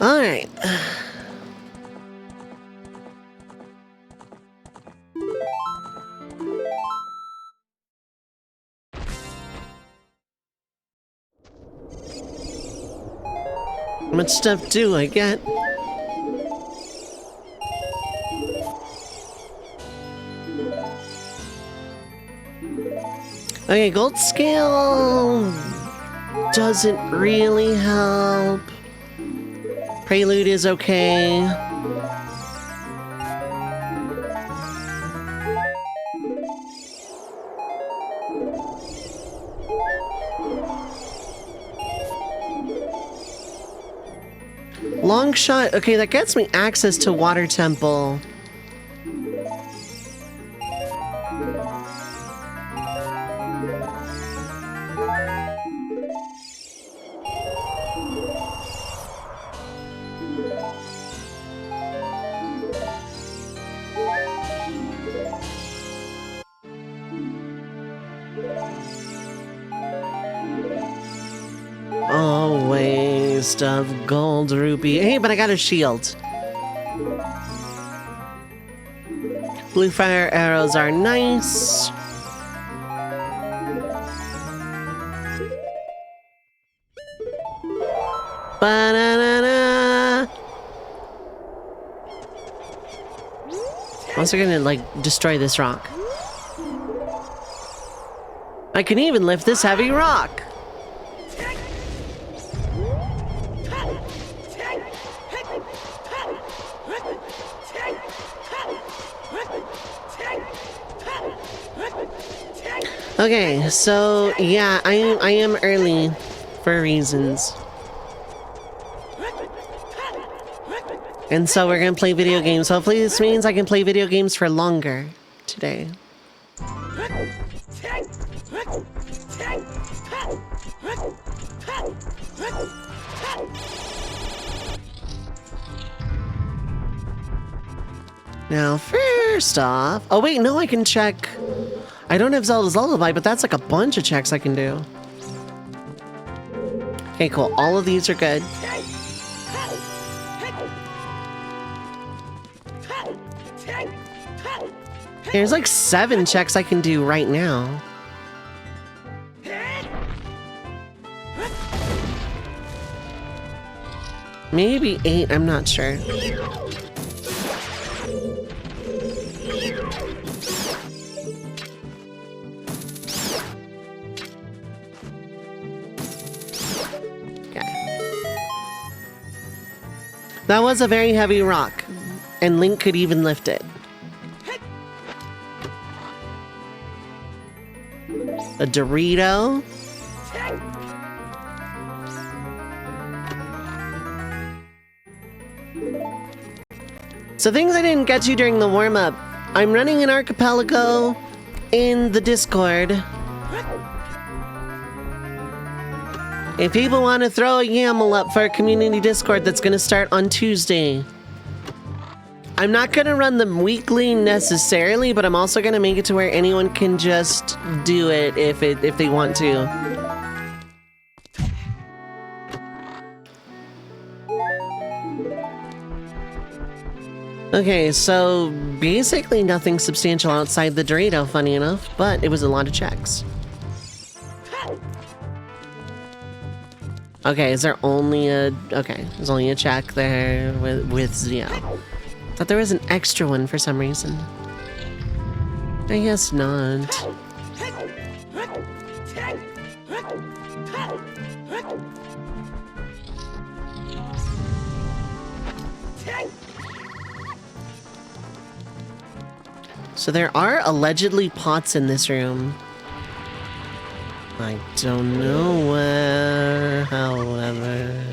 Alright. How much stuff do I get? Okay, gold scale doesn't really help. Prelude is okay. Long shot, okay, that gets me access to Water Temple. Oh, waste of gold rupee. Hey, but I got a shield. Blue fire arrows are nice. Ba-na-na-na. I'm also gonna, like, destroy this rock. I can even lift this heavy rock. Okay, so yeah, I am early for reasons. And so we're gonna play video games. Hopefully this means I can play video games for longer today. Now, first off... Oh wait, no, I can check... I don't have Zelda's Lullaby, but that's like a bunch of checks I can do. Okay, cool. All of these are good. There's like 7 checks I can do right now. Maybe 8, I'm not sure. That was a very heavy rock, and Link could even lift it. A Dorito. So things I didn't get to during the warm-up. I'm running an Archipelago in the Discord. If people want to throw a YAML up for a community Discord that's going to start on Tuesday. I'm not going to run them weekly necessarily, but I'm also going to make it to where anyone can just do it if they want to. Okay, so basically nothing substantial outside the Dorito, funny enough, but it was a lot of checks. Okay, is there only a... Okay, there's only a check there with Zio. Thought there was an extra one for some reason. I guess not. So there are allegedly pots in this room. I don't know where, however...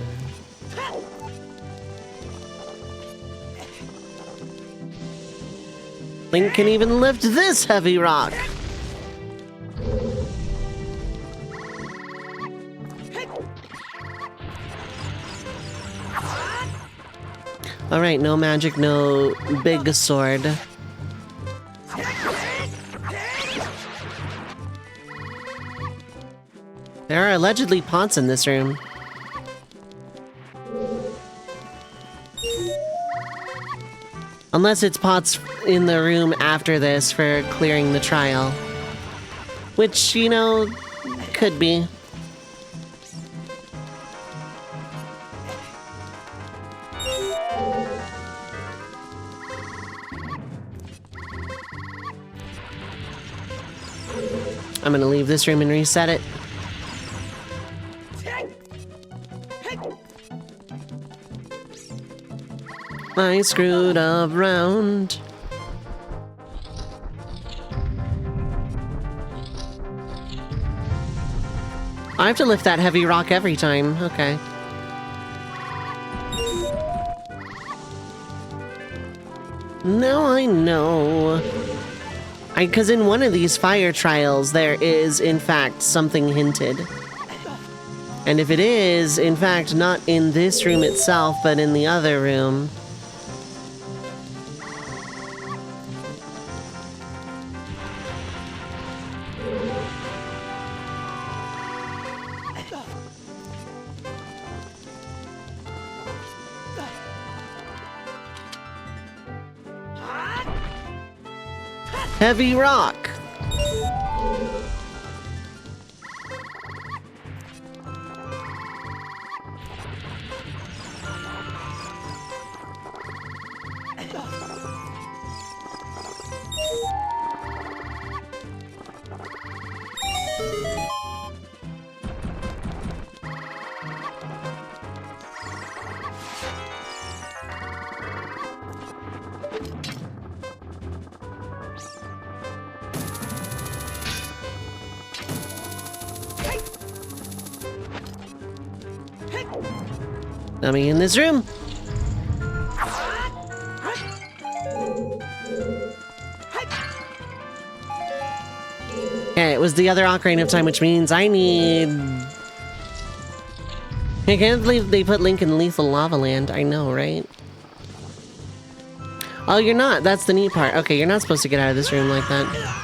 Link can even lift this heavy rock! Alright, no magic, no big sword. There are allegedly pots in this room. Unless it's pots in the room after this for clearing the trial. Which, you know, could be. I'm gonna leave this room and reset it. I screwed around. I have to lift that heavy rock every time. Okay. Now I know. Because in one of these fire trials, there is, in fact, something hinted. And if it is, in fact, not in this room itself, but in the other room... Heavy rock! Nothing in this room. Okay, it was the other Ocarina of Time, which means I need... I can't believe they put Link in Lethal Lava Land. I know, right? Oh, you're not. That's the neat part. Okay, you're not supposed to get out of this room like that.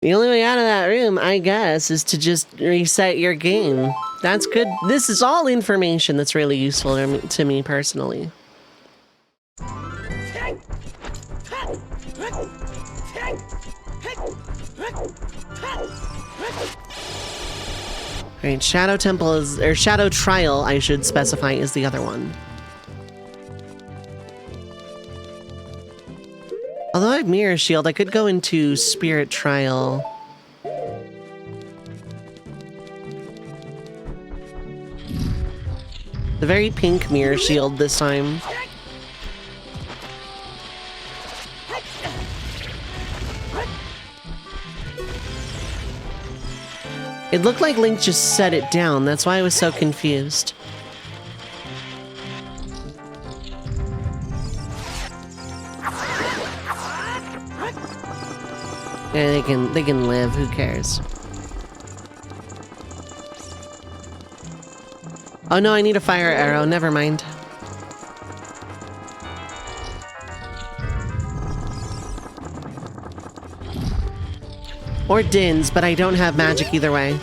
The only way out of that room, I guess, is to just reset your game. That's good. This is all information that's really useful to me personally. Alright, Shadow Temple is... or Shadow Trial, I should specify, is the other one. Although I have Mirror Shield, I could go into Spirit Trial. The very pink Mirror Shield this time. It looked like Link just set it down, that's why I was so confused. Yeah, they can live, who cares? Oh no, I need a fire arrow, never mind. Or Dins, but I don't have magic either way.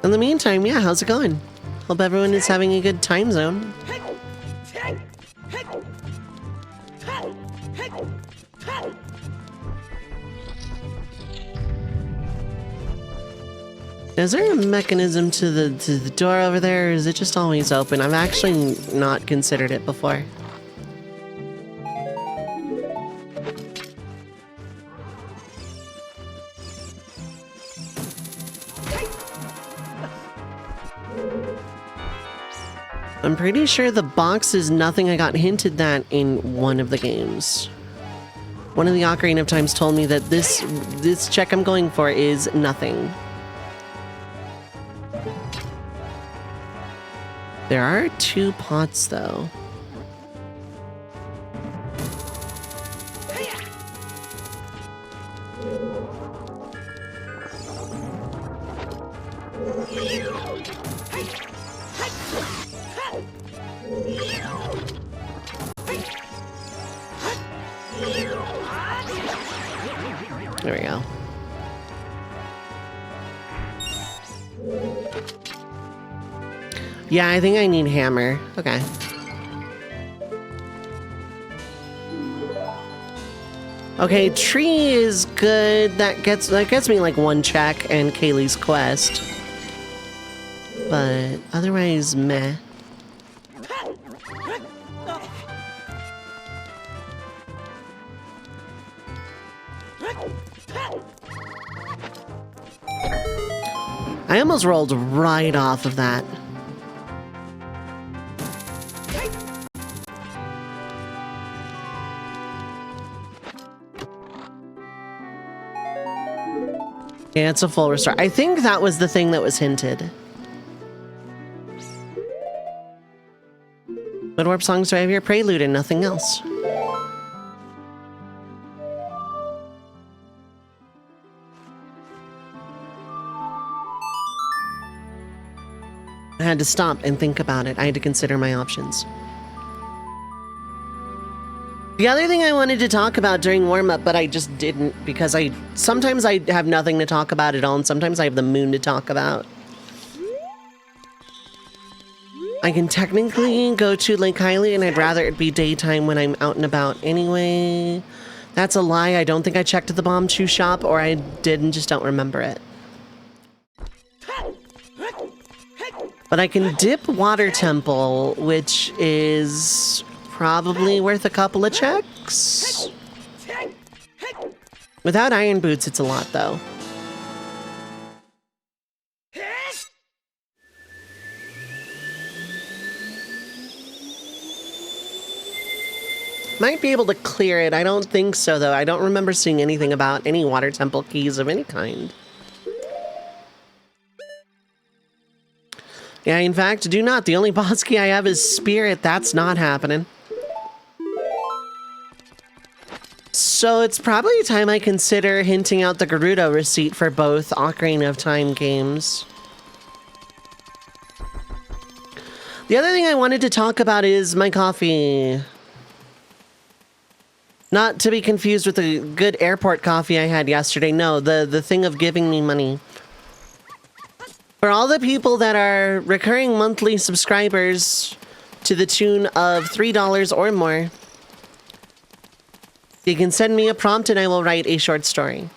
In the meantime, yeah, how's it going? Hope everyone is having a good time zone. Is there a mechanism to the door over there, or is it just always open? I've actually not considered it before. I'm pretty sure the box is nothing I got hinted that in one of the games. One of the Ocarina of Times told me that this check I'm going for is nothing. There are 2 pots, though. There we go. Yeah, I think I need hammer. Okay. Okay, tree is good. That gets me like 1 check and Kaylee's quest. But otherwise, meh. I almost rolled right off of that. Yeah, it's a full restore. I think that was the thing that was hinted. What warp songs do I have here? Prelude and nothing else. I had to stop and think about it. I had to consider my options. The other thing I wanted to talk about during warm-up, but I just didn't because sometimes I have nothing to talk about at all, and sometimes I have the moon to talk about. I can technically go to Lake Hylia, and I'd rather it be daytime when I'm out and about anyway. That's a lie. I don't think I checked the Bomb Chew shop, or I did and just don't remember it. But I can dip Water Temple, which is probably worth a couple of checks. Without iron boots, it's a lot, though. Might be able to clear it. I don't think so, though. I don't remember seeing anything about any Water Temple keys of any kind. Yeah, in fact, do not. The only boss key I have is Spirit. That's not happening. So it's probably time I consider hinting out the Gerudo receipt for both Ocarina of Time games. The other thing I wanted to talk about is my coffee. Not to be confused with the good airport coffee I had yesterday. No, the thing of giving me money. For all the people that are recurring monthly subscribers to the tune of $3 or more, you can send me a prompt and I will write a short story.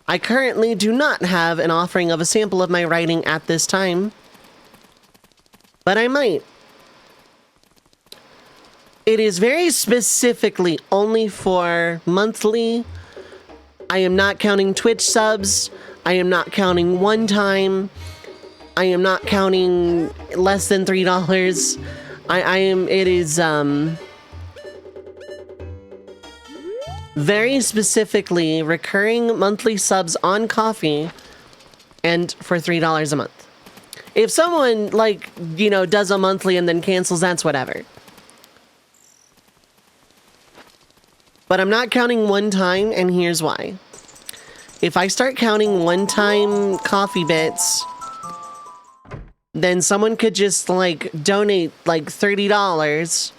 I currently do not have an offering of a sample of my writing at this time, but I might. It is very specifically only for monthly. I am not counting Twitch subs. I am not counting one time. I am not counting less than $3. It is, very specifically recurring monthly subs on Coffee and for $3 a month. If someone, like, you know, does a monthly and then cancels, that's whatever. But I'm not counting one time, and here's why. If I start counting one-time coffee bits, then someone could just, like, donate, like, $30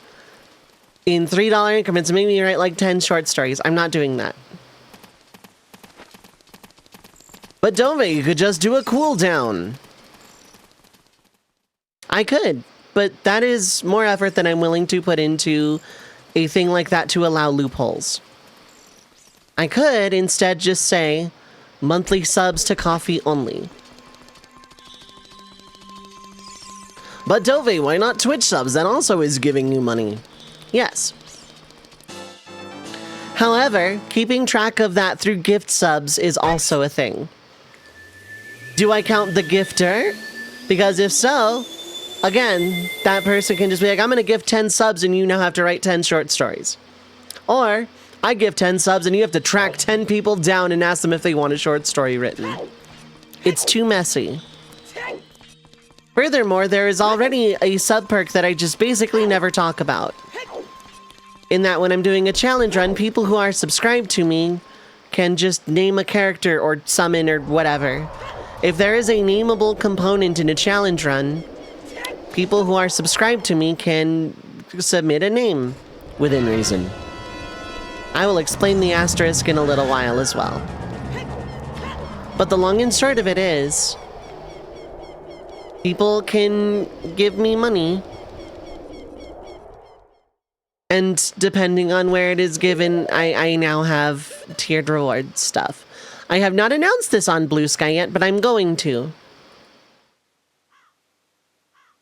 in $3 increments and make me write, like, 10 short stories. I'm not doing that. But Dovei, you could just do a cooldown. I could, but that is more effort than I'm willing to put into a thing like that to allow loopholes. I could instead just say monthly subs to Coffee only. But Dovei, why not Twitch subs? That also is giving you money. Yes. However, keeping track of that through gift subs is also a thing. Do I count the gifter? Because if so, again, that person can just be like, I'm going to give 10 subs and you now have to write 10 short stories. Or, I give 10 subs and you have to track 10 people down and ask them if they want a short story written. It's too messy. Furthermore, there is already a sub perk that I just basically never talk about. In that when I'm doing a challenge run, people who are subscribed to me can just name a character or summon or whatever. If there is a nameable component in a challenge run, people who are subscribed to me can submit a name within reason. I will explain the asterisk in a little while as well. But the long and short of it is, people can give me money, and depending on where it is given, I now have tiered reward stuff. I have not announced this on Blue Sky yet, but I'm going to.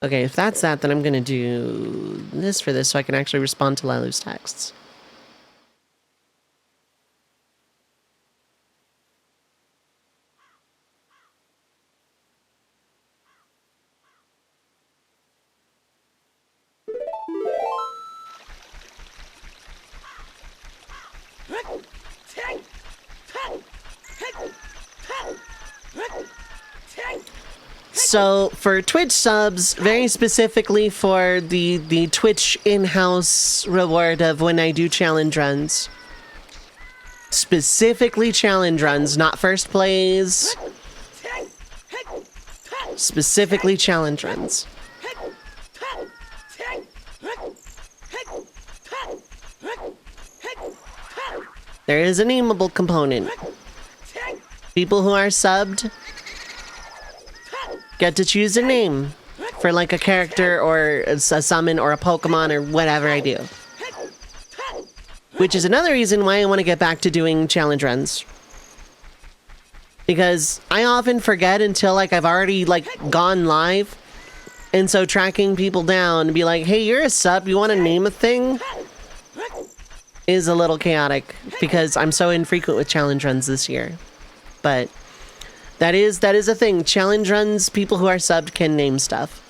Okay, if that's that, then I'm gonna do this for this so I can actually respond to Lalu's texts. So for Twitch subs, very specifically for the Twitch in-house reward of when I do challenge runs, specifically challenge runs, not first plays, specifically challenge runs. There is a nameable component. People who are subbed get to choose a name for like a character or a summon or a Pokemon or whatever I do. Which is another reason why I want to get back to doing challenge runs. Because I often forget until like I've already like gone live. And so tracking people down and be like, hey, you're a sub, you want to name a thing? Is a little chaotic because I'm so infrequent with challenge runs this year. But that is a thing. Challenge runs, people who are subbed can name stuff.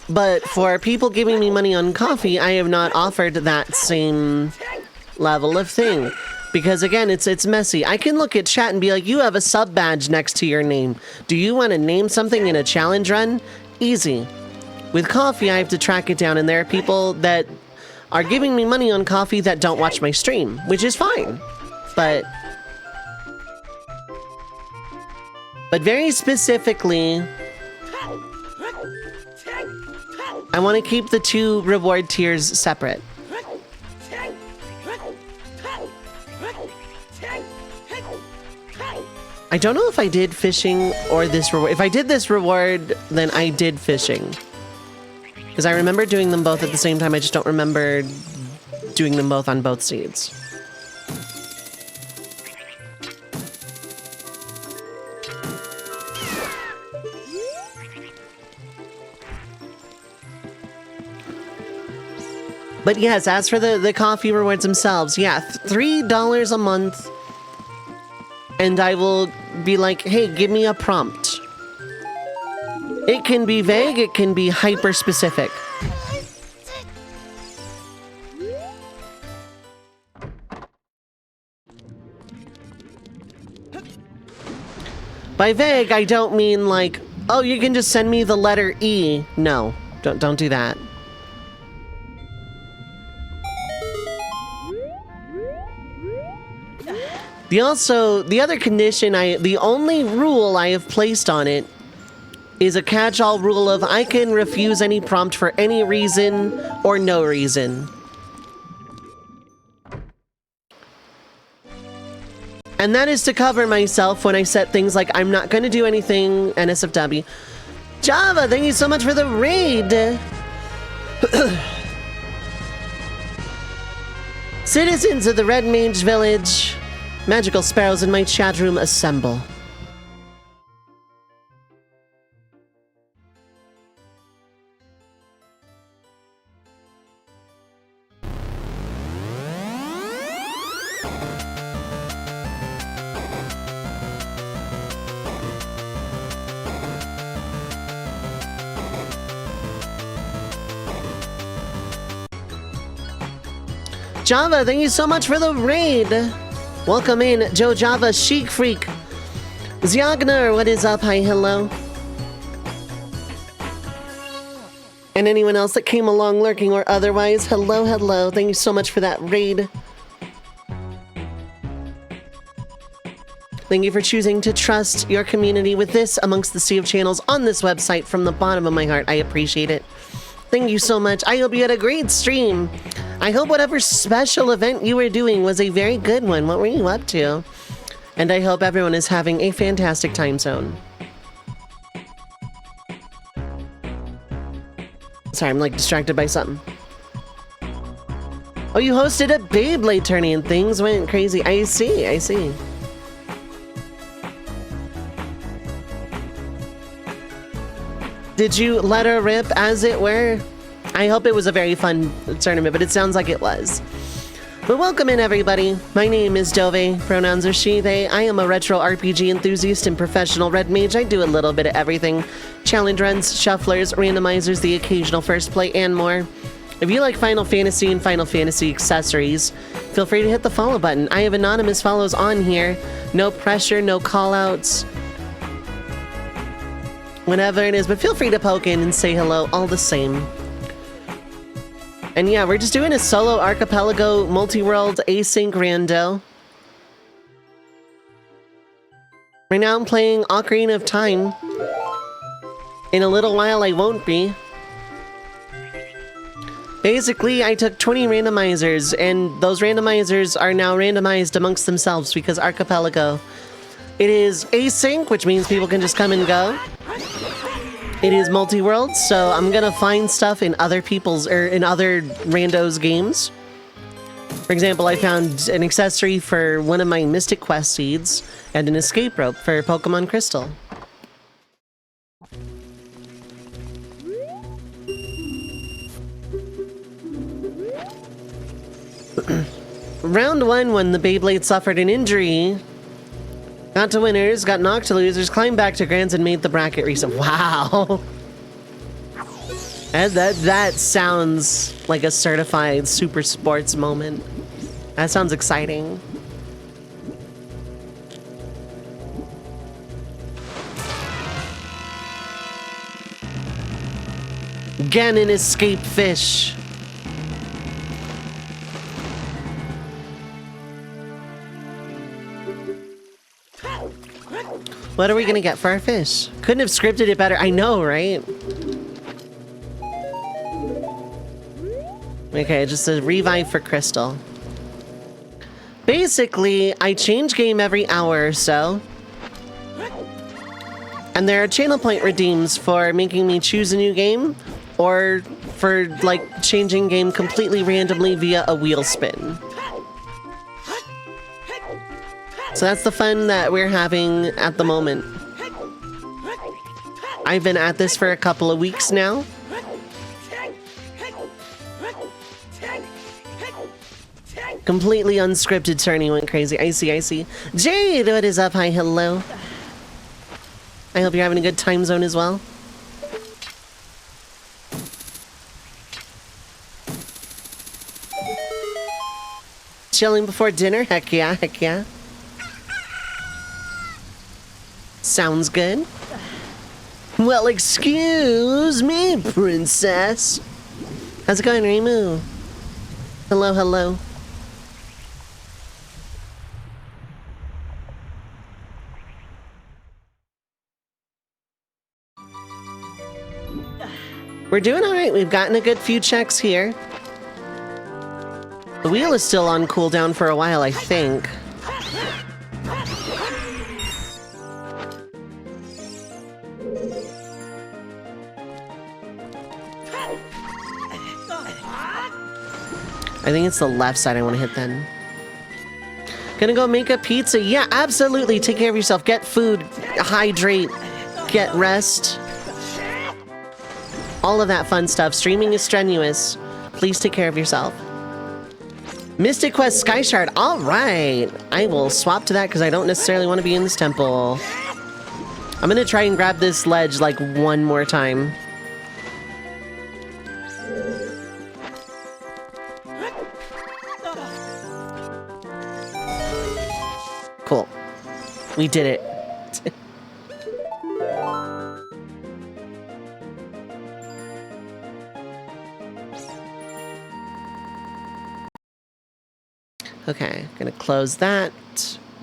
But for people giving me money on coffee, I have not offered that same level of thing. Because again, it's messy. I can look at chat and be like, you have a sub badge next to your name. Do you want to name something in a challenge run? Easy. With coffee, I have to track it down, and there are people that are giving me money on coffee that don't watch my stream, which is fine. But very specifically, I want to keep the two reward tiers separate. I don't know if I did fishing or this reward. If I did this reward, then I did fishing. Because I remember doing them both at the same time, I just don't remember doing them both on both seeds. But yes, as for the coffee rewards themselves, yeah, $3 a month. And I will be like, hey, give me a prompt. It can be vague, it can be hyper-specific. By vague, I don't mean like, oh, you can just send me the letter E. No, don't do that. The other condition, the only rule I have placed on it is a catch-all rule of I can refuse any prompt for any reason or no reason. And that is to cover myself when I set things like I'm not going to do anything NSFW. Java, thank you so much for the raid! Citizens of the Red Mage Village, magical sparrows in my chat room assemble. Java, thank you so much for the raid. Welcome in, Joe Java, Chic Freak. Zyagner, what is up? Hi, hello. And anyone else that came along lurking or otherwise, hello, hello. Thank you so much for that raid. Thank you for choosing to trust your community with this amongst the sea of channels on this website. From the bottom of my heart, I appreciate it. Thank you so much. I hope you had a great stream. I hope whatever special event you were doing was a very good one. What were you up to? And I hope everyone is having a fantastic time zone. Sorry, I'm like distracted by something. Oh, you hosted a Beyblade tourney and things went crazy. I see, I see. Did you let her rip, as it were? I hope it was a very fun tournament, but it sounds like it was. But welcome in, everybody. My name is Dovei. Pronouns are she, they. I am a retro RPG enthusiast and professional red mage. I do a little bit of everything. Challenge runs, shufflers, randomizers, the occasional first play, and more. If you like Final Fantasy and Final Fantasy accessories, feel free to hit the follow button. I have anonymous follows on here. No pressure, no call-outs. Whenever it is, but feel free to poke in and say hello all the same. And yeah, we're just doing a solo Archipelago multiworld async rando. Right now I'm playing Ocarina of Time. In a little while I won't be. Basically, I took 20 randomizers, and those randomizers are now randomized amongst themselves because Archipelago. It is async, which means people can just come and go. It is multi-world, so I'm gonna find stuff in other people's, or in other randos games. For example, I found an accessory for one of my Mystic Quest seeds, and an escape rope for Pokemon Crystal. Round 1, when the Beyblade suffered an injury, got to winners, got knocked to losers, climbed back to grands, and made the bracket reset. Wow. And that sounds like a certified super sports moment. That sounds exciting. Ganon escape fish. What are we gonna get for our fish? Couldn't have scripted it better. I know, right? Okay, just a revive for Crystal. Basically, I change game every hour or so. And there are channel point redeems for making me choose a new game, or for, like, changing game completely randomly via a wheel spin. So that's the fun that we're having at the moment. I've been at this for a couple of weeks now. Completely unscripted tourney went crazy. I see, I see. Jade, what is up? Hi, hello. I hope you're having a good time zone as well. Chilling before dinner? Heck yeah, heck yeah. Sounds good. Well, excuse me, princess. How's it going, Reimu? Hello, hello. We're doing all right. We've gotten a good few checks here. The wheel is still on cooldown for a while, I think. I think it's the left side I want to hit then. Gonna go make a pizza? Yeah, absolutely. Take care of yourself. Get food. Hydrate. Get rest. All of that fun stuff. Streaming is strenuous. Please take care of yourself. Mystic Quest Sky Shard. All right. I will swap to that because I don't necessarily want to be in this temple. I'm gonna try and grab this ledge like one more time. We did it. Okay, gonna close that.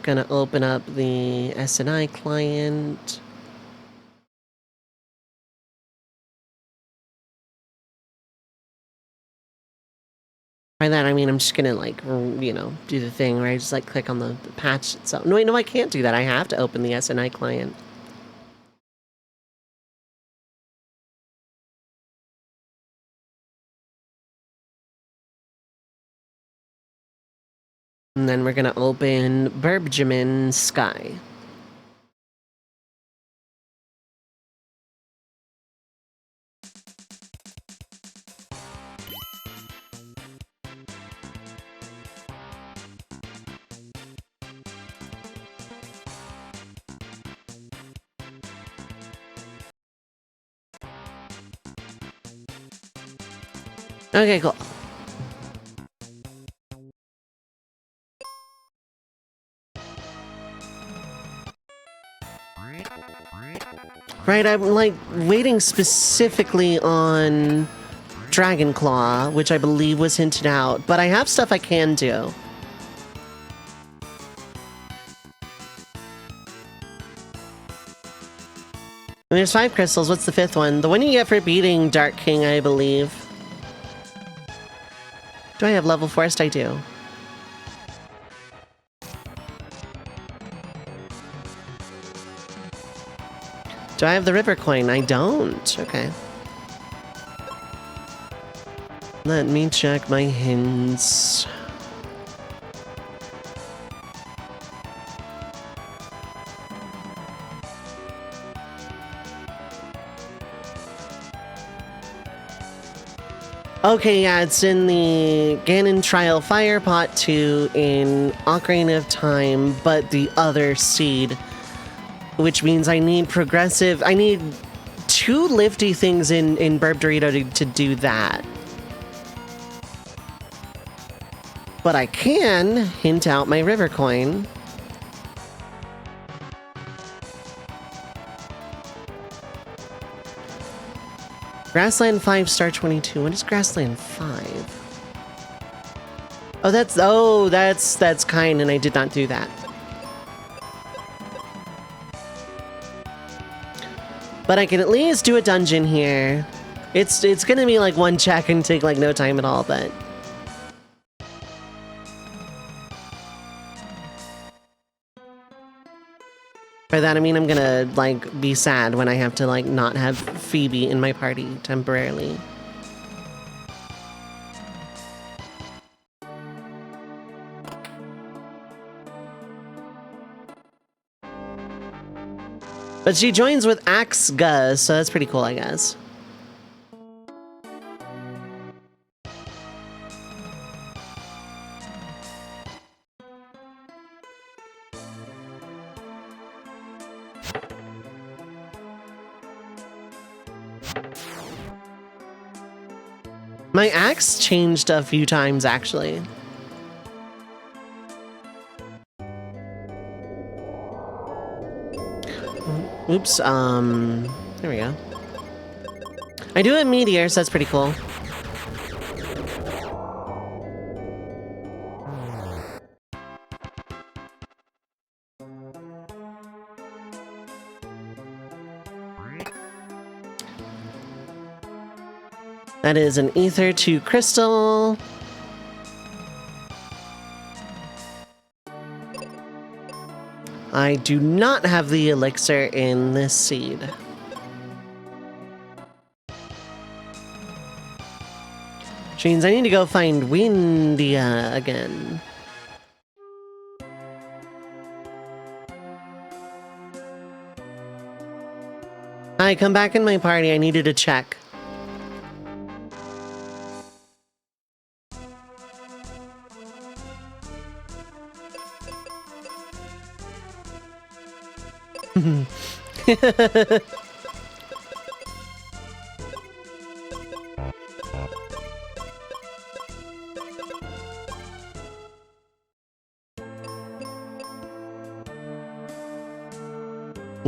Gonna open up the SNI client. By that, I mean I'm just gonna, like, you know, do the thing where I just, like, click on the patch itself. No, wait, no, I can't do that. I have to open the SNI client. And then we're gonna open Burbjamin Sky. Okay, cool. Right, I'm, like, waiting specifically on Dragonclaw, which I believe was hinted out, but I have stuff I can do. And there's 5 crystals. What's the 5th one? The one you get for beating Dark King, I believe. Do I have level forest? I do. Do I have the river coin? I don't. Okay. Let me check my hints. Okay, yeah, it's in the Ganon Trial Fire Pot 2 in Ocarina of Time, but the other seed, which means I need progressive. I need 2 lifty things in Burb Dorito to do that. But I can hint out my river coin. Grassland 5 star 22. What is Grassland 5? Oh, that's kind, and I did not do that. But I can at least do a dungeon here. It's gonna be like 1 check and take like no time at all, but by that I mean I'm gonna like be sad when I have to like not have Phoebe in my party temporarily. But she joins with Axe Guz, so that's pretty cool, I guess. My axe changed a few times, actually. Oops, there we go. I do have Meteor, so that's pretty cool. That is an Ether 2 Crystal. I do not have the elixir in this seed. Which means I need to go find Windia again. Hi, come back in my party. I needed a check.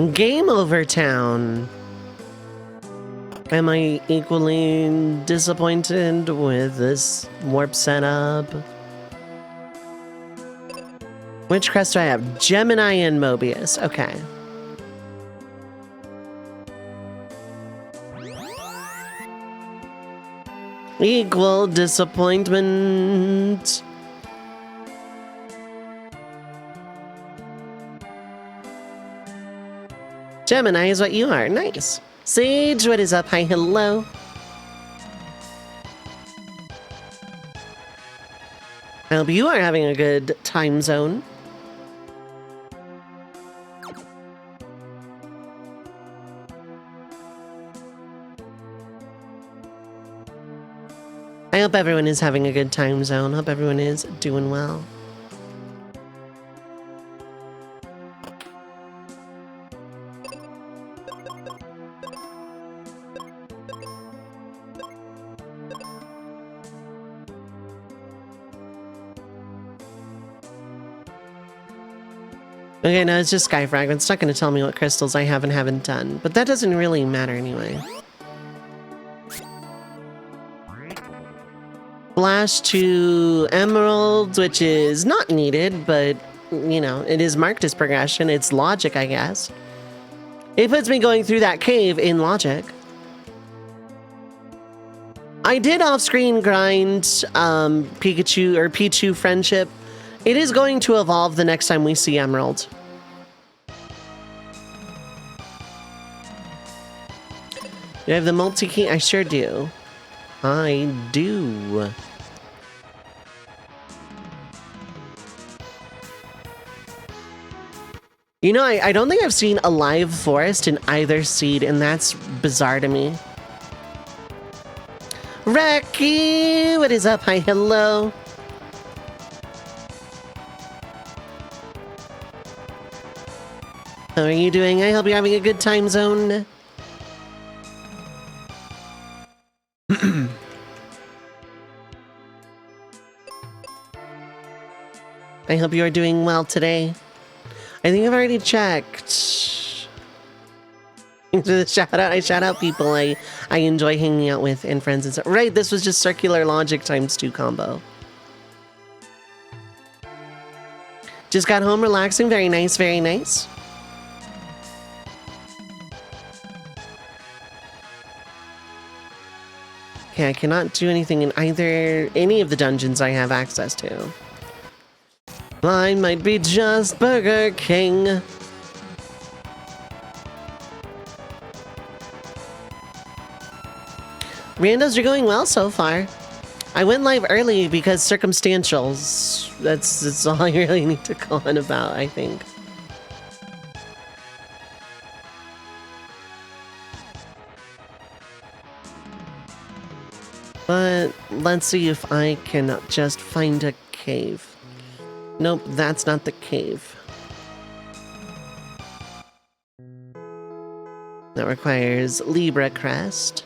Game over town. Am I equally disappointed with this warp setup? Which crest do I have? Gemini and Mobius. Okay. Equal disappointment. Gemini is what you are. Nice. Sage, what is up? Hi, hello. I hope you are having a good time zone. I hope everyone is having a good time zone. Hope everyone is doing well. Okay, no, it's just Sky Fragment. It's not going to tell me what crystals I have and haven't done. But that doesn't really matter anyway. Flash to Emerald, which is not needed, but, you know, it is marked as progression. It's logic, I guess. It puts me going through that cave in logic. I did off-screen grind Pikachu or Pichu friendship. It is going to evolve the next time we see Emerald. Do I have the multi-key? I sure do. I do. You know, I don't think I've seen a live forest in either seed, and that's bizarre to me. Reki, what is up? Hi, hello. How are you doing? I hope you're having a good time zone. I hope you are doing well today. I think I've already checked. Thanks for the shout out. I shout out people I enjoy hanging out with and friends and stuff. Right, this was just circular logic times 2 combo. Just got home relaxing. Very nice, very nice. Okay, I cannot do anything in any of the dungeons I have access to. I might be just Burger King. Randos are going well so far. I went live early because circumstantials. That's all you really need to go on about, I think. But let's see if I can just find a cave. Nope, that's not the cave. That requires Libra Crest.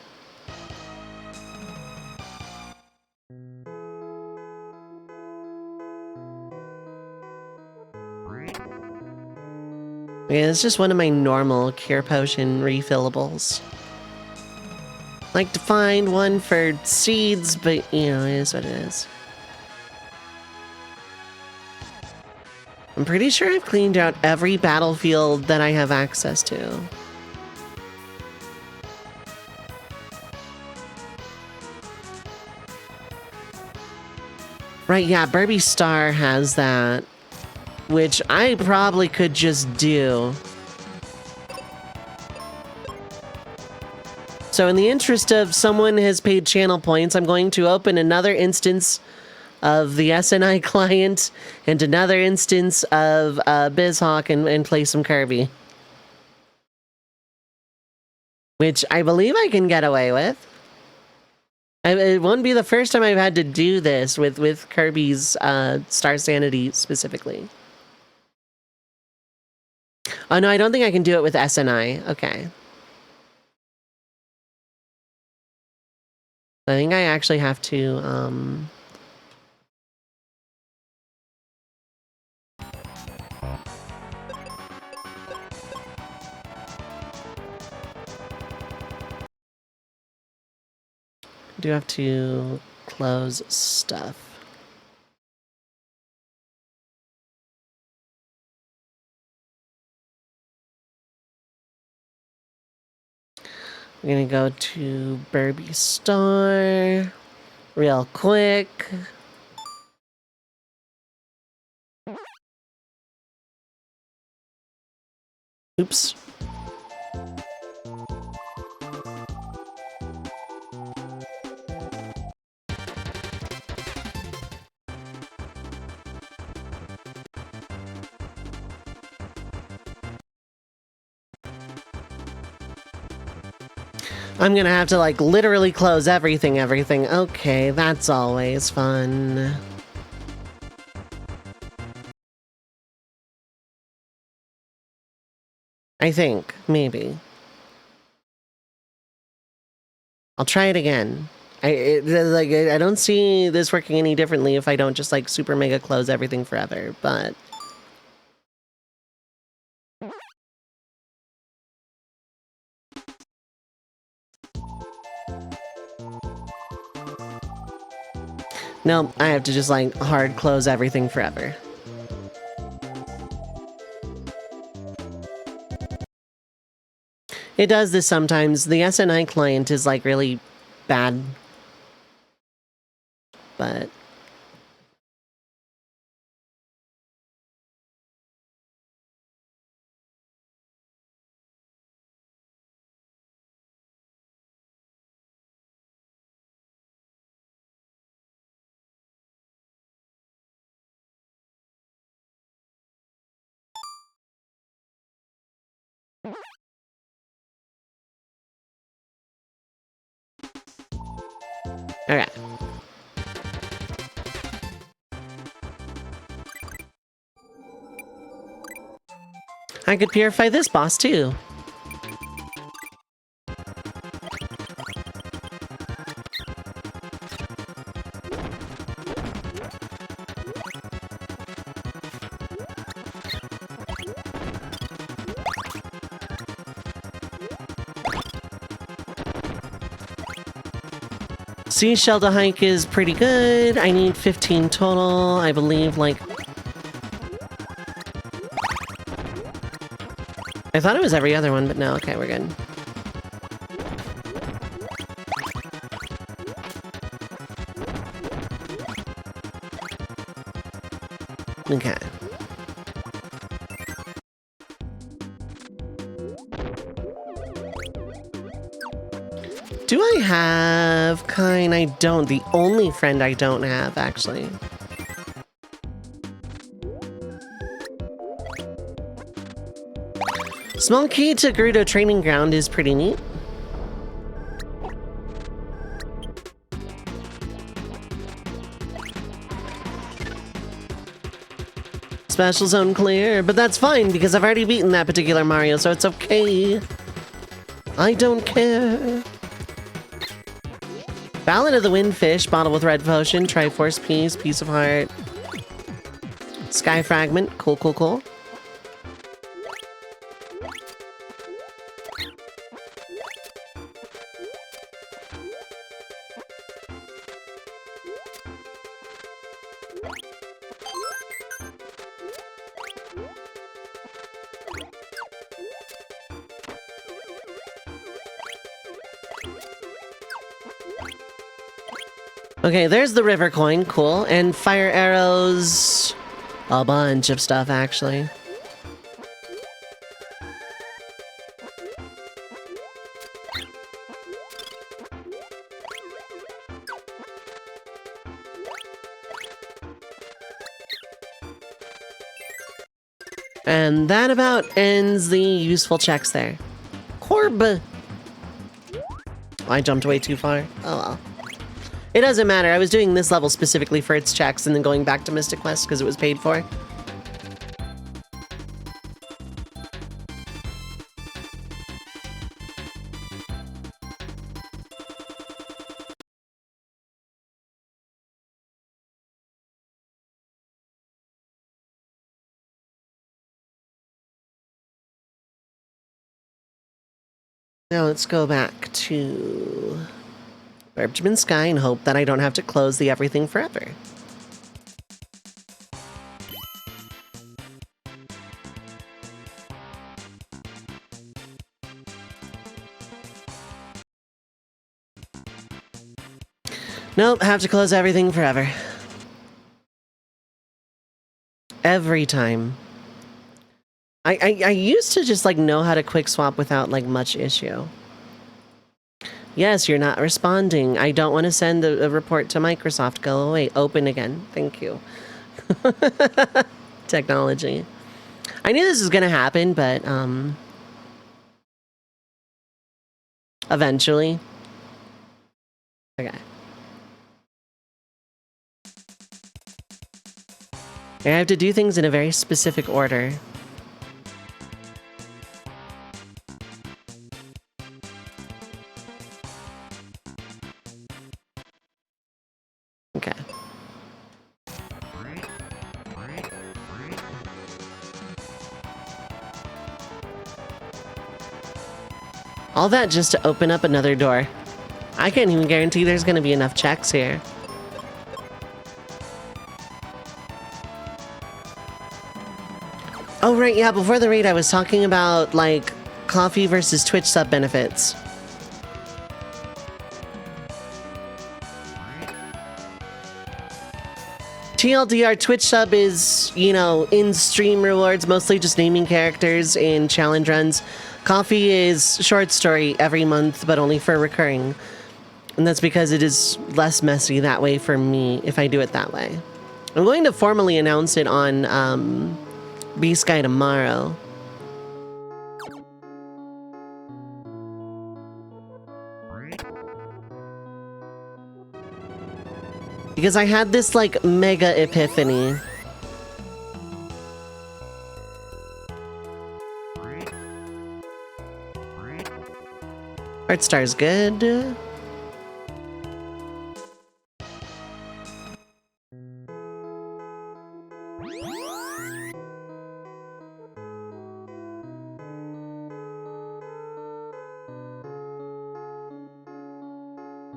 Yeah, it's just one of my normal cure potion refillables. Like to find one for seeds, but you know, it is what it is. I'm pretty sure I've cleaned out every battlefield that I have access to. Right, yeah, Burby Star has that, which I probably could just do. So in the interest of someone has paid channel points, I'm going to open another instance of the SNI client and another instance of BizHawk and play some Kirby. Which I believe I can get away with. It won't be the first time I've had to do this with Kirby's Star Sanity specifically. Oh no, I don't think I can do it with SNI. Okay. I think I actually have to, do have to close stuff. I'm gonna go to Burby Store real quick. Oops. I'm gonna have to, like, literally close everything. Okay, that's always fun. I think, maybe. I'll try it again. I don't see this working any differently if I don't just, like, super mega close everything forever, but... No, I have to just, like, hard close everything forever. It does this sometimes. The SNI client is, like, really bad. But... okay. I could purify this boss, too. Seashell to hike is pretty good. I need 15 total. I believe, like... I thought it was every other one, but no. Okay, we're good. Okay. Do I have Kine? I don't. The only friend I don't have, actually. Small key to Gerudo Training Ground is pretty neat. Special zone clear, but that's fine because I've already beaten that particular Mario, so it's okay. I don't care. Ballad of the Windfish, bottle with red potion, Triforce piece, piece of heart. Sky fragment, cool, cool, cool. Okay, there's the river coin, cool. And fire arrows, a bunch of stuff, actually. And that about ends the useful checks there. Corb! I jumped way too far. Oh well. It doesn't matter. I was doing this level specifically for its checks and then going back to Mystic Quest because it was paid for. Now let's go back to Urban Sky and hope that I don't have to close the everything forever. Nope, have to close everything forever. Every time. I used to just like know how to quick swap without like much issue. Yes, you're not responding. I don't want to send a report to Microsoft. Go away. Open again. Thank you. Technology. I knew this was going to happen, but eventually. Okay. I have to do things in a very specific order. Okay. All that just to open up another door. I can't even guarantee there's going to be enough checks here. Oh, right, yeah, before the raid I was talking about, like, coffee versus Twitch sub benefits. TLDR, Twitch sub is, you know, in-stream rewards, mostly just naming characters in challenge runs. Coffee is short story every month, but only for recurring. And that's because it is less messy that way for me, if I do it that way. I'm going to formally announce it on, B-Sky tomorrow. Because I had this, like, mega epiphany. Art Star's good.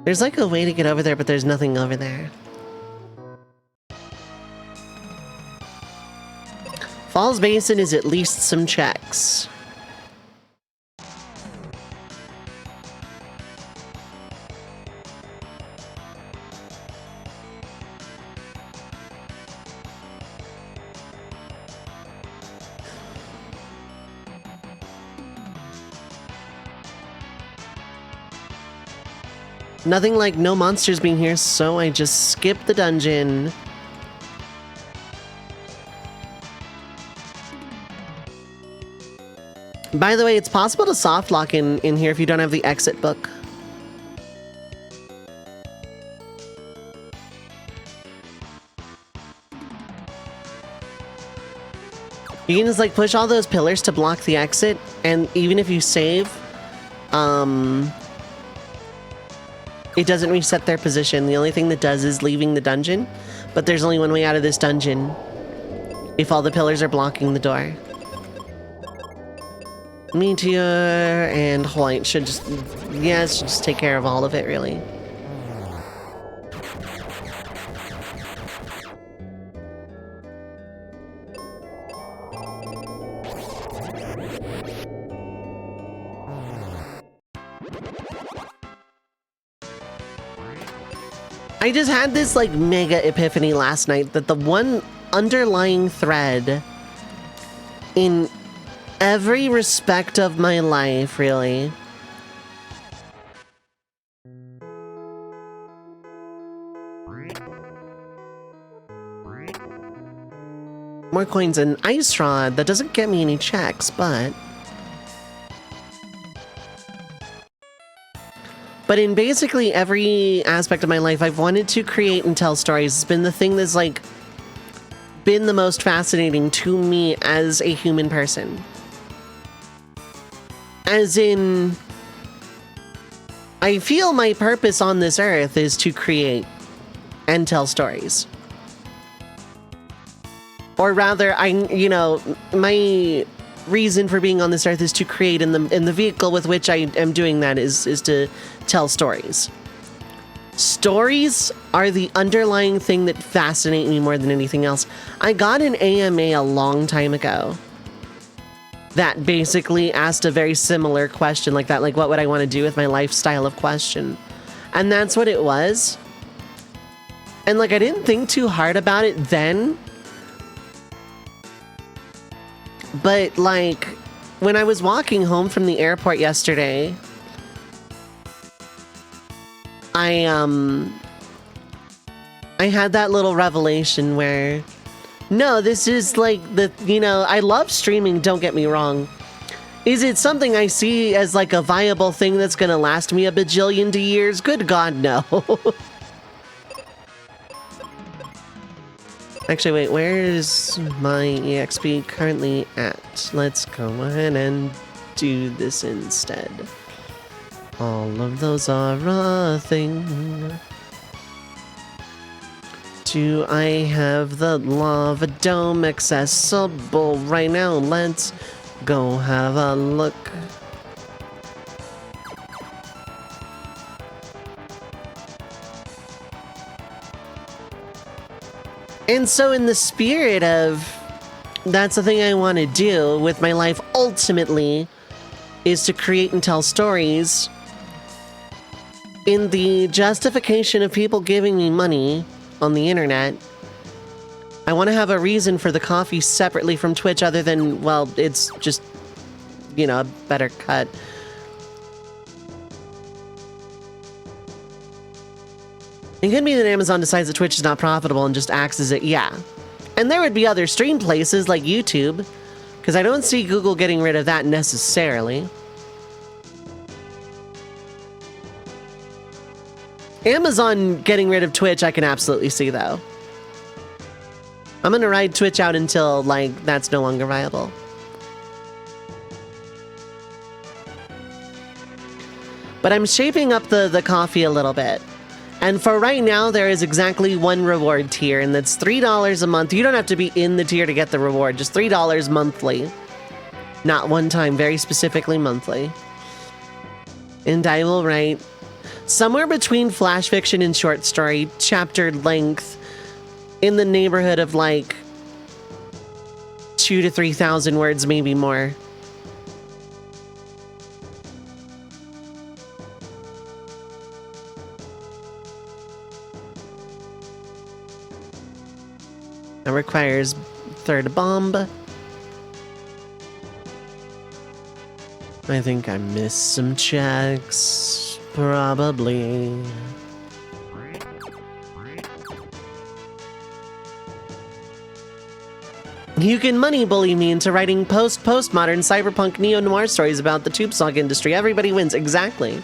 There's like a way to get over there, but there's nothing over there. Falls Basin is at least some checks. Nothing like no monsters being here, so I just skipped the dungeon. By the way, it's possible to soft lock in here if you don't have the exit book. You can just like push all those pillars to block the exit, and even if you save, it doesn't reset their position. The only thing that does is leaving the dungeon, but there's only one way out of this dungeon if all the pillars are blocking the door. Meteor and White should just, yeah, it should just take care of all of it, really. I just had this like mega epiphany last night that the one underlying thread in every respect of my life, really, more coins and ice rod. That doesn't get me any checks, but in basically every aspect of my life, I've wanted to create and tell stories. It's been the thing that's like been the most fascinating to me as a human person. As in, I feel my purpose on this earth is to create and tell stories. Or rather, my reason for being on this earth is to create, and the vehicle with which I am doing that is to tell stories. Stories are the underlying thing that fascinate me more than anything else. I got an AMA a long time ago that basically asked a very similar question like that, like what would I want to do with my lifestyle of question. And that's what it was. And like I didn't think too hard about it then. But like when I was walking home from the airport yesterday, I had that little revelation where, no, this is like the, you know, I love streaming, don't get me wrong. Is it something I see as like a viable thing that's gonna last me a bajillion years? Good God, no. Actually, wait, where is my EXP currently at? Let's go ahead and do this instead. All of those are a thing. Do I have the lava dome accessible right now? Let's go have a look. And so in the spirit of that's the thing I want to do with my life ultimately is to create and tell stories. In the justification of people giving me money on the internet, I want to have a reason for the coffee separately from Twitch other than, well, it's just, you know, a better cut. It could be that Amazon decides that Twitch is not profitable and just axes it, yeah. And there would be other stream places like YouTube, because I don't see Google getting rid of that necessarily. Amazon getting rid of Twitch, I can absolutely see, though. I'm gonna ride Twitch out until, like, that's no longer viable. But I'm shaping up the coffee a little bit. And for right now, there is exactly one reward tier, and that's $3 a month. You don't have to be in the tier to get the reward, just $3 monthly. Not one time, very specifically monthly. And I will write somewhere between flash fiction and short story, chapter length, in the neighborhood of like 2,000 to 3,000 words, maybe more. That requires third bomb. I think I missed some checks. Probably. You can money bully me into writing postmodern cyberpunk neo-noir stories about the tube song industry. Everybody wins. Exactly.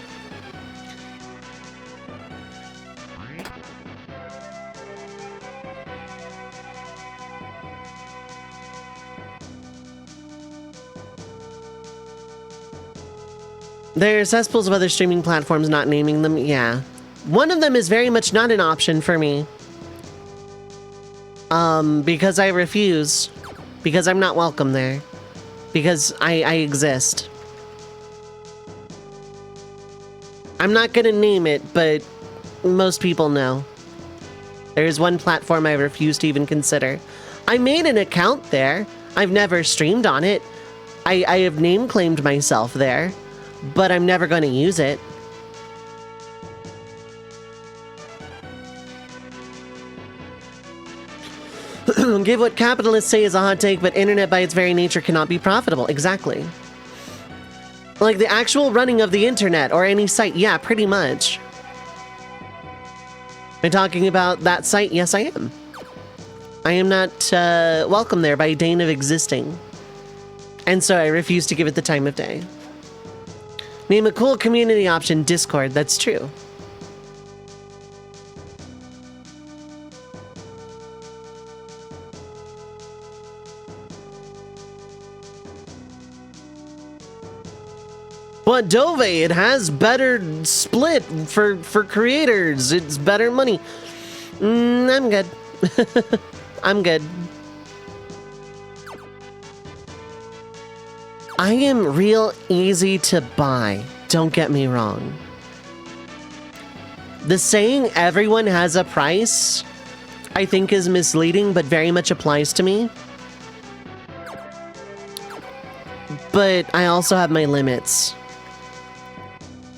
There's cesspools of other streaming platforms, not naming them. Yeah. One of them is very much not an option for me. Because I refuse. Because I'm not welcome there. Because I exist. I'm not gonna name it, but most people know. There's one platform I refuse to even consider. I made an account there. I've never streamed on it. I have name claimed myself there. But I'm never going to use it. Give what capitalists say is a hot take, but internet by its very nature cannot be profitable. Exactly. Like the actual running of the internet or any site. Yeah, pretty much. Am I talking about that site? Yes, I am. I am not welcome there by dint of existing. And so I refuse to give it the time of day. Name a cool community option, Discord. That's true. But Dovei, it has better split for creators. It's better money. I'm good. I'm good. I am real easy to buy, don't get me wrong. The saying everyone has a price, I think, is misleading, but very much applies to me. But I also have my limits.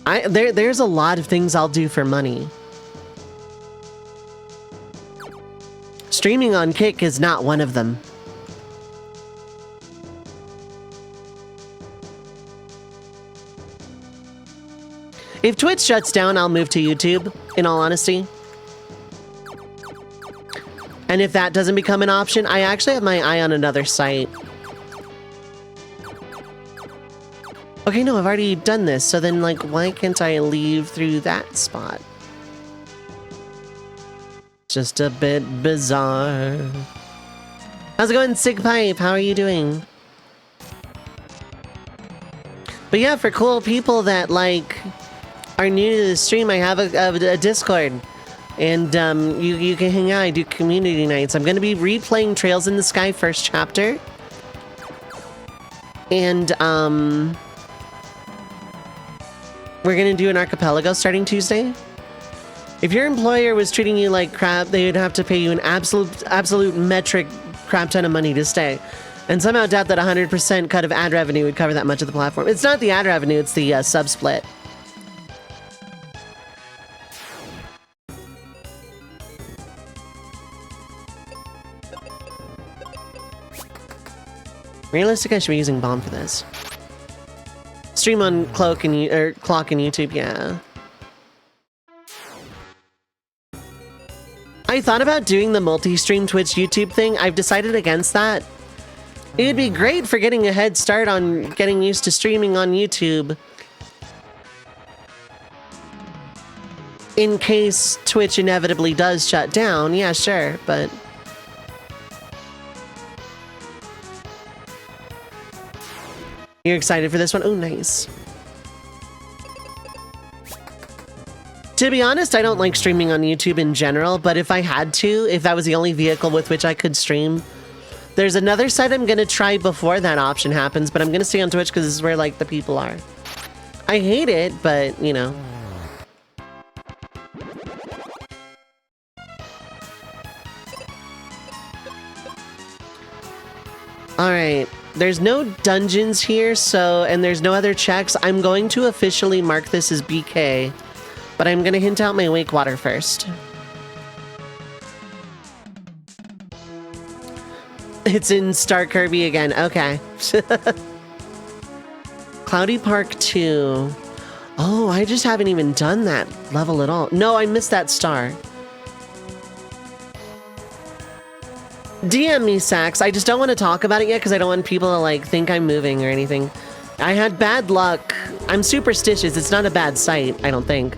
There's a lot of things I'll do for money. Streaming on Kick is not one of them. If Twitch shuts down, I'll move to YouTube, in all honesty. And if that doesn't become an option, I actually have my eye on another site. Okay, no, I've already done this, so then, like, why can't I leave through that spot? Just a bit bizarre. How's it going, Sig Pipe? How are you doing? But yeah, for cool people that, like, are new to the stream, I have a Discord. And you can hang out. I do community nights. I'm going to be replaying Trails in the Sky first chapter. And we're going to do an Archipelago starting Tuesday. If your employer was treating you like crap, they would have to pay you an absolute metric crap ton of money to stay. And somehow doubt that 100% cut of ad revenue would cover that much of the platform. It's not the ad revenue, it's the sub-split. Realistic, I should be using Bomb for this. Stream on Cloak and Clock and YouTube, yeah. I thought about doing the multi-stream Twitch YouTube thing. I've decided against that. It would be great for getting a head start on getting used to streaming on YouTube. In case Twitch inevitably does shut down, yeah, sure, but... You're excited for this one? Oh, nice. To be honest, I don't like streaming on YouTube in general, but if I had to, if that was the only vehicle with which I could stream, there's another site I'm going to try before that option happens, but I'm going to stay on Twitch because this is where, like, the people are. I hate it, but, you know. Alright. There's no dungeons here, so, and there's no other checks. I'm going to officially mark this as BK, but I'm going to hint out my wake water first. It's in Star Kirby again. Okay. Cloudy Park 2. Oh, I just haven't even done that level at all. No, I missed that star. DM me, Sax. I just don't want to talk about it yet because I don't want people to, like, think I'm moving or anything. I had bad luck. I'm superstitious. It's not a bad site, I don't think.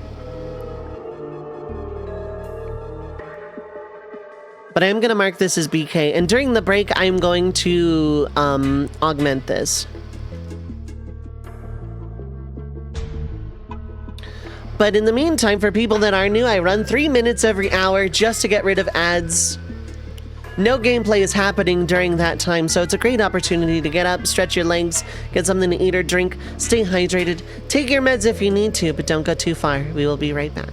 But I am going to mark this as BK. And during the break, I'm going to augment this. But in the meantime, for people that are new, I run 3 minutes every hour just to get rid of ads. No gameplay is happening during that time, so it's a great opportunity to get up, stretch your legs, get something to eat or drink, stay hydrated, take your meds if you need to, but don't go too far. We will be right back.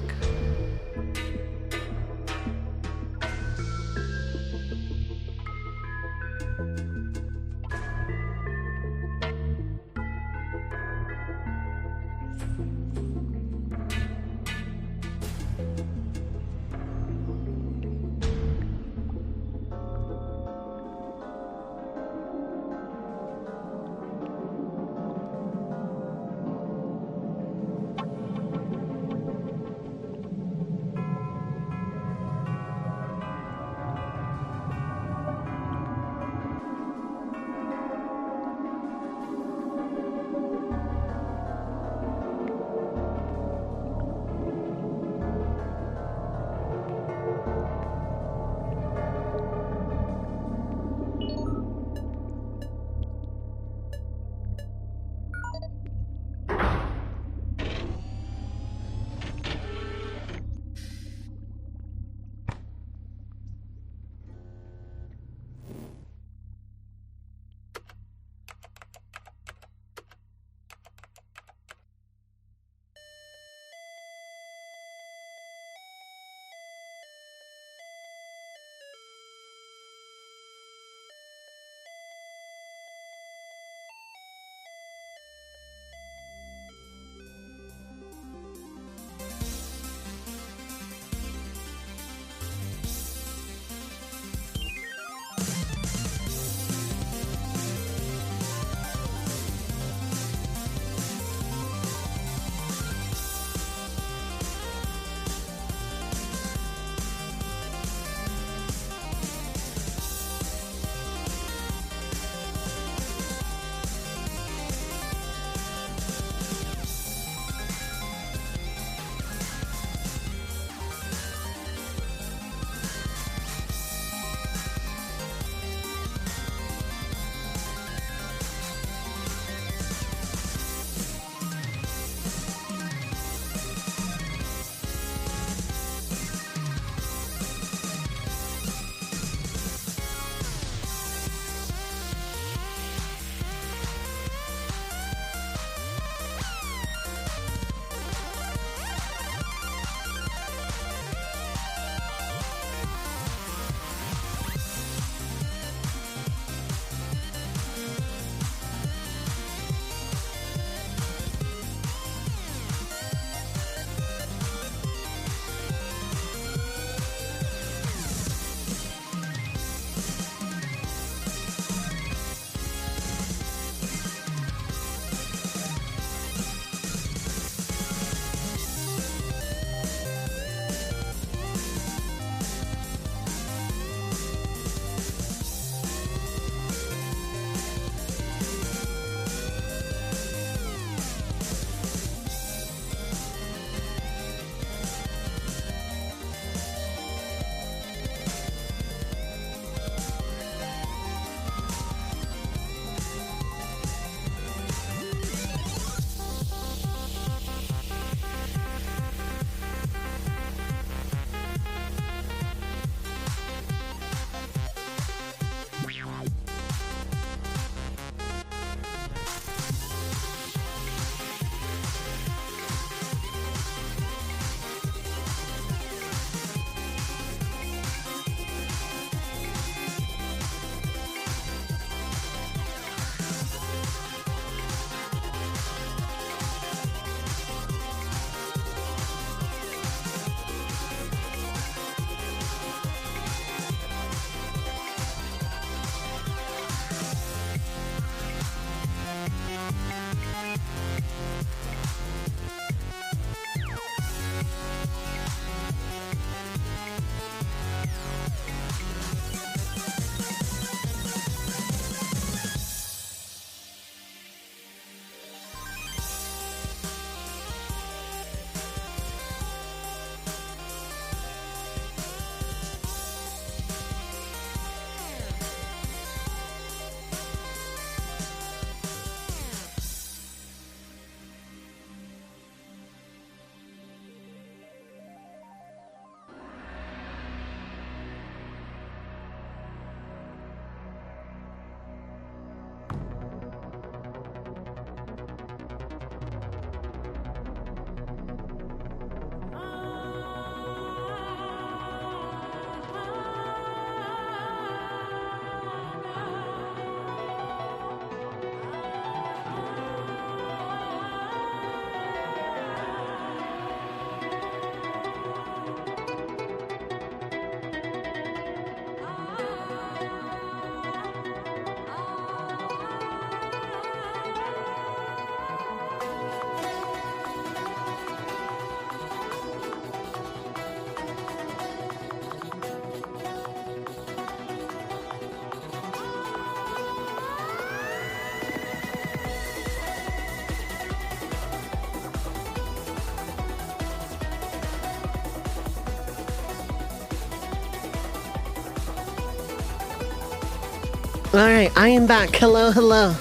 Alright, I am back. Hello, hello.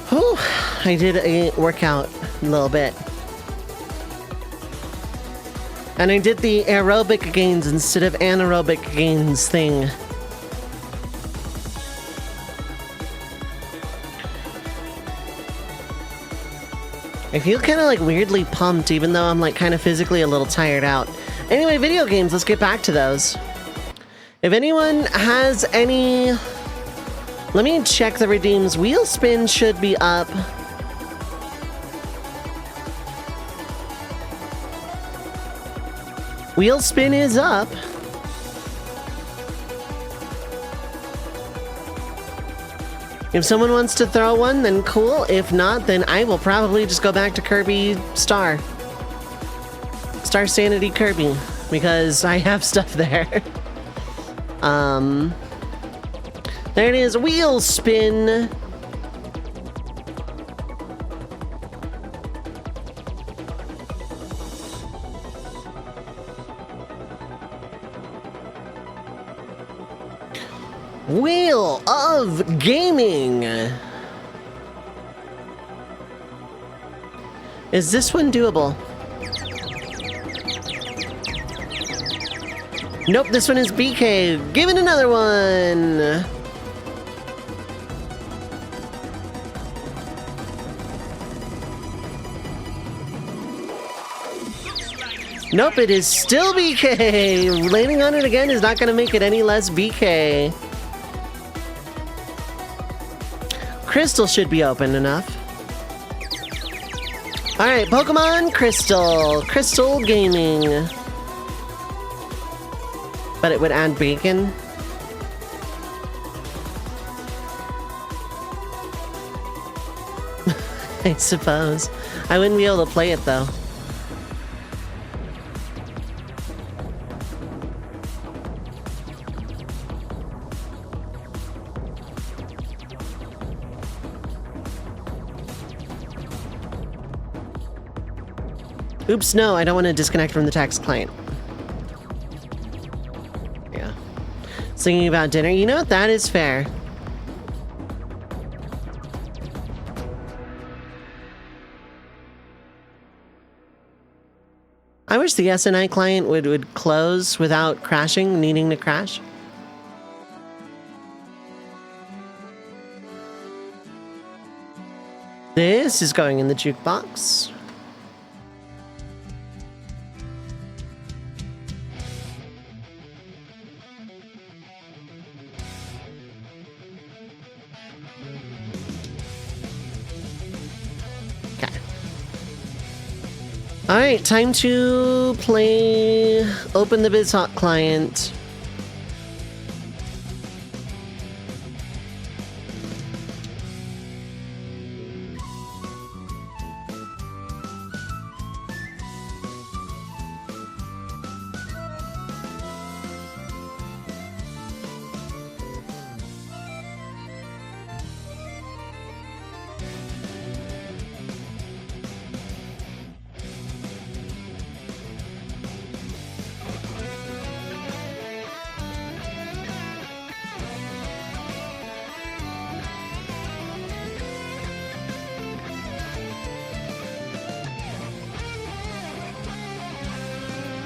Whew, I did a workout a little bit. And I did the aerobic gains instead of anaerobic gains thing. I feel kind of like weirdly pumped, even though I'm like kind of physically a little tired out. Anyway, video games, let's get back to those. If anyone has any... Let me check the redeems. Wheel spin should be up. Wheel spin is up. If someone wants to throw one, then cool. If not, then I will probably just go back to Kirby Star. Star Sanity Kirby, because I have stuff there. There it is, wheel spin. Wheel of Gaming. Is this one doable? Nope, this one is BK. Give it another one. Nope, it is still BK. Landing on it again is not going to make it any less BK. Crystal should be open enough. Alright, Pokemon Crystal. Crystal Gaming. But it would add bacon. I suppose. I wouldn't be able to play it though. Oops, no, I don't want to disconnect from the text client. Yeah. Singing about dinner. You know what? That is fair. I wish the SNI client would close without crashing, needing to crash. This is going in the jukebox. Alright, time to play Open the BizHawk client.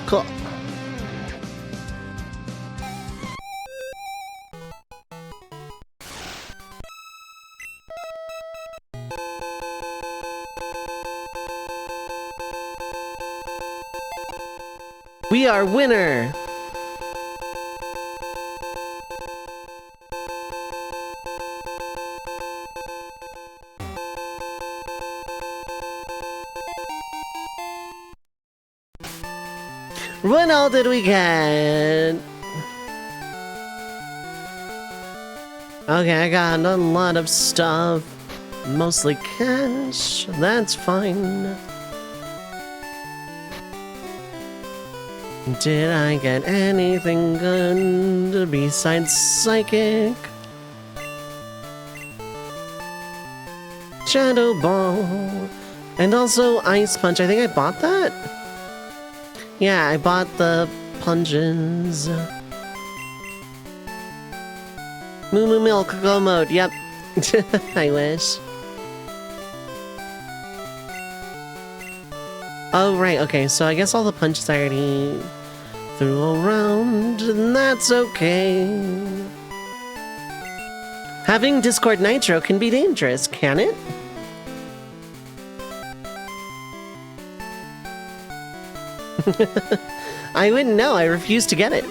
Cool. We are winner. What all did we get? Okay, I got a lot of stuff. Mostly cash. That's fine. Did I get anything good besides Psychic? Shadow Ball. And also Ice Punch. I think I bought that? Yeah, I bought the punches. Moo Moo Milk, go mode, yep. I wish. Oh, right, okay, so I guess all the punches I already threw around, and that's okay. Having Discord Nitro can be dangerous, can it? I wouldn't know, I refuse to get it.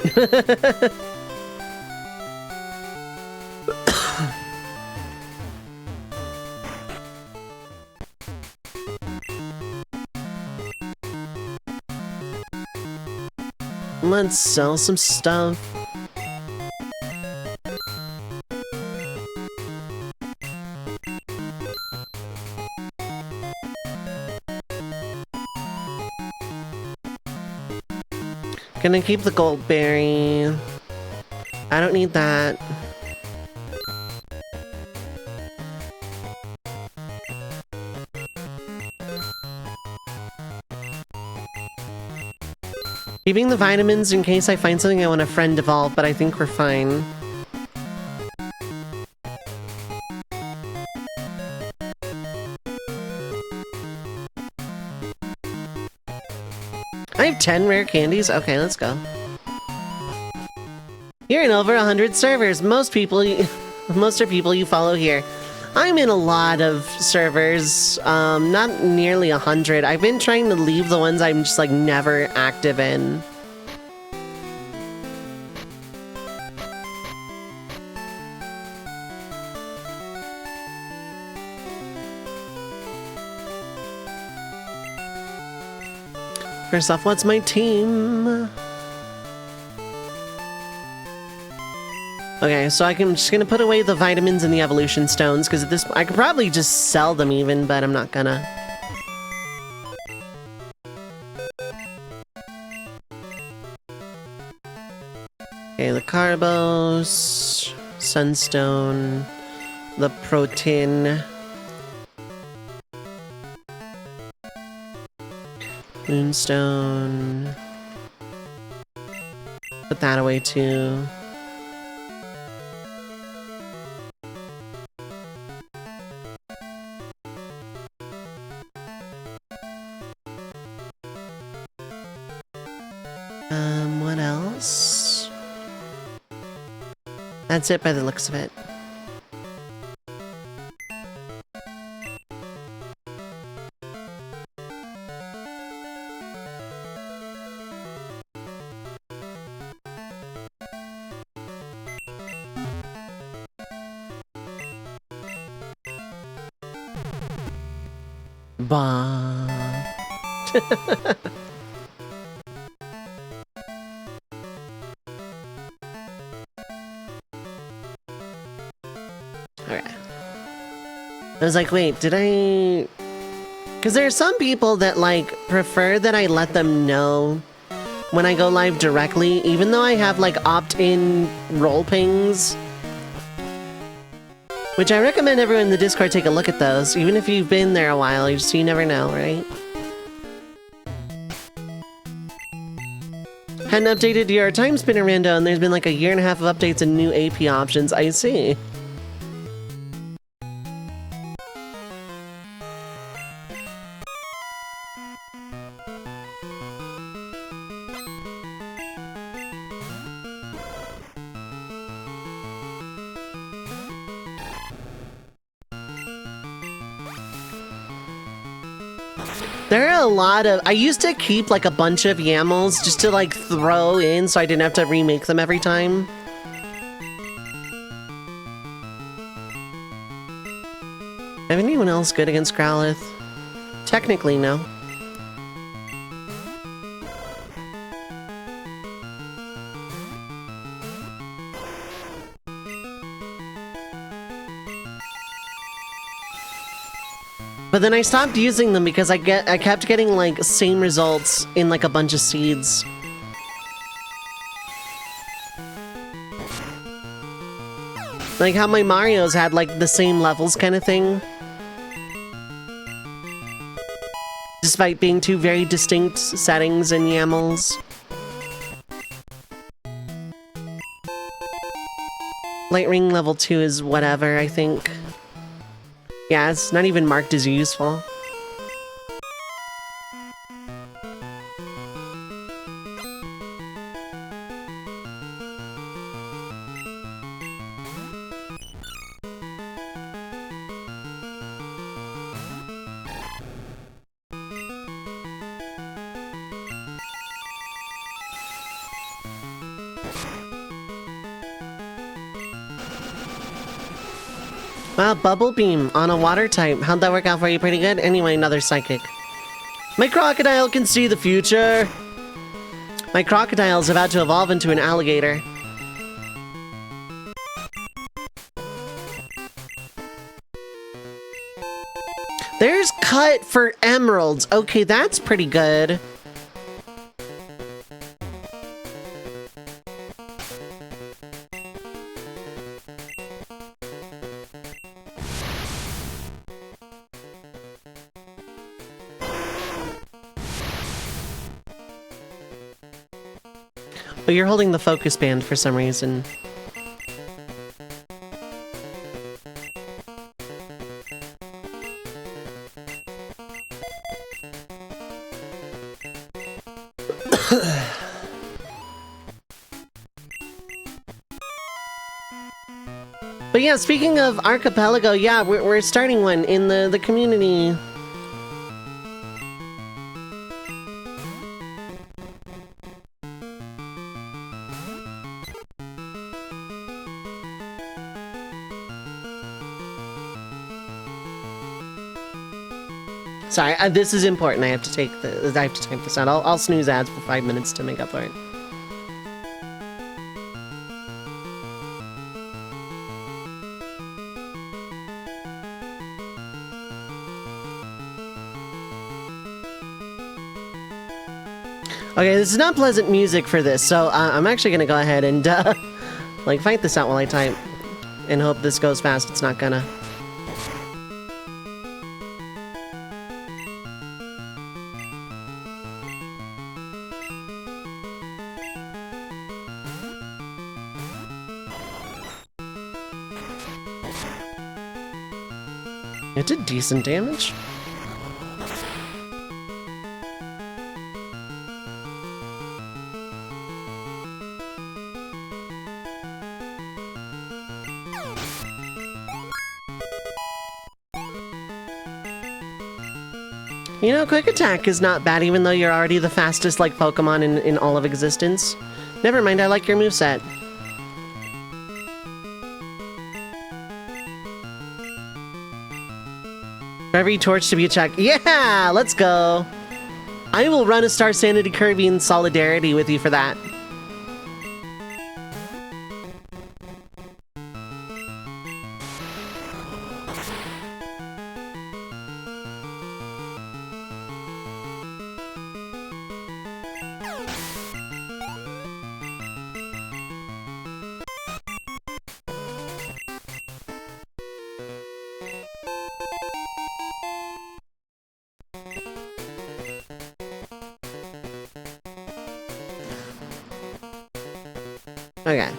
Let's sell some stuff. Gonna keep the gold berry. I don't need that. Keeping the vitamins in case I find something I want a friend evolve, but I think we're fine. I have 10 rare candies? Okay, let's go. You're in over 100 servers. Most are people you follow here. I'm in a lot of servers, not nearly 100. I've been trying to leave the ones I'm just like never active in. First off, what's my team? Okay, so I'm just gonna put away the vitamins and the evolution stones, because at this I could probably just sell them even, but I'm not gonna. Okay, the carbos, sunstone, the protein, moonstone. Put that away too. What else? That's it by the looks of it. Bah. Okay. I was like, wait, did I... Because there are some people that, like, prefer that I let them know when I go live directly, even though I have, like, opt-in role pings. Which I recommend everyone in the Discord take a look at those, even if you've been there a while, you never know, right? Hadn't updated your time spinner rando, and there's been like a year and a half of updates and new AP options. I see. There are a lot of... I used to keep like a bunch of YAMLs just to like throw in so I didn't have to remake them every time. Have anyone else good against Growlithe? Technically, no. But then I stopped using them because I kept getting like same results in like a bunch of seeds. Like how my Marios had like the same levels kind of thing. Despite being two very distinct settings and YAMLs. Light ring level 2 is whatever, I think. Yeah, it's not even marked as useful. Wow, Bubble Beam on a water type. How'd that work out for you? Pretty good? Anyway, another psychic. My crocodile can see the future. My crocodile's about to evolve into an alligator. There's cut for emeralds. Okay, that's pretty good. Oh, you're holding the focus band for some reason. But yeah, speaking of Archipelago, yeah, we're starting one in the community. Sorry, this is important. I have to type this out. I'll snooze ads for 5 minutes to make up for it. Okay, this is not pleasant music for this, so I'm actually gonna go ahead and like fight this out while I type, and hope this goes fast. It's not gonna. It did decent damage. You know, quick attack is not bad even though you're already the fastest like Pokemon in all of existence. Never mind, I like your moveset. For every torch to be a check. Yeah, let's go. I will run a Star Sanity Kirby in solidarity with you for that. Okay.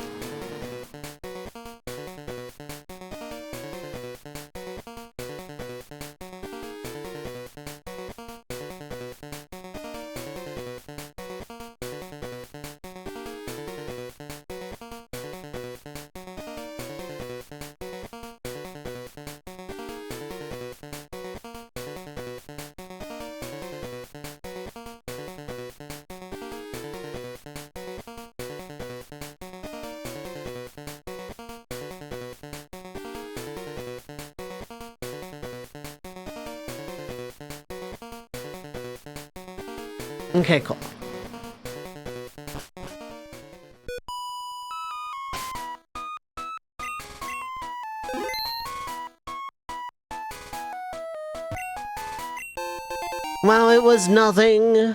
Okay, cool. Well, it was nothing.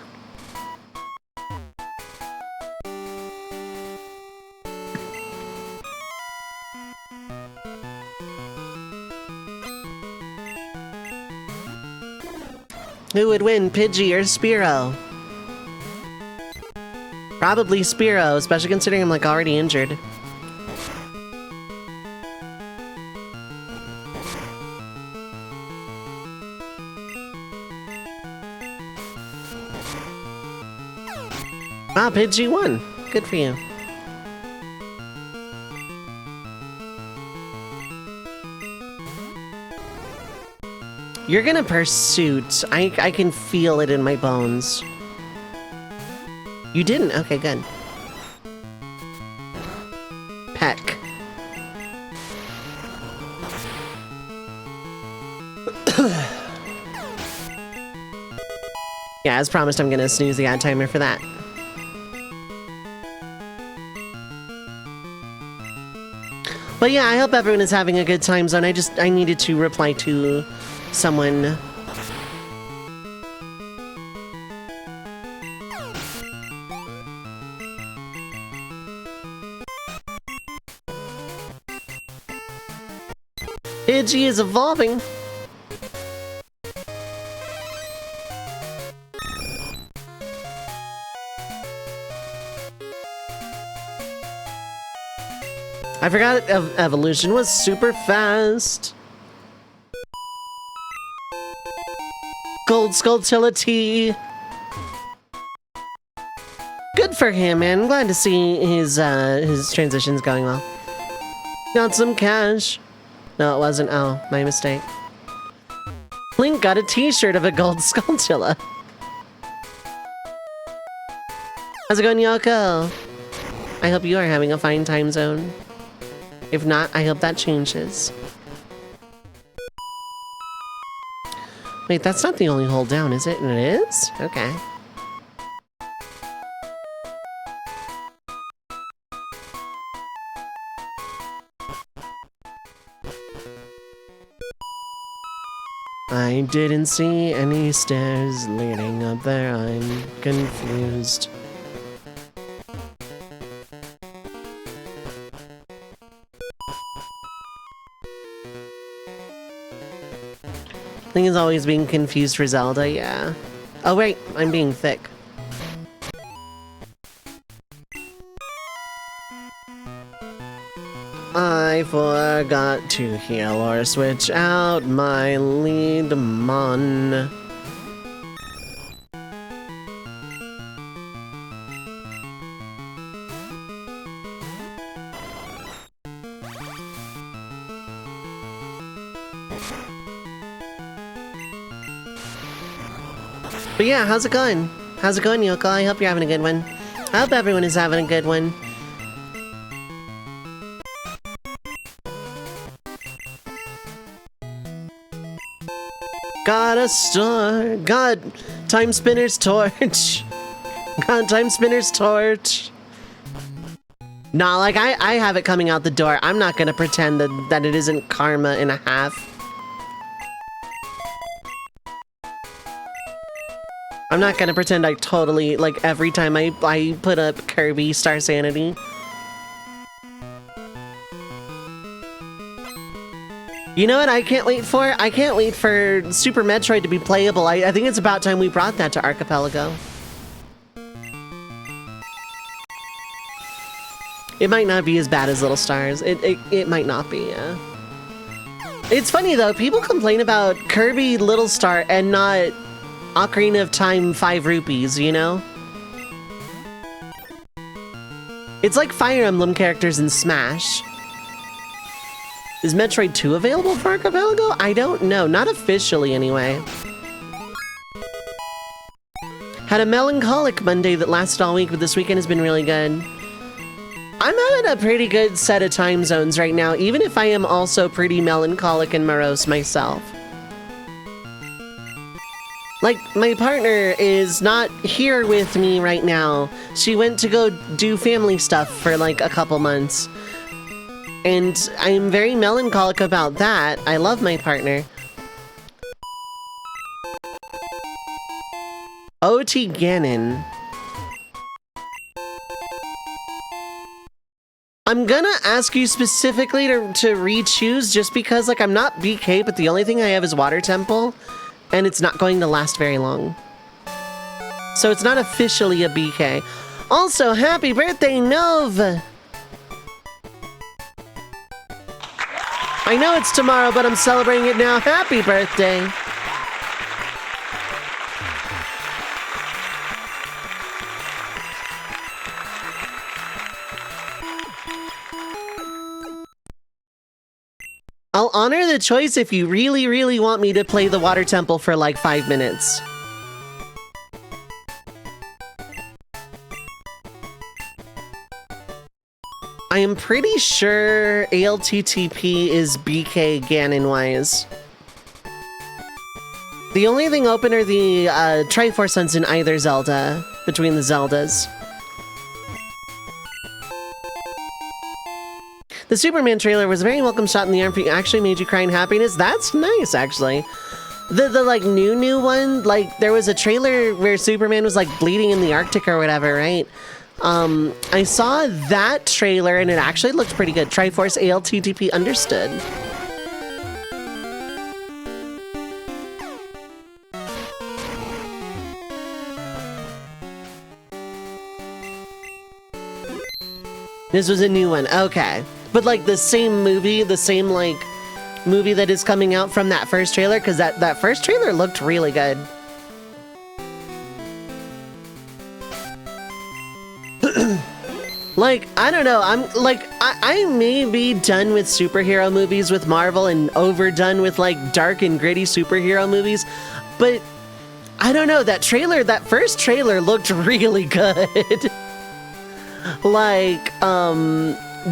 Who would win, Pidgey or Spearow? Probably Spearow, especially considering I'm like already injured. Ah, Pidgey won. Good for you. You're gonna pursuit. I can feel it in my bones. You didn't? Okay, good. Peck. Yeah, as promised, I'm gonna snooze the ad timer for that. But yeah, I hope everyone is having a good time zone. I needed to reply to someone. Pidgey is evolving. I forgot evolution was super fast. Gold Skulltility. Good for him, man. I'm glad to see his transitions going well. Got some cash. No, it wasn't. Oh, my mistake. Link got a t-shirt of a gold Skulltula. How's it going, Yoko? I hope you are having a fine time zone. If not, I hope that changes. Wait, that's not the only hold down, is it? And it is? Okay. I didn't see any stairs leading up there. I'm confused. Thing is always being confused for Zelda, yeah. Oh wait, I'm being thick. I forgot to heal or switch out my leadmon. But yeah, how's it going? How's it going, Yoko? I hope you're having a good one. I hope everyone is having a good one. Got a store. Got Time Spinner's torch. Got Time Spinner's torch. Nah, like I have it coming out the door. I'm not gonna pretend that it isn't karma and a half. I'm not gonna pretend I totally, like, every time I put up Kirby Star Sanity. You know what I can't wait for? I can't wait for Super Metroid to be playable. I think it's about time we brought that to Archipelago. It might not be as bad as Little Stars. It might not be, yeah. It's funny though, people complain about Kirby Little Star and not Ocarina of Time 5 rupees, you know? It's like Fire Emblem characters in Smash. Is Metroid 2 available for Archipelago? I don't know. Not officially, anyway. Had a melancholic Monday that lasted all week, but this weekend has been really good. I'm having a pretty good set of time zones right now, even if I am also pretty melancholic and morose myself. Like, my partner is not here with me right now. She went to go do family stuff for like a couple months. And I'm very melancholic about that. I love my partner. O.T. Gannon. I'm gonna ask you specifically to re-choose just because, like, I'm not BK, but the only thing I have is Water Temple. And it's not going to last very long. So it's not officially a BK. Also, happy birthday, Nov! I know it's tomorrow, but I'm celebrating it now. Happy birthday! honor the choice if you really, really want me to play the water temple for like 5 minutes. I am pretty sure ALTTP is BK Ganon-wise. The only thing open are the Triforce Suns in either Zelda, between the Zeldas. The Superman trailer was a very welcome shot in the arm. Actually made you cry in happiness. That's nice, actually. The like new one, like there was a trailer where Superman was like bleeding in the Arctic or whatever, right? I saw that trailer and it actually looked pretty good. Triforce ALTTP understood. This was a new one, okay. But like the same movie, the same like movie that is coming out from that first trailer, because that first trailer looked really good. Like, I don't know, I may be done with superhero movies with Marvel and overdone with like dark and gritty superhero movies, but I don't know, that first trailer looked really good. Like,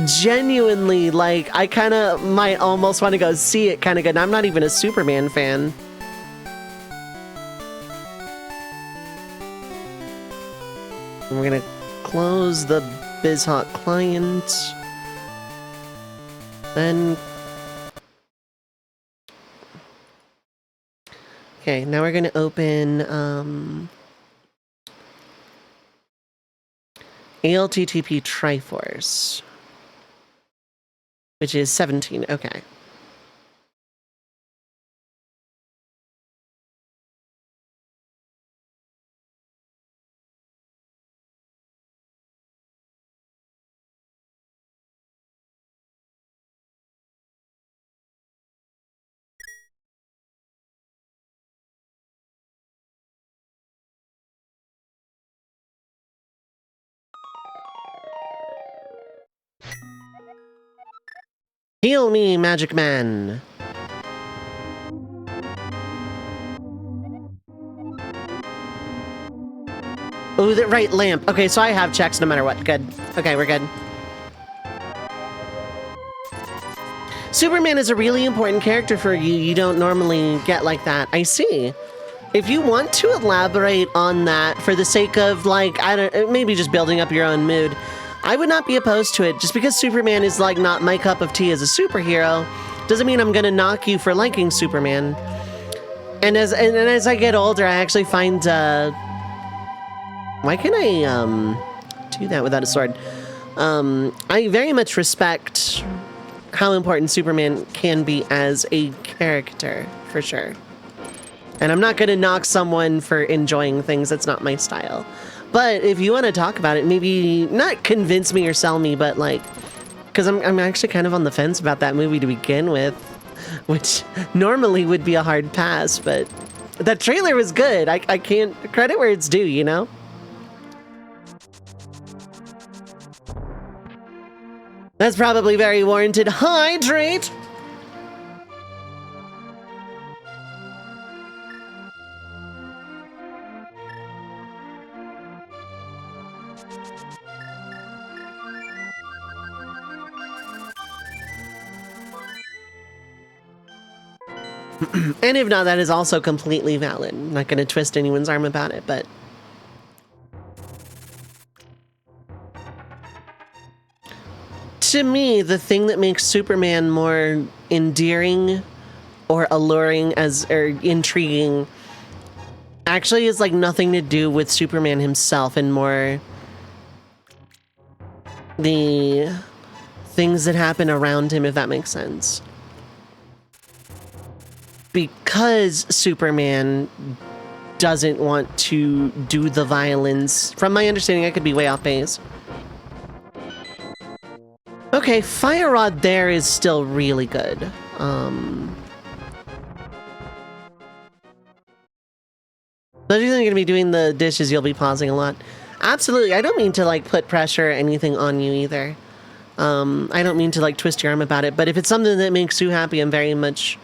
genuinely, like, I kind of might almost want to go see it kind of good. I'm not even a Superman fan. We're gonna close the BizHot client. Then... Okay, now we're gonna open, ALTTP Triforce, which is 17, okay. Heal me, Magic Man! Oh, the right, lamp. Okay, so I have checks no matter what. Good. Okay, we're good. Superman is a really important character for you. You don't normally get like that. I see. If you want to elaborate on that for the sake of, like, I don't, maybe just building up your own mood, I would not be opposed to it. Just because Superman is, like, not my cup of tea as a superhero doesn't mean I'm gonna knock you for liking Superman. And as I get older, I actually find, why can I, do that without a sword? I very much respect how important Superman can be as a character, for sure. And I'm not gonna knock someone for enjoying things that's not my style. But if you want to talk about it, maybe not convince me or sell me, but like, because I'm actually kind of on the fence about that movie to begin with, which normally would be a hard pass, but that trailer was good. I can't credit where it's due, you know? That's probably very warranted. Hydrate! And if not, that is also completely valid. I'm not going to twist anyone's arm about it, but... To me, the thing that makes Superman more endearing or alluring or intriguing actually is like nothing to do with Superman himself and more the things that happen around him, if that makes sense. Because Superman doesn't want to do the violence. From my understanding, I could be way off base. Okay, Fire Rod there is still really good. So if you're going to be doing the dishes, you'll be pausing a lot. Absolutely, I don't mean to like put pressure or anything on you either. I don't mean to like twist your arm about it, but if it's something that makes you happy, I'm very much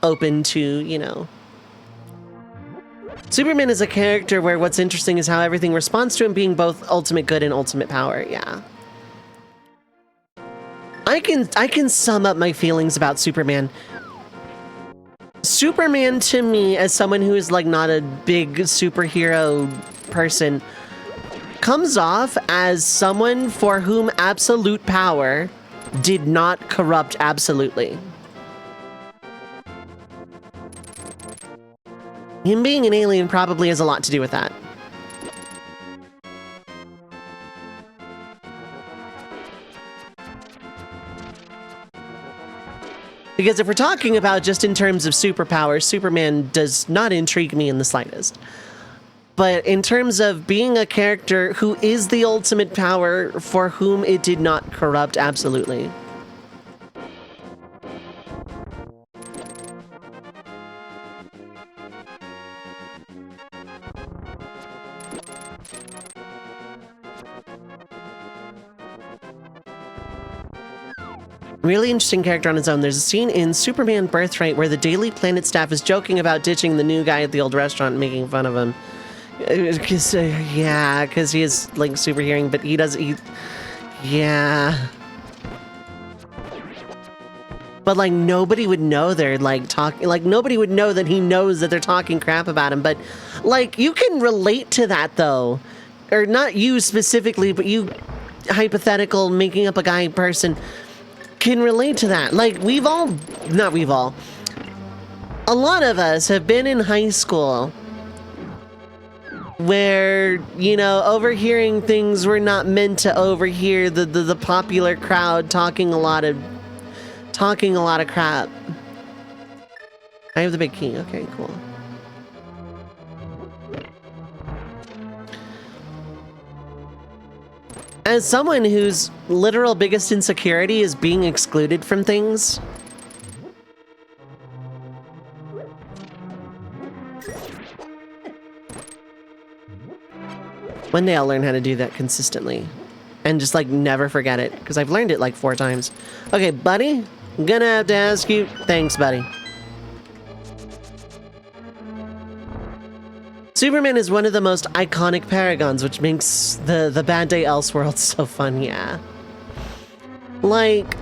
open to, you know. Superman is a character where what's interesting is how everything responds to him being both ultimate good and ultimate power, yeah. I can sum up my feelings about Superman. Superman to me, as someone who is like not a big superhero person, comes off as someone for whom absolute power did not corrupt absolutely. Him being an alien probably has a lot to do with that. Because if we're talking about just in terms of superpowers, Superman does not intrigue me in the slightest. But in terms of being a character who is the ultimate power for whom it did not corrupt absolutely. Really interesting character on his own. There's a scene in Superman Birthright where the Daily Planet staff is joking about ditching the new guy at the old restaurant and making fun of him. Yeah, because he is, like, super hearing, but he does, yeah. But, like, nobody would know they're, like, talking, like, nobody would know that he knows that they're talking crap about him, but, like, you can relate to that, though. Or not you specifically, but you, hypothetical, making up a guy person, can relate to that. Like, a lot of us have been in high school where, you know, overhearing things we're not meant to overhear, the popular crowd talking a lot of crap. I have the big key. Okay, cool. As someone whose literal biggest insecurity is being excluded from things, one day I'll learn how to do that consistently and just like never forget it, because I've learned it like 4 times. Okay, buddy, I'm gonna have to ask you. Thanks, buddy. Superman is one of the most iconic paragons, which makes the Bad Day Elseworld so fun, yeah. Like,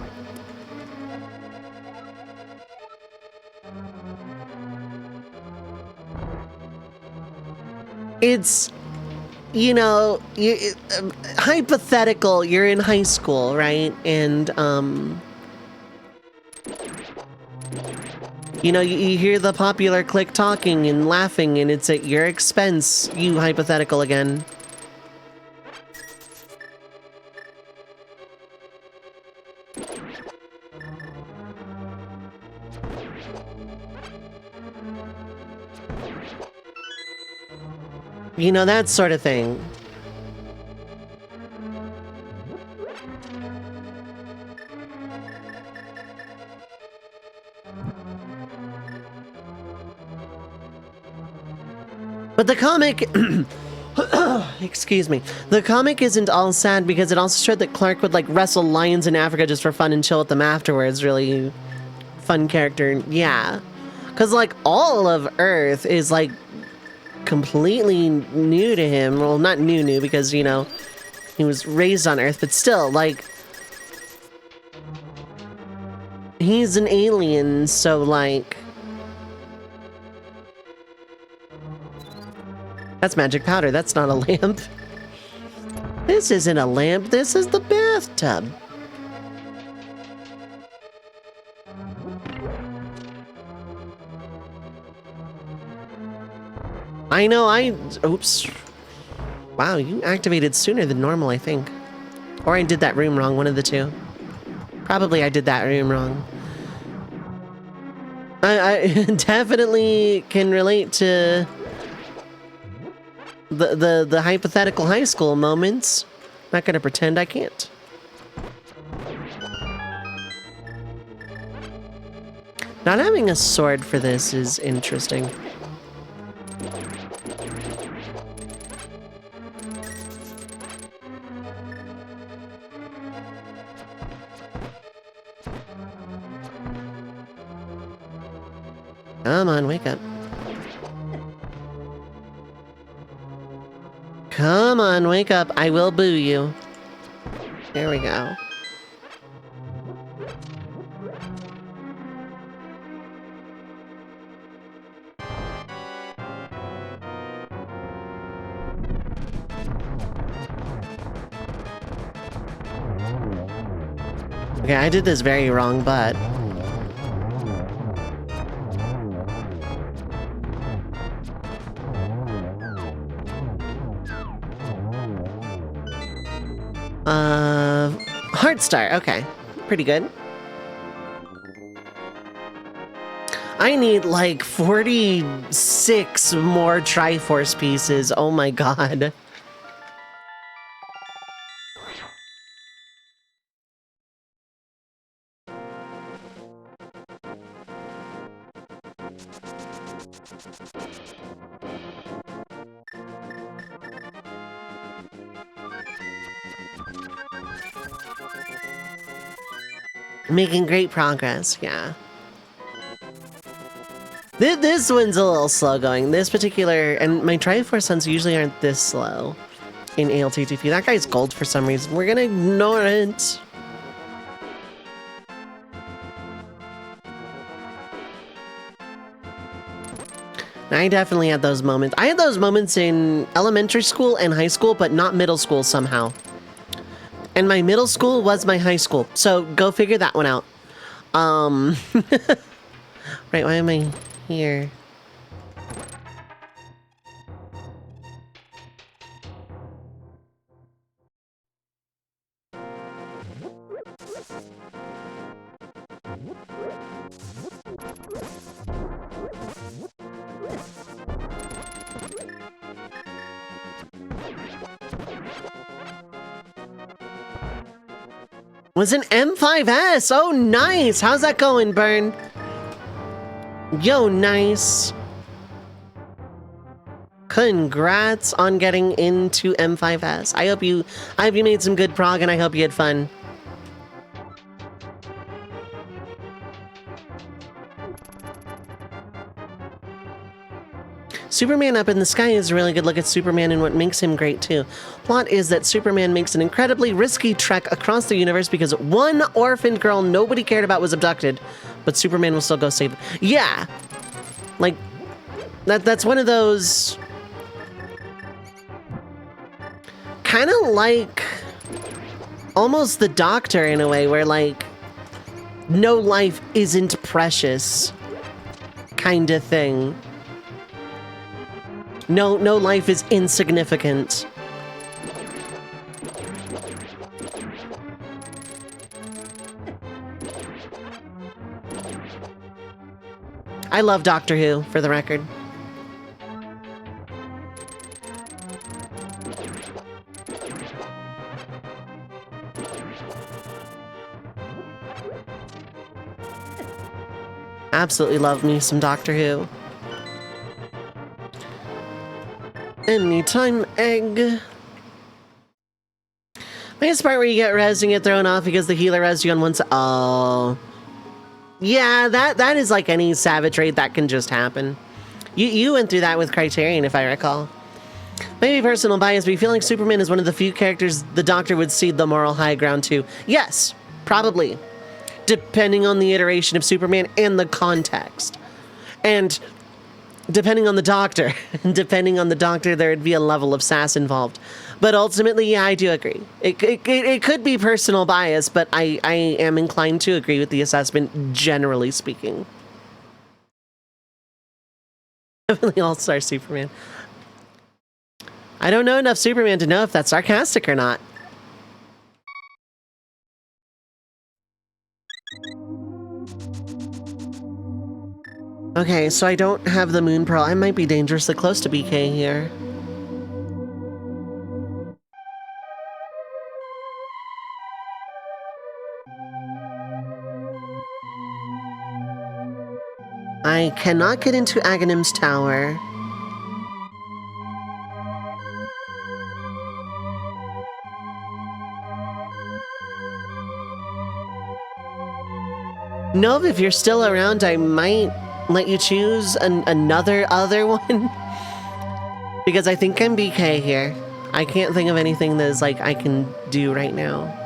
it's, you know, hypothetical, you're in high school, right? And, you know, you hear the popular clique talking and laughing, and it's at your expense, you hypothetical again. You know, that sort of thing. But the comic, excuse me, the comic isn't all sad because it also showed that Clark would like wrestle lions in Africa just for fun and chill with them afterwards. Really fun character, yeah. Because like all of Earth is like completely new to him. Well, not new because, you know, he was raised on Earth, but still, like, he's an alien, so like, that's magic powder. That's not a lamp. This isn't a lamp. This is the bathtub. I know, oops. Wow, you activated sooner than normal, I think. Or I did that room wrong, one of the two. Probably I did that room wrong. I definitely can relate to the hypothetical high school moments. Not gonna pretend I can't. Not having a sword for this is interesting. Come on, wake up. Come on, wake up. I will boo you. There we go. Okay, I did this very wrong, but... Hard start, okay. Pretty good. I need like 46 more Triforce pieces, oh my god. Making great progress, yeah. This one's a little slow going. This particular, and my Triforce Suns usually aren't this slow in ALTTP. That guy's gold for some reason. We're gonna ignore it. I definitely had those moments. I had those moments in elementary school and high school, but not middle school somehow. And my middle school was my high school, so go figure that one out. Right, why am I here? Was an M5S. Oh, nice. How's that going, Burn? Yo, nice. Congrats on getting into M5S. I hope you made some good prog, and I hope you had fun. Superman Up in the Sky is a really good look at Superman and what makes him great too. Plot is that Superman makes an incredibly risky trek across the universe because one orphaned girl nobody cared about was abducted, but Superman will still go save her. Yeah, like that's one of those kind of like almost the Doctor in a way, where like no life isn't precious kind of thing. No life is insignificant. I love Doctor Who, for the record. Absolutely love me some Doctor Who. Anytime egg. Nice part where you get res and get thrown off because the healer res you on one side. Oh. Yeah, that is like any Savage raid that can just happen. You went through that with Criterion, if I recall. Maybe personal bias, but you feel like Superman is one of the few characters the Doctor would cede the moral high ground to. Yes, probably. Depending on the iteration of Superman and the context. And depending on the Doctor. Depending on the Doctor, there would be a level of sass involved. But ultimately, yeah, I do agree. It could be personal bias, but I am inclined to agree with the assessment, generally speaking. Definitely all-star Superman. I don't know enough Superman to know if that's sarcastic or not. Okay, so I don't have the Moon Pearl. I might be dangerously close to BK here. I cannot get into Aghanim's tower. Nova, if you're still around, I might let you choose another other one? Because I think I'm BK here. I can't think of anything that is like I can do right now.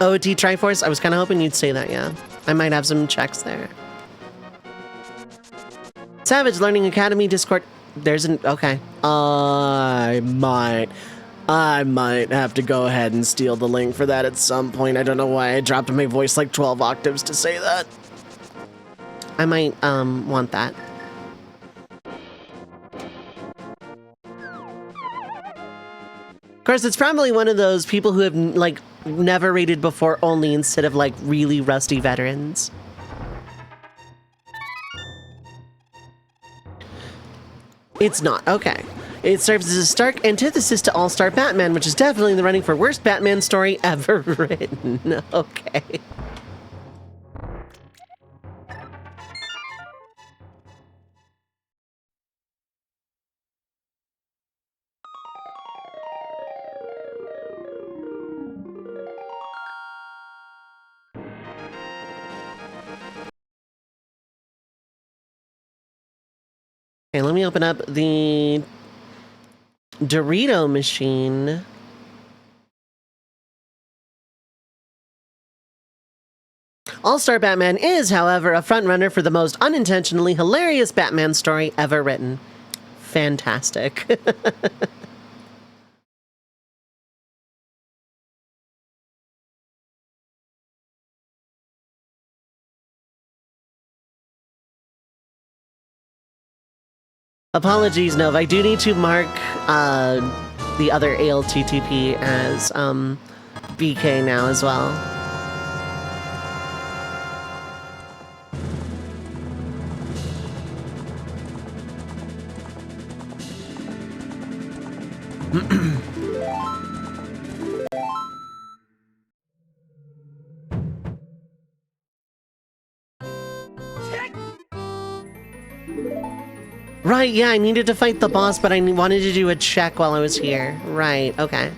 OT Triforce? I was kind of hoping you'd say that, yeah. I might have some checks there. Savage Learning Academy Discord. There's an... Okay. I might have to go ahead and steal the link for that at some point. I don't know why I dropped my voice like 12 octaves to say that. I might, want that. Of course, it's probably one of those people who have, like, never raided before only instead of, like, really rusty veterans. It's not. Okay. It serves as a stark antithesis to All-Star Batman, which is definitely in the running for worst Batman story ever written. Okay. Okay, let me open up the Dorito machine. All-Star Batman is, however, a frontrunner for the most unintentionally hilarious Batman story ever written. Fantastic. Apologies, Nov. I do need to mark the other ALTTP as BK now as well. Right, yeah, I needed to fight the boss, but I wanted to do a check while I was here. Right, okay.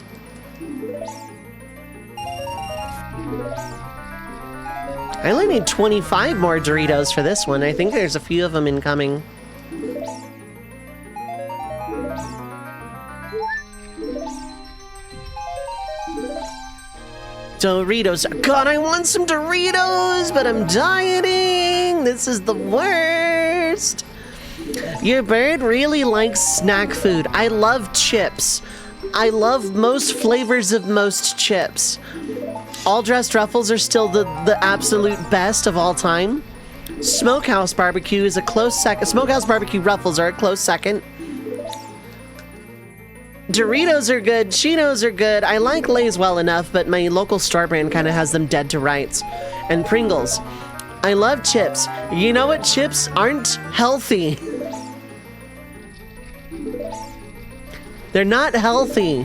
I only need 25 more Doritos for this one. I think there's a few of them incoming. Doritos. God, I want some Doritos, but I'm dieting. This is the worst. Your bird really likes snack food. I love chips. I love most flavors of most chips. All dressed ruffles are still the absolute best of all time. Smokehouse barbecue is a close second. Smokehouse barbecue ruffles are a close second. Doritos are good. Cheetos are good. I like Lay's well enough, but my local store brand kind of has them dead to rights. And Pringles. I love chips. You know what? Chips aren't healthy. They're not healthy.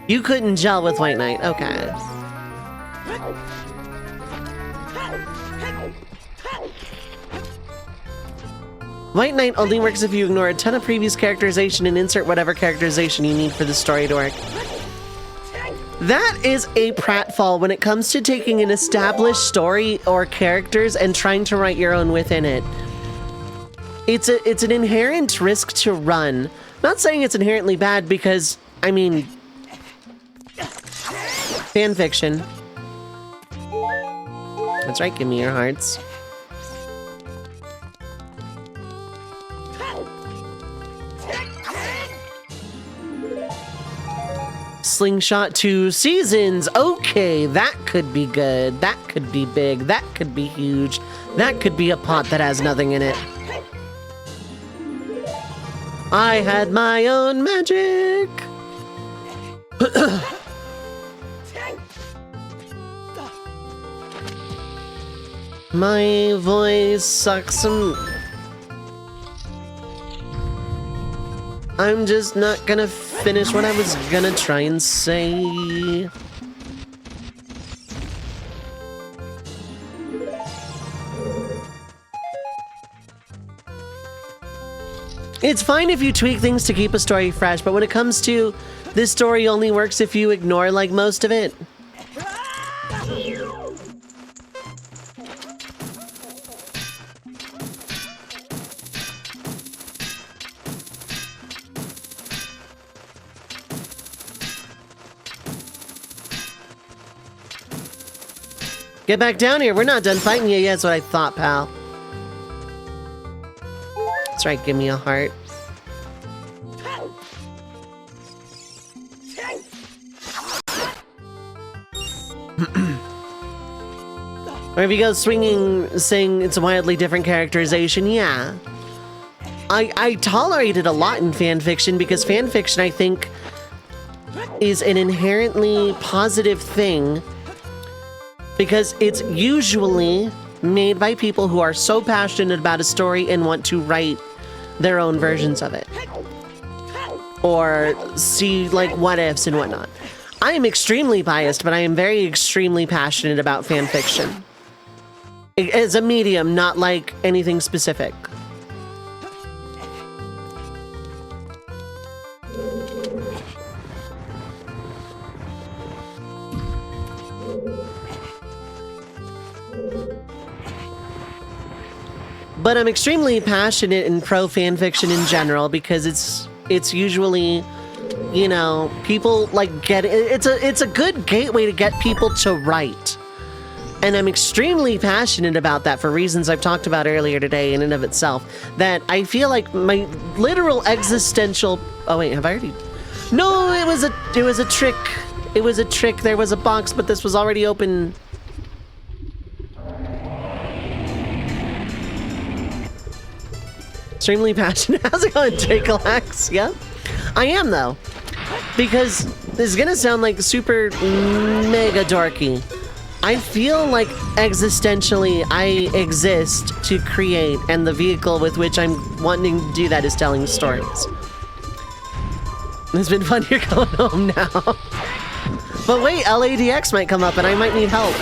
You couldn't gel with White Knight. Okay. White Knight only works if you ignore a ton of previous characterization and insert whatever characterization you need for the story to work. That is a pratfall when it comes to taking an established story or characters and trying to write your own within it. It's an inherent risk to run. Not saying it's inherently bad because, I mean, fan fiction. That's right, give me your hearts. Slingshot 2 seasons. Okay, that could be good. That could be big. That could be huge. That could be a pot that has nothing in it. I had my own magic. My voice sucks. I'm just not gonna finish what I was gonna try and say. It's fine if you tweak things to keep a story fresh, but when it comes to this story only works if you ignore like most of it. Get back down here. We're not done fighting you yet. That's what I thought, pal. That's right. Give me a heart. Or if you go swinging, saying it's a wildly different characterization, yeah. I tolerate it a lot in fanfiction because fanfiction, I think, is an inherently positive thing. Because it's usually made by people who are so passionate about a story and want to write their own versions of it. Or see, like, what ifs and whatnot. I am extremely biased, but I am very extremely passionate about fan fiction. As a medium, not like anything specific. But I'm extremely passionate and pro fanfiction in general because it's usually, you know, people like get it. It's a good gateway to get people to write. And I'm extremely passionate about that for reasons I've talked about earlier today in and of itself. That I feel like my literal existential... Oh wait, have I already... No, it was a trick. It was a trick. There was a box, but this was already open. Extremely passionate. How's it going, Dracolax? Yep. I am, though. Because this is gonna sound like super mega dorky. I feel like existentially I exist to create, and the vehicle with which I'm wanting to do that is telling stories. It's been fun. You're going home now. But wait, LADX might come up and I might need help.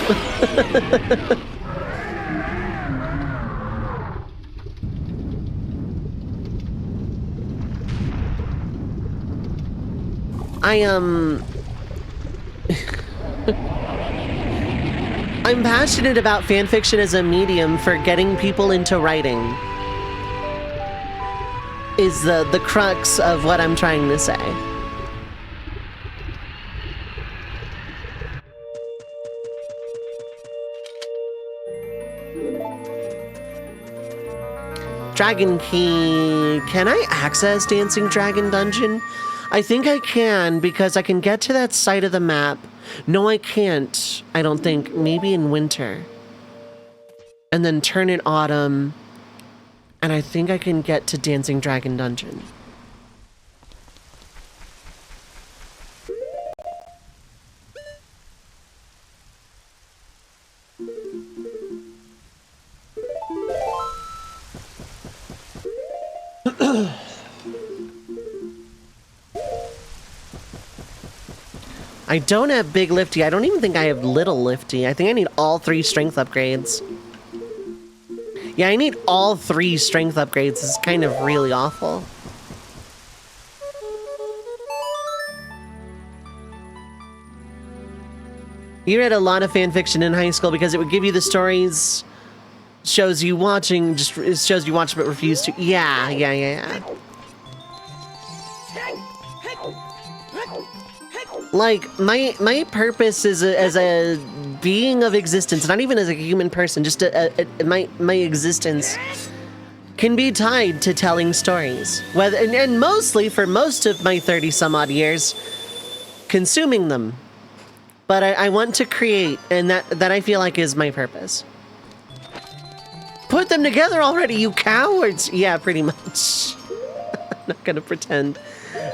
I'm passionate about fanfiction as a medium for getting people into writing. Is the crux of what I'm trying to say. Dragon Key. Can I access Dancing Dragon Dungeon? I think I can because I can get to that side of the map. No, I can't. I don't think. Maybe in winter. And then turn in autumn. And I think I can get to Dancing Dragon Dungeon. I don't have Big Lifty. I don't even think I have Little Lifty. I think I need all 3 strength upgrades. Yeah, I need all 3 strength upgrades. It's kind of really awful. You read a lot of fan fiction in high school because it would give you the stories, shows you watching, just it shows you watch but refuse to. Yeah. Like, my purpose is as a being of existence, not even as a human person, just my existence can be tied to telling stories. Whether and mostly, for most of my 30-some-odd years, consuming them. But I want to create, and that I feel like is my purpose. Put them together already, you cowards! Yeah, pretty much. I'm not gonna pretend.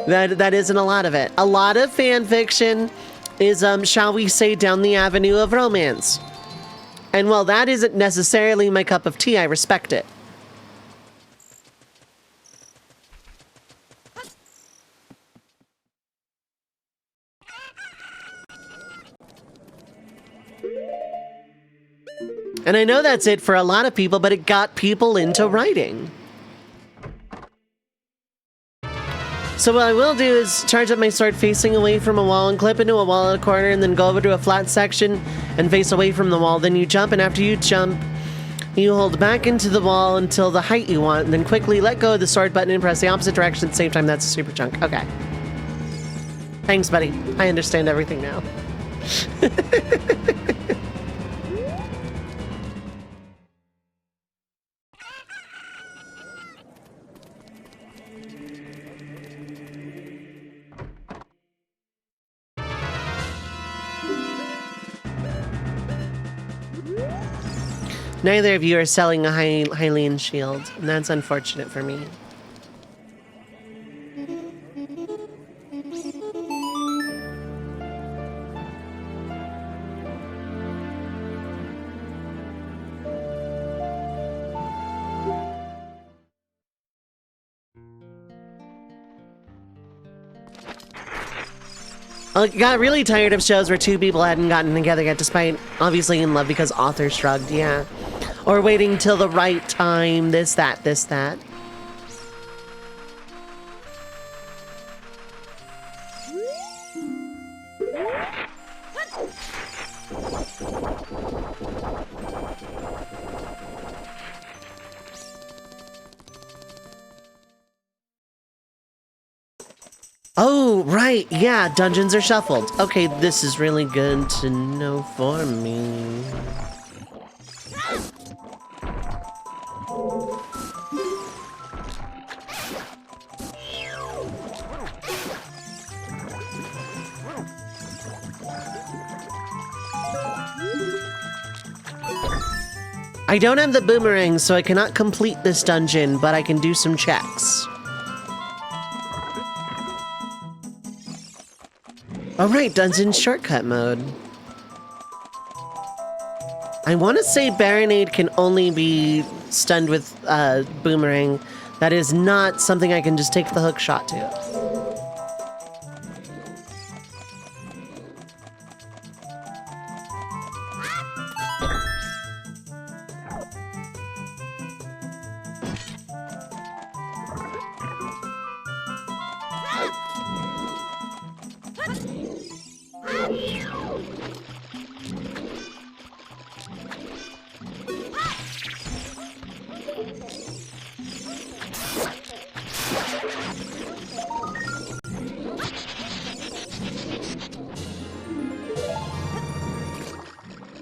That isn't a lot of it. A lot of fan fiction is, shall we say, down the avenue of romance. And while that isn't necessarily my cup of tea, I respect it. And I know that's it for a lot of people, but it got people into writing. So what I will do is charge up my sword facing away from a wall and clip into a wall in a corner and then go over to a flat section and face away from the wall. Then you jump, and after you jump, you hold back into the wall until the height you want, and then quickly let go of the sword button and press the opposite direction at the same time. That's a super chunk. Okay. Thanks, buddy. I understand everything now. Neither of you are selling a Hylian shield, and that's unfortunate for me. I got really tired of shows where two people hadn't gotten together yet, despite obviously in love because author shrugged, yeah. Or waiting till the right time, this, that, this, that. Oh, right, yeah, dungeons are shuffled. Okay, this is really good to know for me. I don't have the boomerang, so I cannot complete this dungeon, but I can do some checks. Alright, dungeon shortcut mode. I want to say Baronade can only be stunned with boomerang. That is not something I can just take the hook shot to.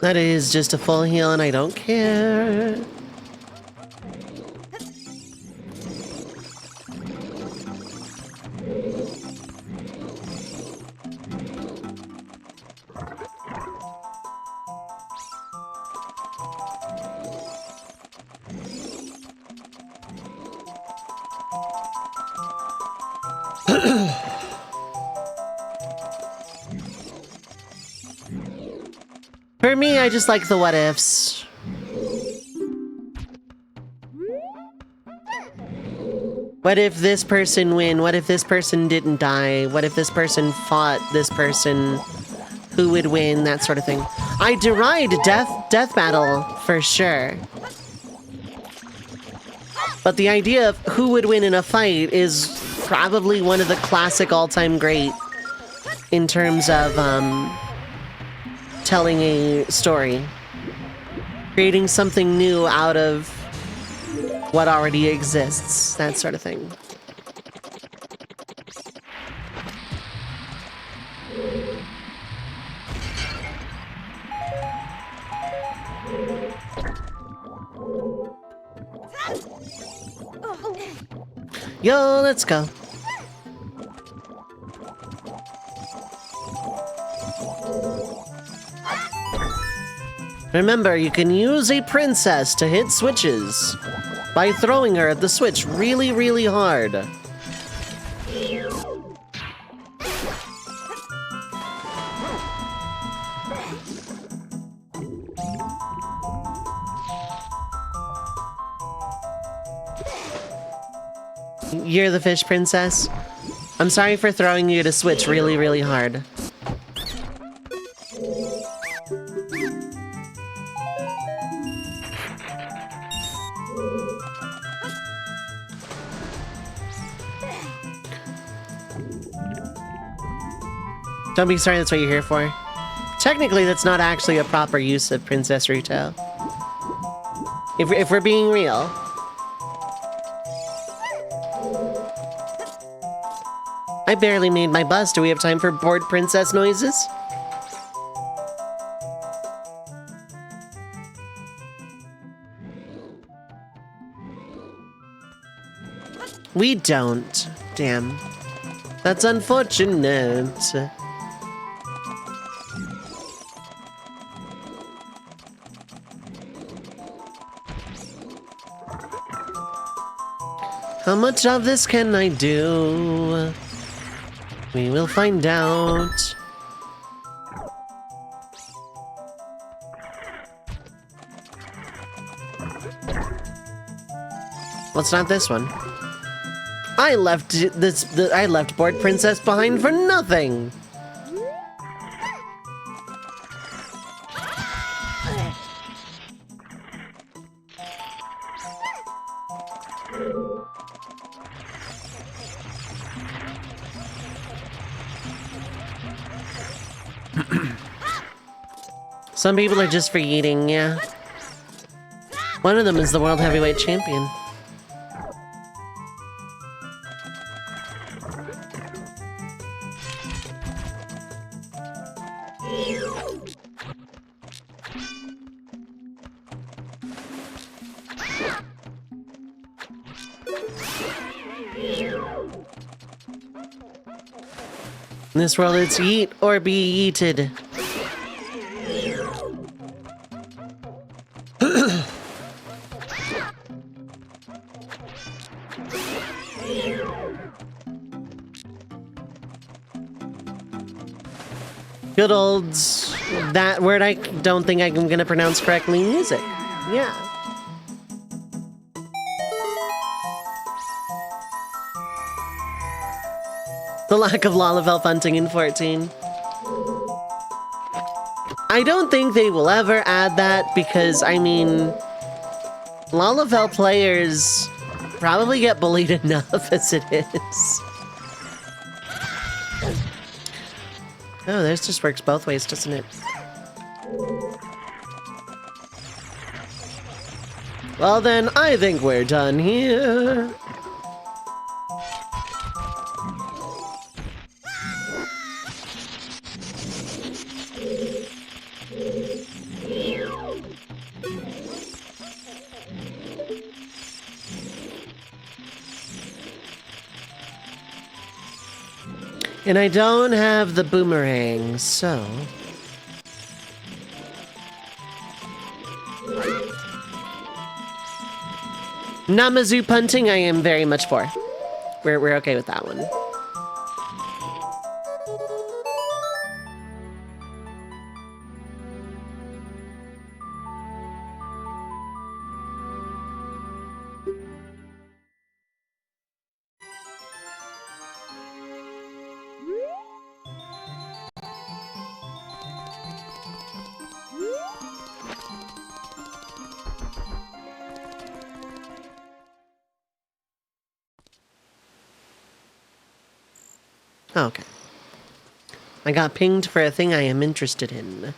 That is just a full heal and I don't care. For me, I just like the what ifs. What if this person win? What if this person didn't die? What if this person fought this person? Who would win? That sort of thing. I deride death battle for sure. But the idea of who would win in a fight is probably one of the classic all-time great in terms of telling a story. Creating something new out of what already exists. That sort of thing. Yo, let's go. Remember, you can use a princess to hit switches by throwing her at the switch really, really hard. You're the fish princess. I'm sorry for throwing you to switch really, really hard. Don't be sorry, that's what you're here for. Technically, that's not actually a proper use of Princess Ruto. If we're being real. I barely made my bus. Do we have time for bored princess noises? We don't. Damn. That's unfortunate. How much of this can I do? We will find out. What's not this one? I left I left Bored Princess behind for nothing. Some people are just for eating, yeah. One of them is the World Heavyweight Champion. In this world, it's eat or be eated. Good old, that word I don't think I'm gonna pronounce correctly, music. Yeah. The lack of Lalafell hunting in 14. I don't think they will ever add that because, I mean, Lalafell players probably get bullied enough as it is. Oh, this just works both ways, doesn't it? Well then, I think we're done here. And I don't have the boomerang, so... Namazu punting, I am very much for. We're okay with that one. Okay. I got pinged for a thing I am interested in.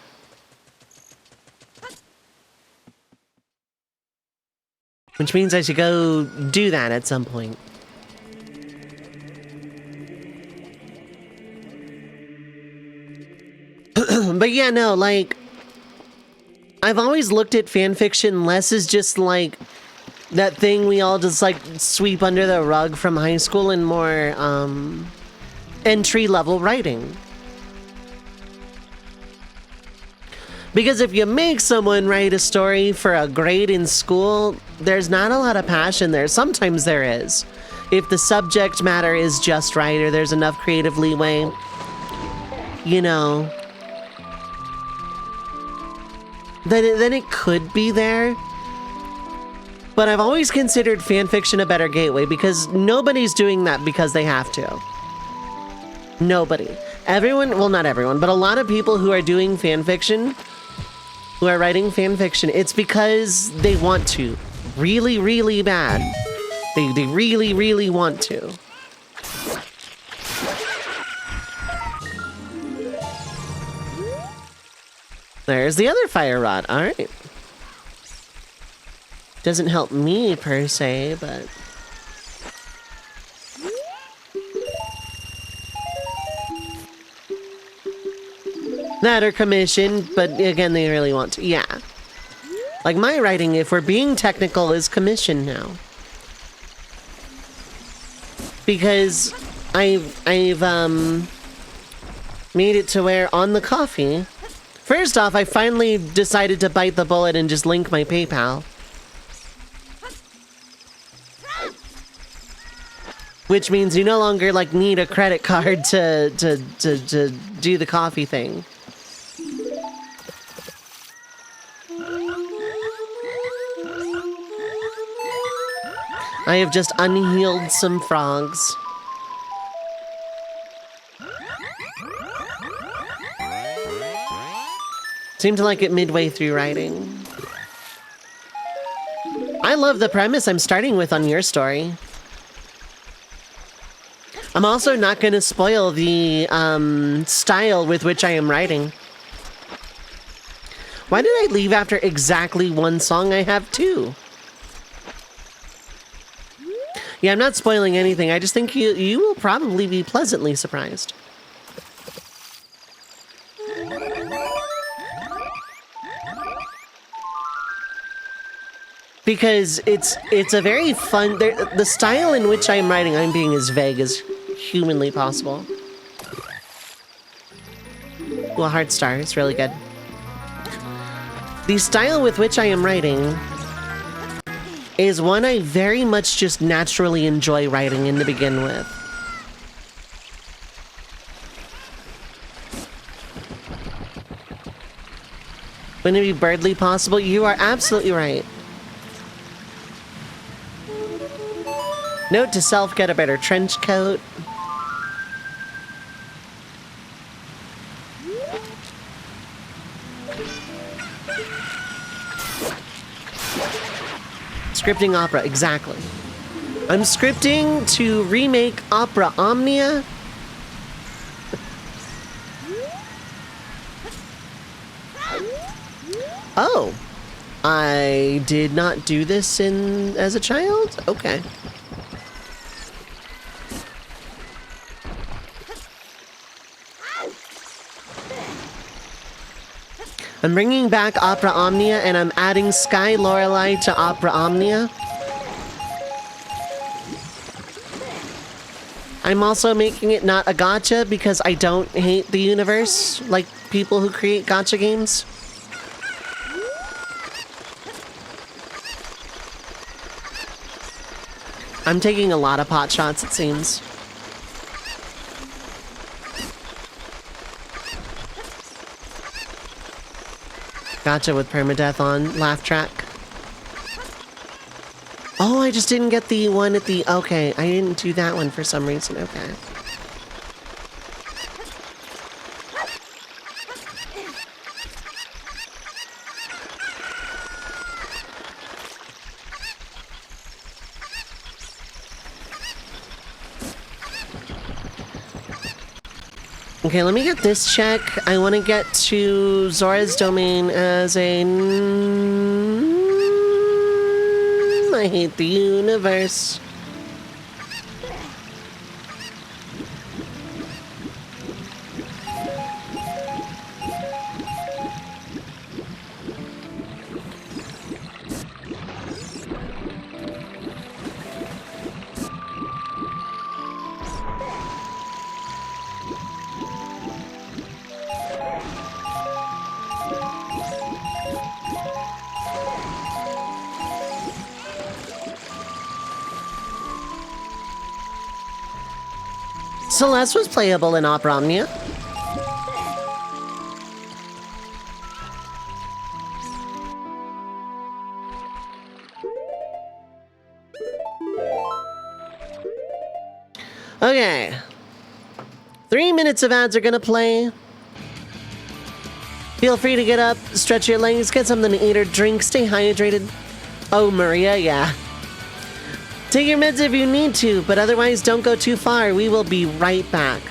Which means I should go do that at some point. But yeah, no, like... I've always looked at fanfiction less as just like... that thing we all just like sweep under the rug from high school and more, entry-level writing. Because if you make someone write a story for a grade in school, there's not a lot of passion there. Sometimes there is. If the subject matter is just right or there's enough creative leeway, you know, then it could be there. But I've always considered fanfiction a better gateway because nobody's doing that because they have to. Nobody. Everyone, well, not everyone, but a lot of people who are doing fanfiction, who are writing fanfiction, it's because they want to. Really, really bad. They really, really want to. There's the other fire rod. All right. Doesn't help me per se, but... That or commission, but again, they really want to. Yeah. Like my writing, if we're being technical, is commission now. Because I've made it to where on the coffee, first off, I finally decided to bite the bullet and just link my PayPal. Which means you no longer like need a credit card to do the coffee thing. I have just unhealed some frogs. Seem to like it midway through writing. I love the premise I'm starting with on your story. I'm also not going to spoil the style with which I am writing. Why did I leave after exactly one song? I have two. Yeah, I'm not spoiling anything. I just think you will probably be pleasantly surprised. Because it's a very fun... the style in which I'm writing, I'm being as vague as humanly possible. Well, Heart Star is really good. The style with which I am writing is one I very much just naturally enjoy writing in to begin with. Wouldn't it be Birdly possible? You are absolutely right. Note to self, get a better trench coat. Scripting opera, exactly. I'm scripting to remake Opera Omnia. Oh, I did not do this as a child? Okay. I'm bringing back Opera Omnia, and I'm adding Sky Lorelei to Opera Omnia. I'm also making it not a gacha because I don't hate the universe like people who create gacha games. I'm taking a lot of pot shots, it seems. Gotcha with permadeath on laugh track. Oh, I just didn't get the one at the... Okay, I didn't do that one for some reason. Okay. Okay, let me get this check. I want to get to Zora's domain as a... I hate the universe. Celeste was playable in Opera Omnia. Okay. 3 minutes of ads are gonna play. Feel free to get up, stretch your legs, get something to eat or drink, stay hydrated. Oh, Maria, yeah. Take your meds if you need to, but otherwise don't go too far. We will be right back.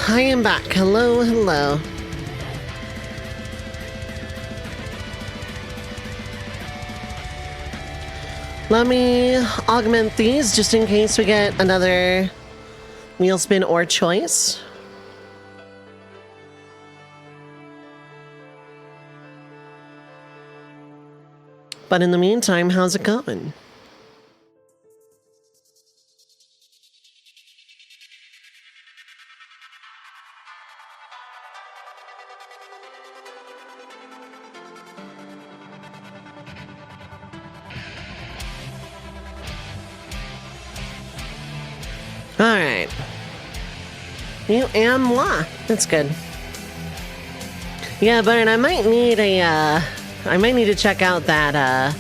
I am back. Hello, hello. Let me augment these just in case we get another wheel spin or choice. But in the meantime, how's it going? Alright. You am moi. That's good. Yeah, but I might need to check out that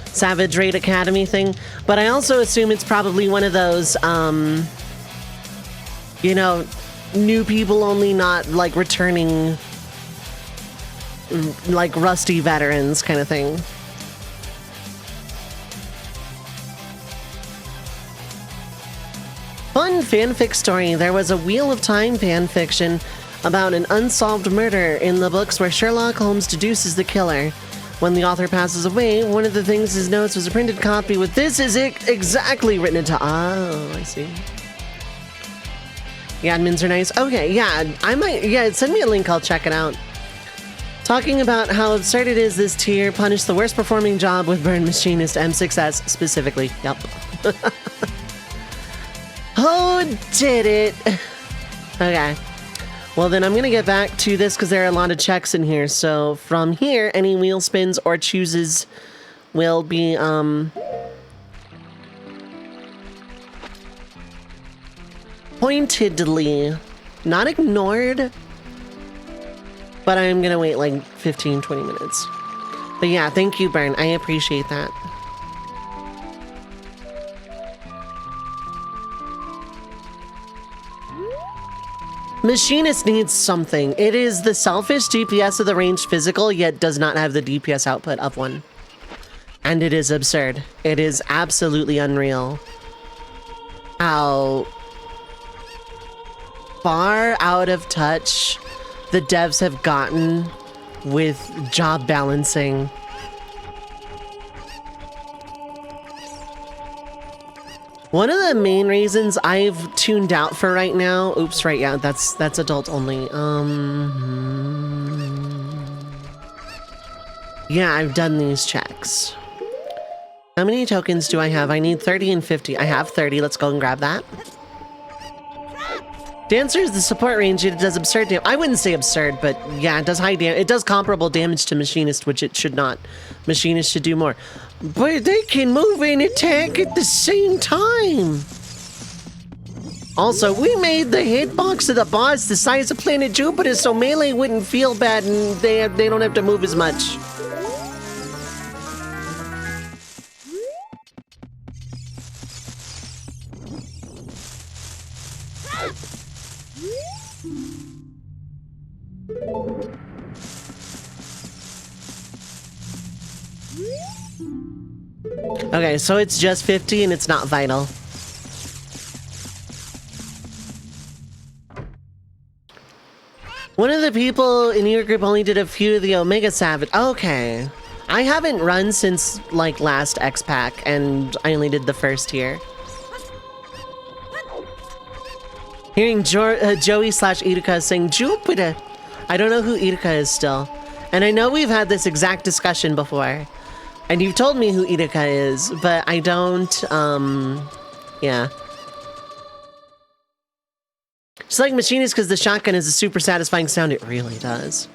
Savage Raid Academy thing. But I also assume it's probably one of those you know, new people only, not like returning like rusty veterans kind of thing. Fun fanfic story. There was a Wheel of Time fanfiction about an unsolved murder in the books where Sherlock Holmes deduces the killer. When the author passes away, one of the things his notes was a printed copy with "This is it exactly" written into. Oh, I see. The admins are nice. Okay, yeah, I might. Yeah, send me a link. I'll check it out. Talking about how absurd it is, this tier punished the worst performing job with Burn Machinist M6S specifically. Yep. Oh, did it. Okay. Well, then I'm going to get back to this because there are a lot of checks in here. So from here, any wheel spins or chooses will be, pointedly not ignored, but I'm going to wait like 15, 20 minutes. But yeah, thank you, Burn. I appreciate that. Machinist needs something. It is the selfish DPS of the ranged physical, yet does not have the DPS output of one. And it is absurd. It is absolutely unreal how far out of touch the devs have gotten with job balancing. One of the main reasons I've tuned out for right now, oops, right, yeah, that's adult only. Yeah, I've done these checks. How many tokens do I have? I need 30 and 50. I have 30. Let's go and grab that. Dancer is the support range. It does absurd damage. I wouldn't say absurd, but yeah, it does high damage. It does comparable damage to Machinist, which it should not. Machinist should do more. But they can move and attack at the same time. Also, we made the hitbox of the boss the size of planet Jupiter so melee wouldn't feel bad and they don't have to move as much. Okay, so it's just 50 and it's not vital. One of the people in your group only did a few of the Omega Savage. Okay. I haven't run since, like, last X-Pack, and I only did the first tier. Hearing Joey / Iruka saying Jupiter. I don't know who Iruka is still. And I know we've had this exact discussion before. And you've told me who Iruka is, but I don't, yeah. Just like Machinist, because the shotgun is a super satisfying sound. It really does.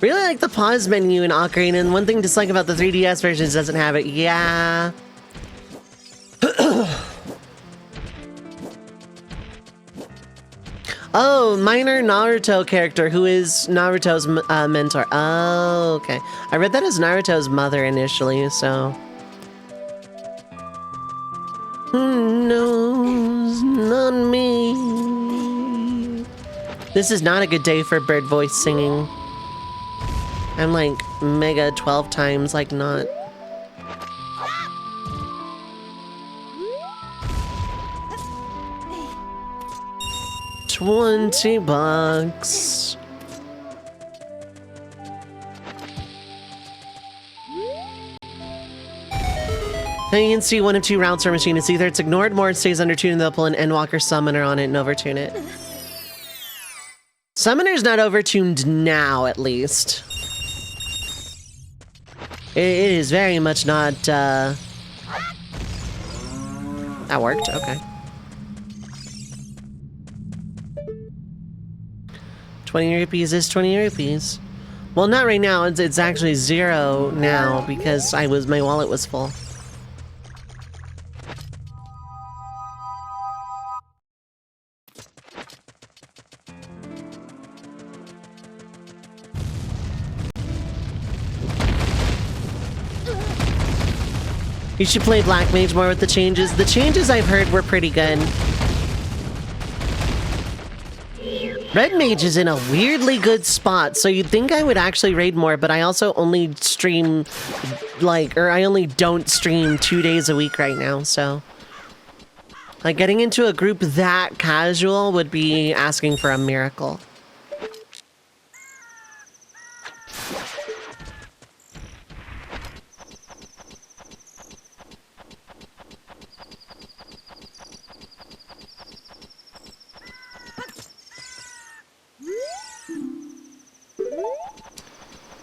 Really like the pause menu in Ocarina, and one thing to dislike about the 3DS version is it doesn't have it. Yeah. Oh, minor Naruto character who is Naruto's mentor. Oh, okay. I read that as Naruto's mother initially, so. Who knows? Not me. This is not a good day for bird voice singing. I'm like mega 12 times, like not. $20. Now you can see one of two routes for machine. It's either it's ignored more, it stays undertuned, and they'll pull an Endwalker Summoner on it and overtune it. Summoner's not overtuned now, at least. It is very much not, That worked, okay. 20 rupees is 20 rupees. Well, not right now, it's actually 0 now, because my wallet was full. You should play Black Mage more with the changes. The changes I've heard were pretty good. Red Mage is in a weirdly good spot, so you'd think I would actually raid more, but I also only stream, I only don't stream 2 days a week right now, so. Like, getting into a group that casual would be asking for a miracle.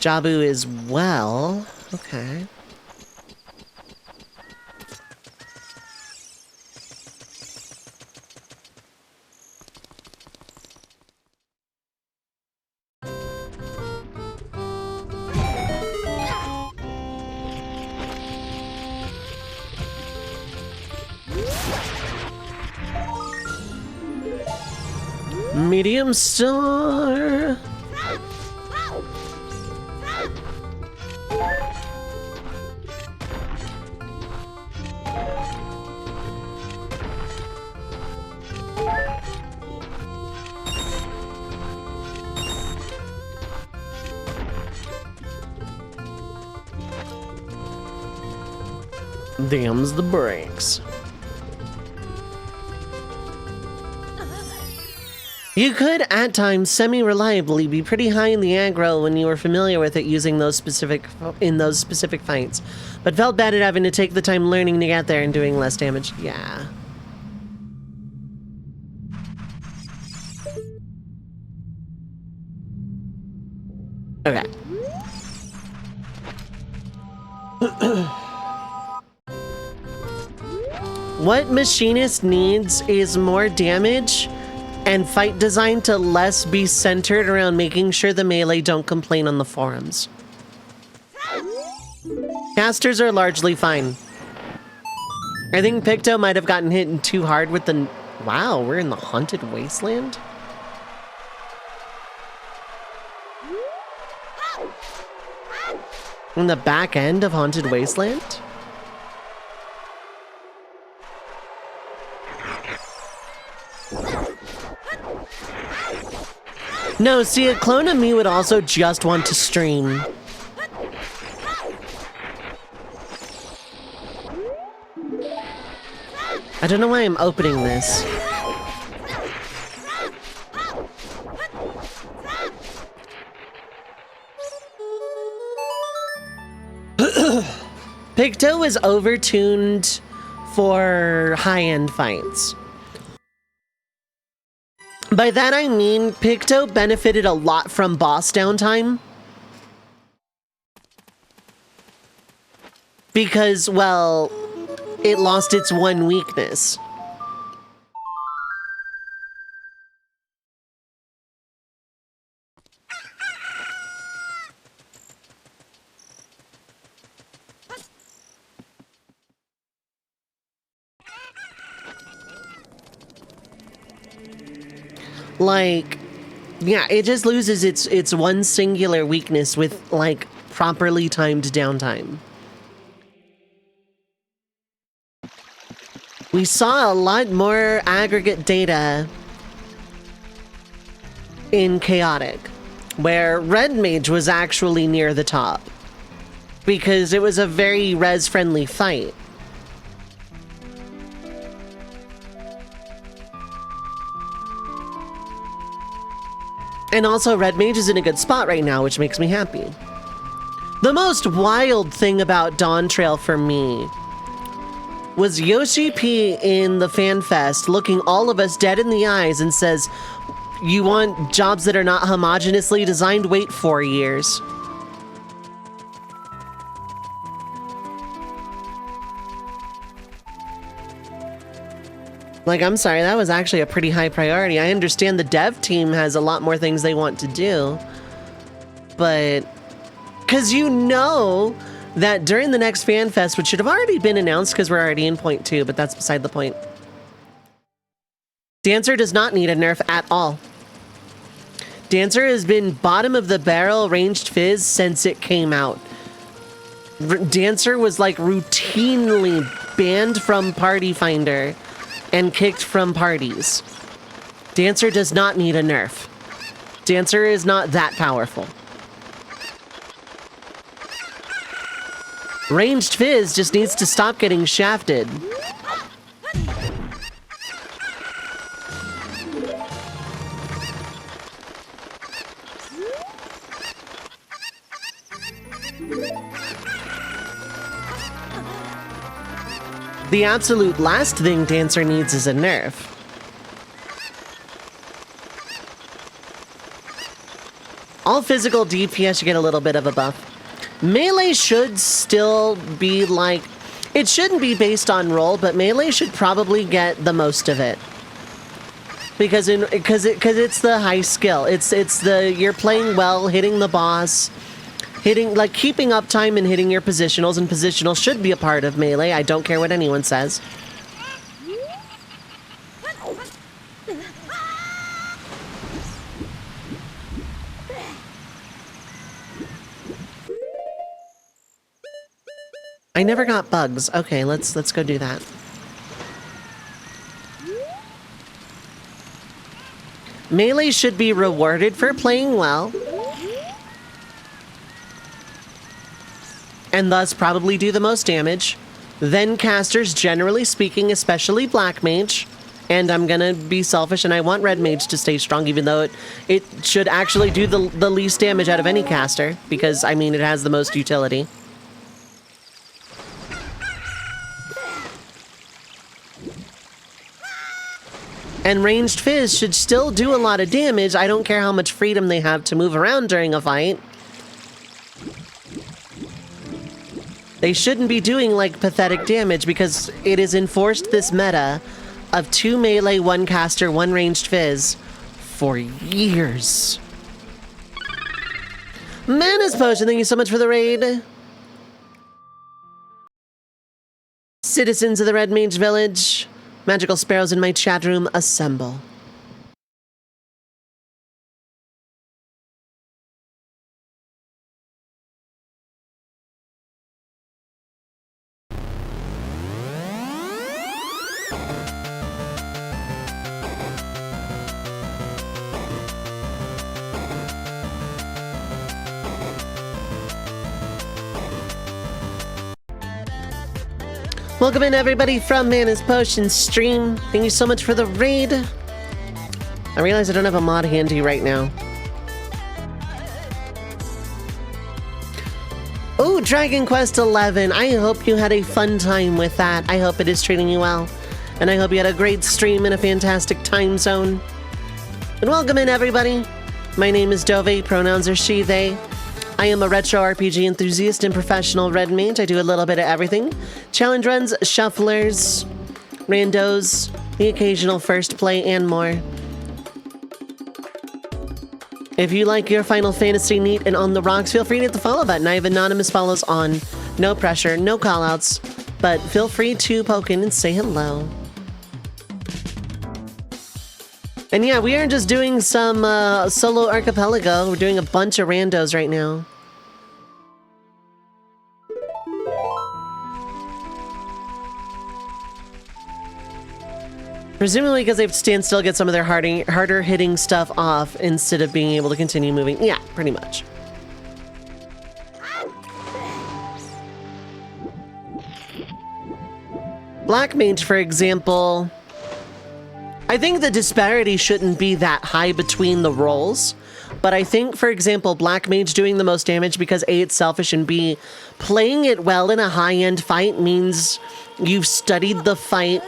Jabu is well. Okay. Medium star. Damns the brakes. You could, at times, semi-reliably be pretty high in the aggro when you were familiar with it using those specific fights, but felt bad at having to take the time learning to get there and doing less damage. Yeah. Okay. What Machinist needs is more damage and fight design to less be centered around making sure the melee don't complain on the forums. Casters are largely fine. I think Picto might have gotten hit too hard with the... Wow, we're in the Haunted Wasteland? In the back end of Haunted Wasteland? No, see, a clone of me would also just want to stream. I don't know why I'm opening this. Picto is overtuned for high-end fights. By that I mean, Picto benefited a lot from boss downtime. Because, well, it lost its one weakness. Like, yeah, it just loses its one singular weakness with, like, properly timed downtime. We saw a lot more aggregate data in Chaotic, where Red Mage was actually near the top, because it was a very res-friendly fight. And also, Red Mage is in a good spot right now, which makes me happy. The most wild thing about Dawn Trail for me was Yoshi P in the Fan Fest looking all of us dead in the eyes and says, "You want jobs that are not homogeneously designed? Wait 4 years." Like, I'm sorry, that was actually a pretty high priority. I understand the dev team has a lot more things they want to do, but because you know that during the next Fan Fest, which should have already been announced because we're already in point 2, but that's beside the point. Dancer does not need a nerf at all. Dancer has been bottom of the barrel ranged fizz since it came out. Dancer was like routinely banned from Party Finder and kicked from parties. Dancer does not need a nerf. Dancer is not that powerful. Ranged Fizz just needs to stop getting shafted. The absolute last thing Dancer needs is a nerf. All physical DPS should get a little bit of a buff. Melee should still be like... It shouldn't be based on roll, but melee should probably get the most of it. Because it's the high skill. It's the... You're playing well, hitting the boss... Hitting, like, keeping up time and hitting your positionals, and positionals should be a part of melee. I don't care what anyone says. I never got bugs. Okay, let's go do that. Melee should be rewarded for playing well. And thus probably do the most damage. Then casters, generally speaking, especially Black Mage. And I'm gonna be selfish and I want Red Mage to stay strong, even though it should actually do the least damage out of any caster. Because, I mean, it has the most utility. And Ranged Fizz should still do a lot of damage. I don't care how much freedom they have to move around during a fight. They shouldn't be doing, like, pathetic damage because it is enforced this meta of 2 melee, 1 caster, 1 ranged fizz for years. Mana's Potion, thank you so much for the raid. Citizens of the Red Mage Village, magical sparrows in my chat room, assemble. Welcome in, everybody, from Mana's Potion stream. Thank you so much for the raid. I realize I don't have a mod handy right now. Oh, Dragon Quest 11. I hope you had a fun time with that. I hope it is treating you well. And I hope you had a great stream in a fantastic time zone. And welcome in, everybody. My name is Dovei. Pronouns are she, they. I am a retro RPG enthusiast and professional red mage. I do a little bit of everything. Challenge runs, shufflers, randos, the occasional first play, and more. If you like your Final Fantasy neat and on the rocks, feel free to hit the follow button. I have anonymous follows on. No pressure, no callouts, but feel free to poke in and say hello. And yeah, we are just doing some solo Archipelago. We're doing a bunch of randos right now. Presumably because they have to stand still, get some of their harder hitting stuff off instead of being able to continue moving. Yeah, pretty much. Black Mage, for example... I think the disparity shouldn't be that high between the roles. But I think, for example, Black Mage doing the most damage because A, it's selfish, and B, playing it well in a high-end fight means you've studied the fight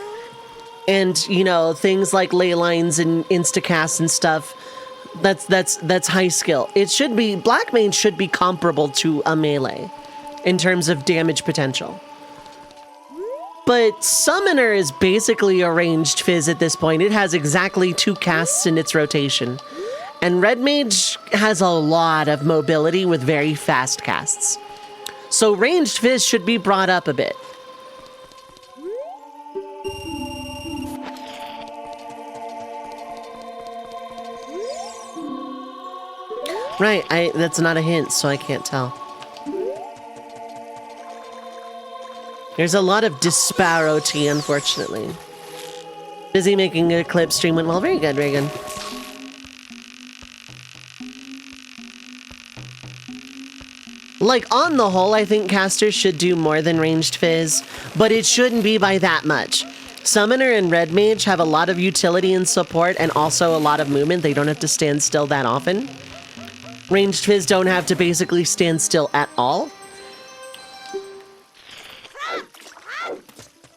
and, you know, things like ley lines and instacasts and stuff. That's high skill. It should be, Black Mage should be comparable to a melee in terms of damage potential. But Summoner is basically a ranged Fizz at this point. It has exactly 2 casts in its rotation. And Red Mage has a lot of mobility with very fast casts. So ranged Fizz should be brought up a bit. Right, that's not a hint, so I can't tell. There's a lot of disparity, unfortunately. Busy making a clip, stream went well. Very good, very good. Like, on the whole, I think casters should do more than ranged Fizz, but it shouldn't be by that much. Summoner and Red Mage have a lot of utility and support and also a lot of movement. They don't have to stand still that often. Ranged Fizz don't have to basically stand still at all.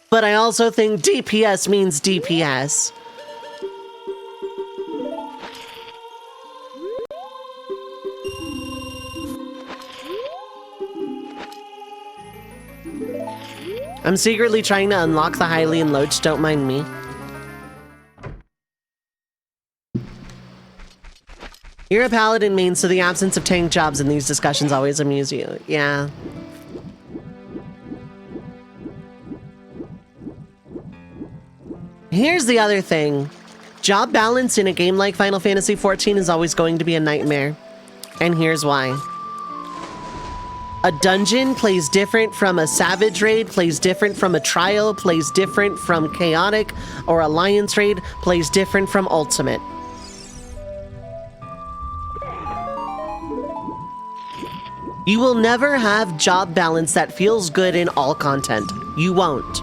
But I also think DPS means DPS. I'm secretly trying to unlock the Hylian Loach, don't mind me. You're a paladin main, so the absence of tank jobs in these discussions always amuse you. Yeah. Here's the other thing. Job balance in a game like Final Fantasy XIV is always going to be a nightmare. And here's why. A dungeon plays different from a Savage raid, plays different from a Trial, plays different from Chaotic, or Alliance raid, plays different from Ultimate. You will never have job balance that feels good in all content. You won't.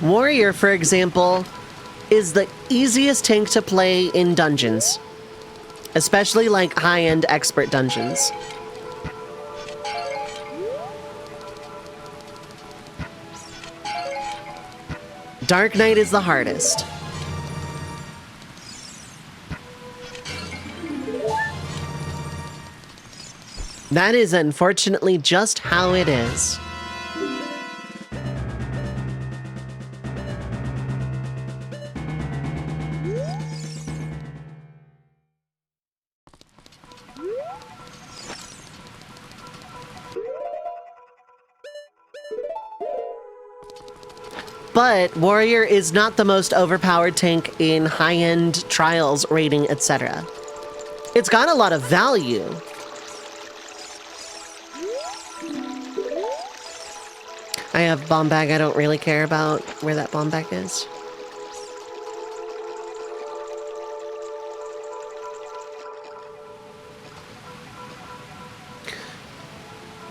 Warrior, for example, is the easiest tank to play in dungeons. Especially like high-end expert dungeons. Dark Knight is the hardest. That is unfortunately just how it is. But Warrior is not the most overpowered tank in high-end trials, rating, etc. It's got a lot of value. I have bomb bag. I don't really care about where that bomb bag is.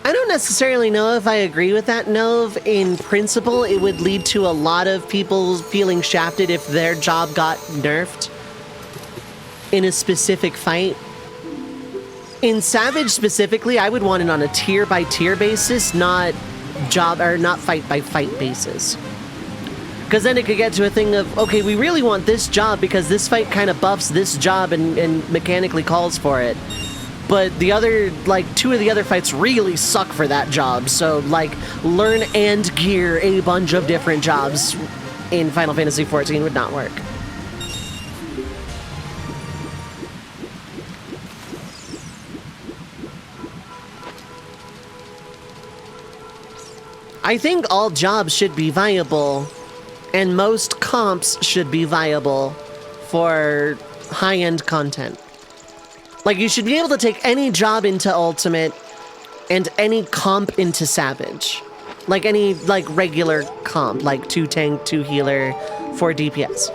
I don't necessarily know if I agree with that, Nove. In principle, it would lead to a lot of people feeling shafted if their job got nerfed in a specific fight. In Savage specifically, I would want it on a tier by tier basis, not fight by fight basis. Because then it could get to a thing of, okay, we really want this job because this fight kind of buffs this job and mechanically calls for it. But the other, like, 2 of the other fights really suck for that job. So, like, learn and gear a bunch of different jobs in Final Fantasy XIV would not work. I think all jobs should be viable, and most comps should be viable for high-end content. Like, you should be able to take any job into Ultimate and any comp into Savage. Like any, like, regular comp, like 2 tank, 2 healer, 4 DPS.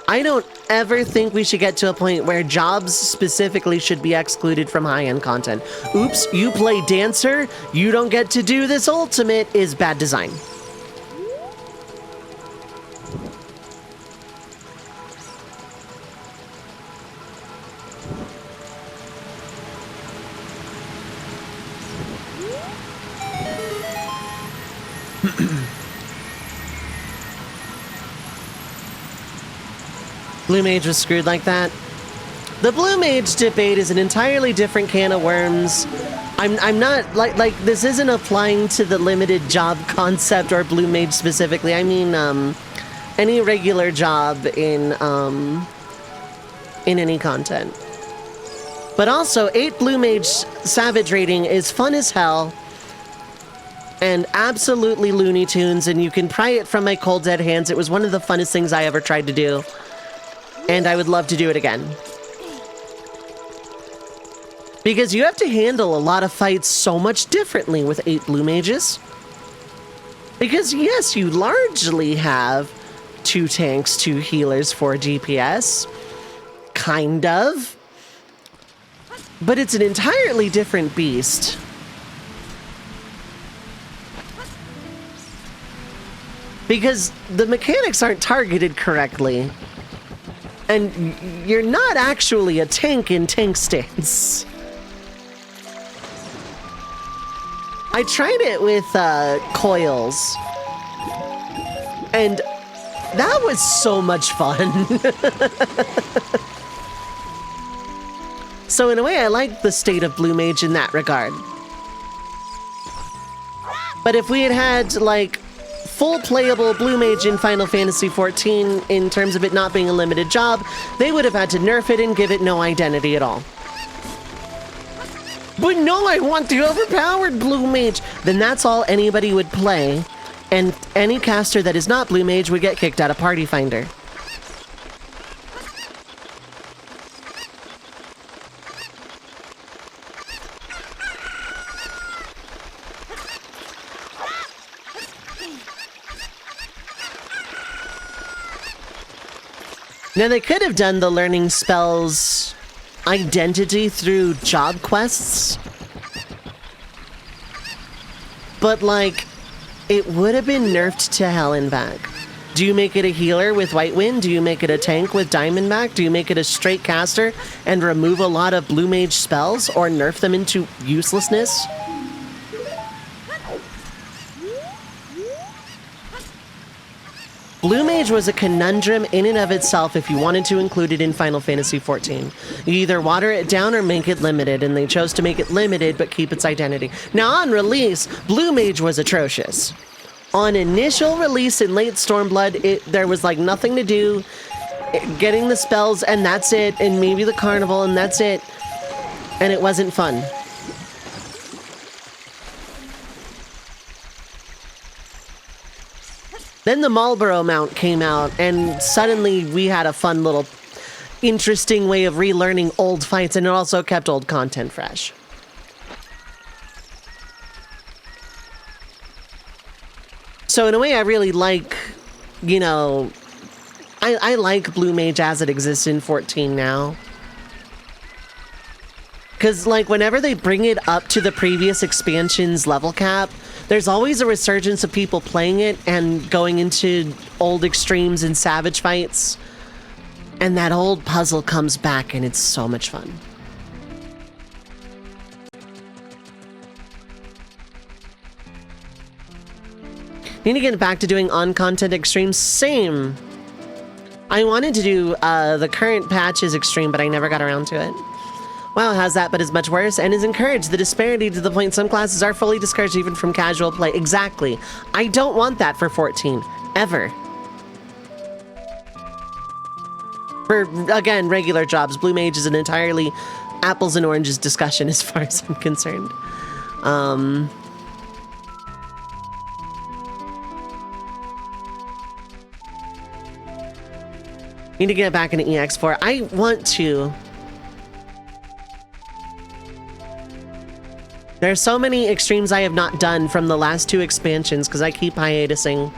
I don't ever think we should get to a point where jobs specifically should be excluded from high-end content. Oops, you play dancer, you don't get to do this ultimate is bad design. Blue Mage was screwed like that. The Blue Mage debate is an entirely different can of worms. I'm not, like, this isn't applying to the limited job concept or Blue Mage specifically. I mean, any regular job in any content. But also, 8 Blue Mage Savage rating is fun as hell and absolutely Looney Tunes, and you can pry it from my cold dead hands. It was one of the funnest things I ever tried to do. And I would love to do it again. Because you have to handle a lot of fights so much differently with 8 Blue Mages. Because yes, you largely have 2 tanks, 2 healers, 4 DPS. Kind of. But it's an entirely different beast. Because the mechanics aren't targeted correctly. And you're not actually a tank in tank stance. I tried it with coils. And that was so much fun. So in a way, I like the state of Blue Mage in that regard. But if we had had, like, full playable Blue Mage in Final Fantasy XIV, in terms of it not being a limited job, they would have had to nerf it and give it no identity at all. But no, I want the overpowered Blue Mage! Then that's all anybody would play, and any caster that is not Blue Mage would get kicked out of Party Finder. Now, they could have done the learning spells identity through job quests. But, like, it would have been nerfed to hell and back. Do you make it a healer with White Wind? Do you make it a tank with Diamondback? Do you make it a straight caster and remove a lot of Blue Mage spells or nerf them into uselessness? Blue Mage was a conundrum in and of itself if you wanted to include it in Final Fantasy XIV. You either water it down or make it limited, and they chose to make it limited but keep its identity. Now, on release, Blue Mage was atrocious. On initial release in late Stormblood, there was like nothing to do, getting the spells and that's it, and maybe the carnival and that's it, and it wasn't fun. Then the Marlboro mount came out, and suddenly we had a fun little interesting way of relearning old fights, and it also kept old content fresh. So in a way, I really like, you know, I like Blue Mage as it exists in 14 now. Because, like, whenever they bring it up to the previous expansion's level cap, there's always a resurgence of people playing it and going into old extremes and savage fights. And that old puzzle comes back, and it's so much fun. Need to get back to doing on-content extremes. Same. I wanted to do the current patches extreme, but I never got around to it. WoW has that, but is much worse, and is encouraged. The disparity to the point some classes are fully discouraged even from casual play. Exactly. I don't want that for 14. Ever. For, again, regular jobs, Blue Mage is an entirely apples and oranges discussion as far as I'm concerned. Need to get back into EX4. I want to. There are so many extremes I have not done from the last 2 expansions because I keep hiatusing.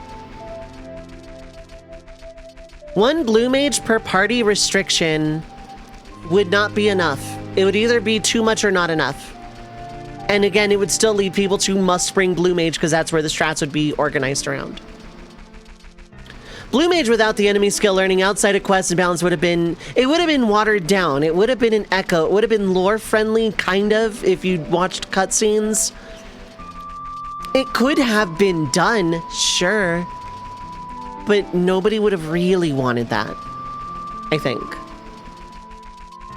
1 blue mage per party restriction would not be enough. It would either be too much or not enough. And again, it would still lead people to must bring blue mage because that's where the strats would be organized around. Blue mage without the enemy skill learning outside of quest and balance would have been, it would have been watered down. It would have been an echo. It would have been lore friendly, kind of, if you watched cutscenes. It could have been done, sure. But nobody would have really wanted that, I think.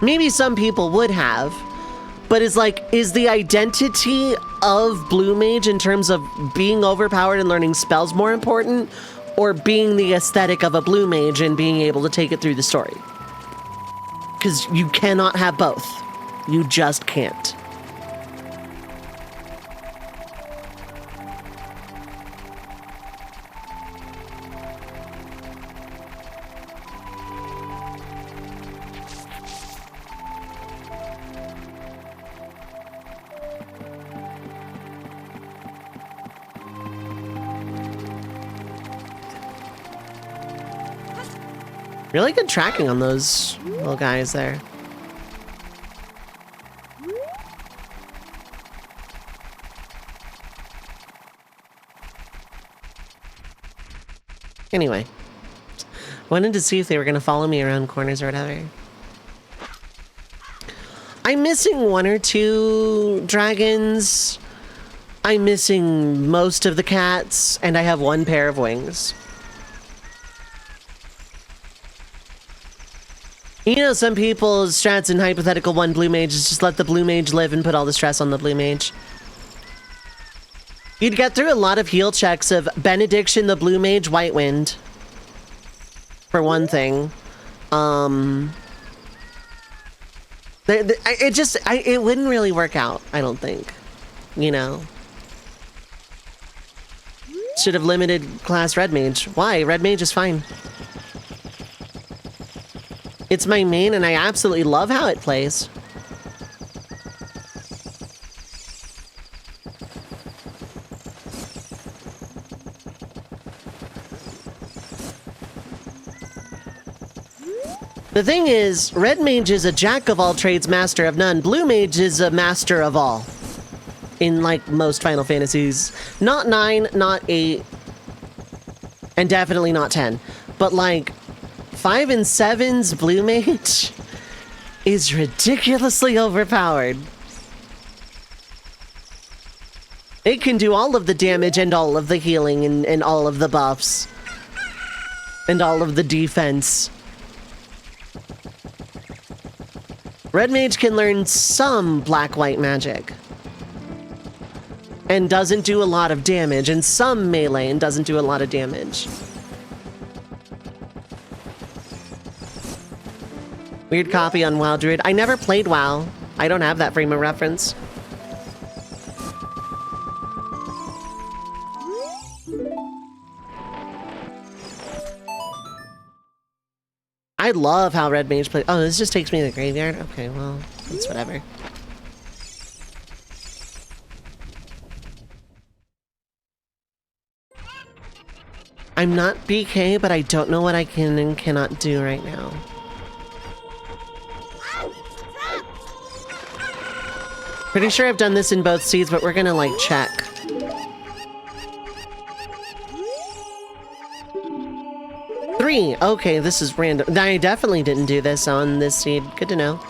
Maybe some people would have, but it's like, is the identity of blue mage in terms of being overpowered and learning spells more important, or being the aesthetic of a blue mage and being able to take it through the story? Because you cannot have both. You just can't. Really good tracking on those little guys there. Anyway, wanted to see if they were going to follow me around corners or whatever. I'm missing 1 or 2 dragons. I'm missing most of the cats, and I have 1 pair of wings. You know, some people's strats in hypothetical 1 blue mage is just let the blue mage live and put all the stress on the blue mage. You'd get through a lot of heal checks of Benediction, the blue mage, White Wind. For one thing. It wouldn't really work out, I don't think. You know? Should have limited class red mage. Why? Red mage is fine. It's my main, and I absolutely love how it plays. The thing is, red mage is a jack of all trades, master of none. Blue mage is a master of all. In, like, most Final Fantasies. Not 9, not 8, and definitely not 10. But, like, 5 and 7's blue mage is ridiculously overpowered. It can do all of the damage and all of the healing and all of the buffs. And all of the defense. Red mage can learn some black-white magic. And doesn't do a lot of damage. And some melee and doesn't do a lot of damage. Weird copy on WoW Druid. I never played WoW. I don't have that frame of reference. I love how Red Mage plays. Oh, this just takes me to the graveyard? Okay, well, it's whatever. I'm not BK, but I don't know what I can and cannot do right now. Pretty sure I've done this in both seeds, but we're gonna, like, check. Three! Okay, this is random. I definitely didn't do this on this seed. Good to know.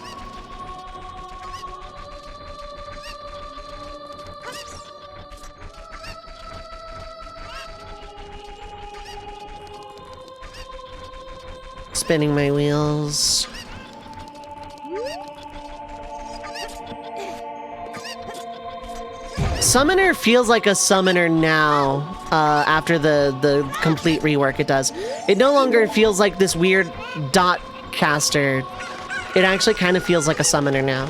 Spinning my wheels. Summoner feels like a summoner now, after the complete rework it does. It no longer feels like this weird dot caster. It actually kind of feels like a summoner now.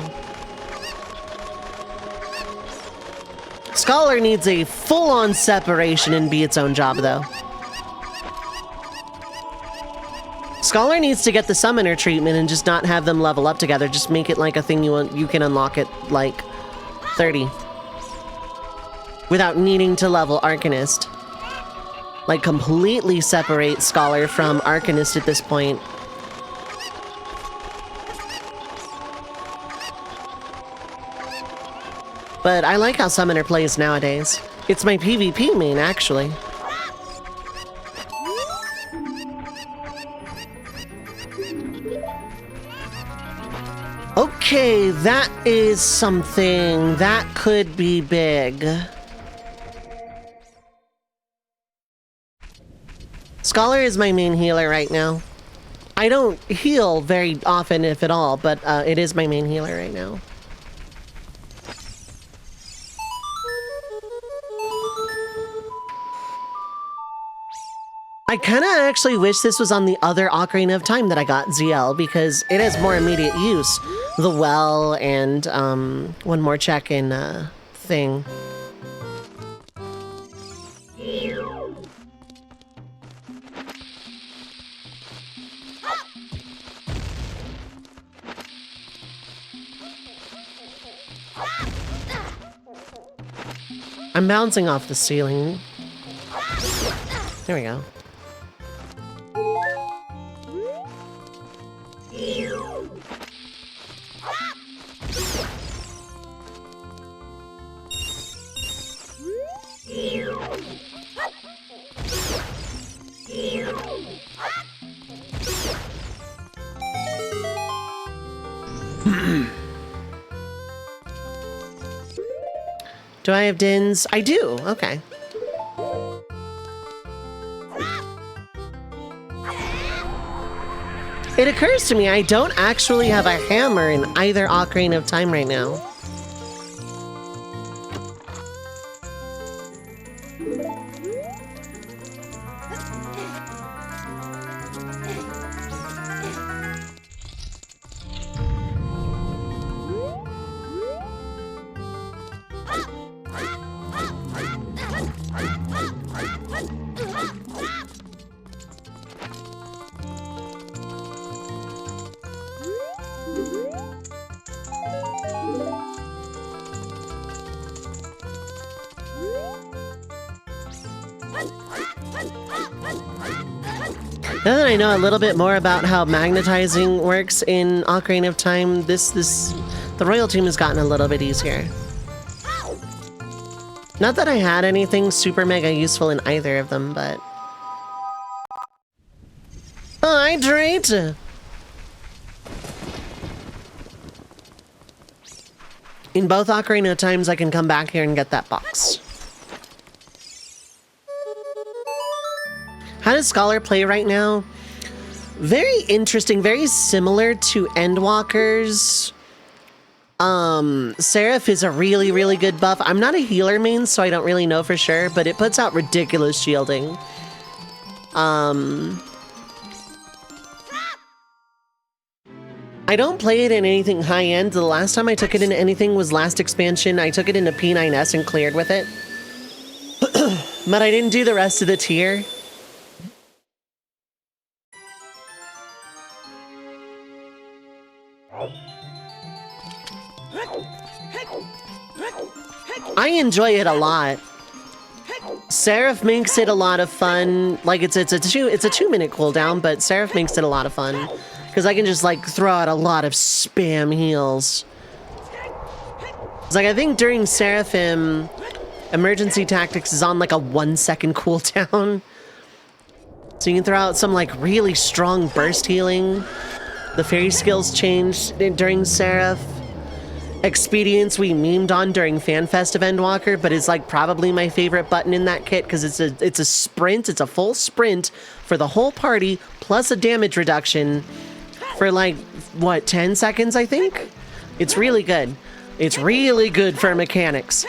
Scholar needs a full-on separation and be its own job, though. Scholar needs to get the summoner treatment and just not have them level up together. Just make it like a thing you can unlock at, like, 30. Without needing to level Arcanist. like completely separate Scholar from Arcanist at this point. But I like how Summoner plays nowadays. It's my PvP main, actually. Okay, that is something. That could be big. Scholar is my main healer right now. I don't heal very often, if at all, but it is my main healer right now. I kind of actually wish this was on the other Ocarina of Time that I got, ZL, because it has more immediate use. The well and one more check-in thing. I'm bouncing off the ceiling. There we go. Do I have Dins? I do. Okay. It occurs to me I don't actually have a hammer in either Ocarina of Time right now. Now that I know a little bit more about how magnetizing works in Ocarina of Time, the Royal Tomb has gotten a little bit easier. Not that I had anything super mega useful in either of them, but... Hydrate! In both Ocarina of Times, I can come back here and get that box. How does Scholar play right now? Very interesting, very similar to Endwalker's. Seraph is a really, really good buff. I'm not a healer main, so I don't really know for sure, but it puts out ridiculous shielding. I don't play it in anything high-end. The last time I took it into anything was last expansion. I took it into P9S and cleared with it. But I didn't do the rest of the tier. I enjoy it a lot. Seraph makes it a lot of fun. Like it's a 2-minute cooldown, but Seraph makes it a lot of fun because I can just like throw out a lot of spam heals. It's like I think during Seraphim, emergency tactics is on like a 1-second cooldown, so you can throw out some like really strong burst healing. The fairy skills changed during Seraph. Expedience we memed on during FanFest of Endwalker, but it's like probably my favorite button in that kit because it's a sprint, it's a full sprint for the whole party plus a damage reduction for like what 10 seconds I think. It's really good. It's really good for mechanics.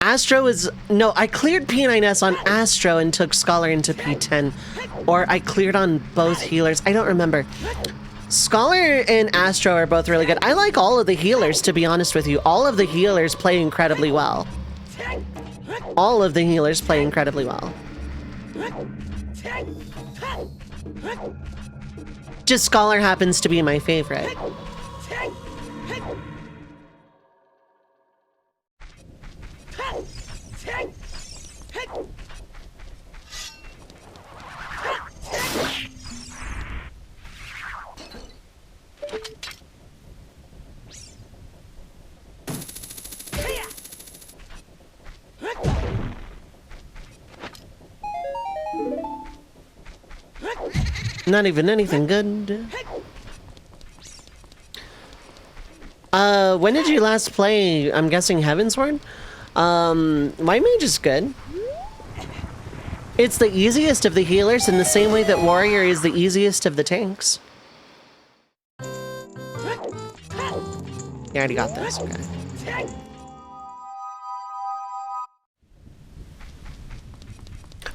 Astro is... No, I cleared P9S on Astro and took Scholar into P10. Or I cleared on both healers. I don't remember. Scholar and Astro are both really good. I like all of the healers, to be honest with you. All of the healers play incredibly well. All of the healers play incredibly well. Just Scholar happens to be my favorite. Not even anything good. When did you last play? I'm guessing Heavensward? My mage is good. It's the easiest of the healers in the same way that Warrior is the easiest of the tanks. You already got this, okay.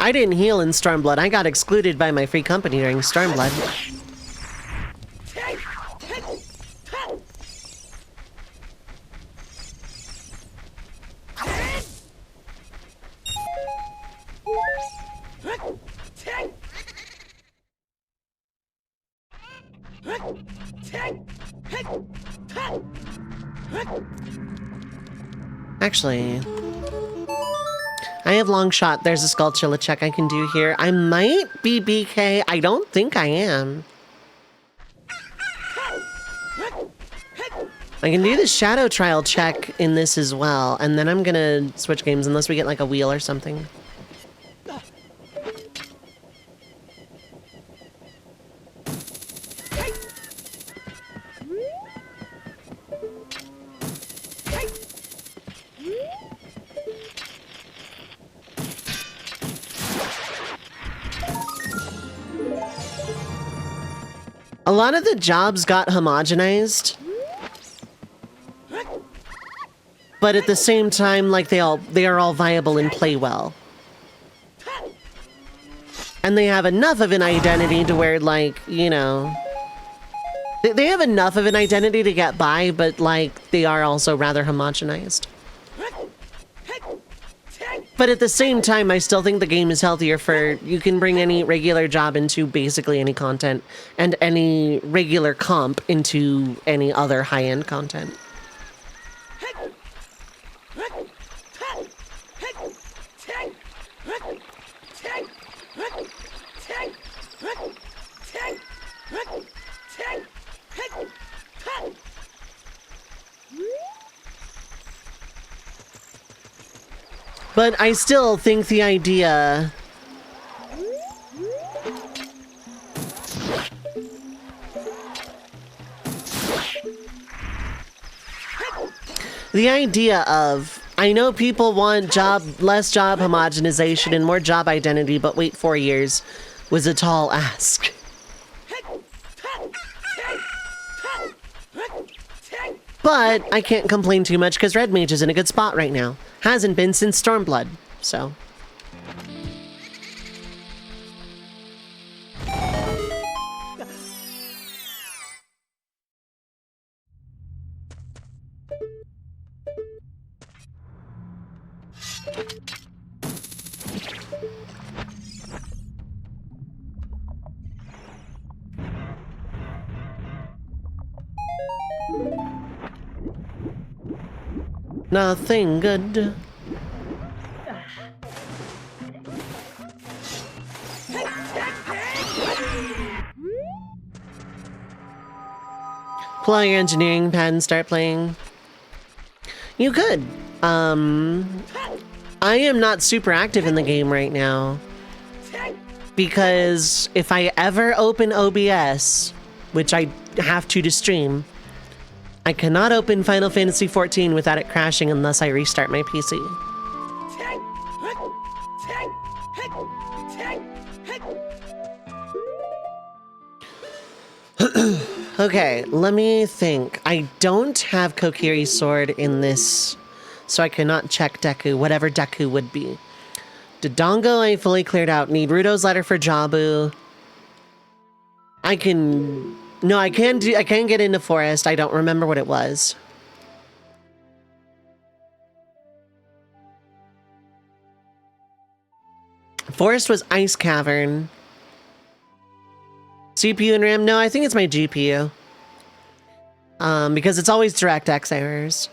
I didn't heal in Stormblood. I got excluded by my free company during Stormblood. Actually, I have long shot. There's a Skulltula check I can do here. I might be BK. I don't think I am. I can do the Shadow Trial check in this as well, and then I'm gonna switch games unless we get like a wheel or something. A lot of the jobs got homogenized, but at the same time, like they are all viable and play well. And they have enough of an identity to where, like, you know, they have enough of an identity to get by, but like they are also rather homogenized. But at the same time, I still think the game is healthier for, you can bring any regular job into basically any content, and any regular comp into any other high-end content. But I still think the idea... The idea of, I know people want less job homogenization and more job identity, but wait 4 years, was a tall ask. But I can't complain too much because Red Mage is in a good spot right now. Hasn't been since Stormblood, so. Nothing good. Pull out your engineering pad and start playing. You could. I am not super active in the game right now. Because if I ever open OBS, which I have to stream, I cannot open Final Fantasy XIV without it crashing unless I restart my PC. Okay, let me think. I don't have Kokiri's sword in this, so I cannot check Deku, whatever Deku would be. Dodongo I fully cleared out. Need Rudo's letter for Jabu. I can get into Forest. I don't remember what it was. Forest was Ice Cavern. CPU and RAM? No, I think it's my GPU. Because it's always DirectX errors.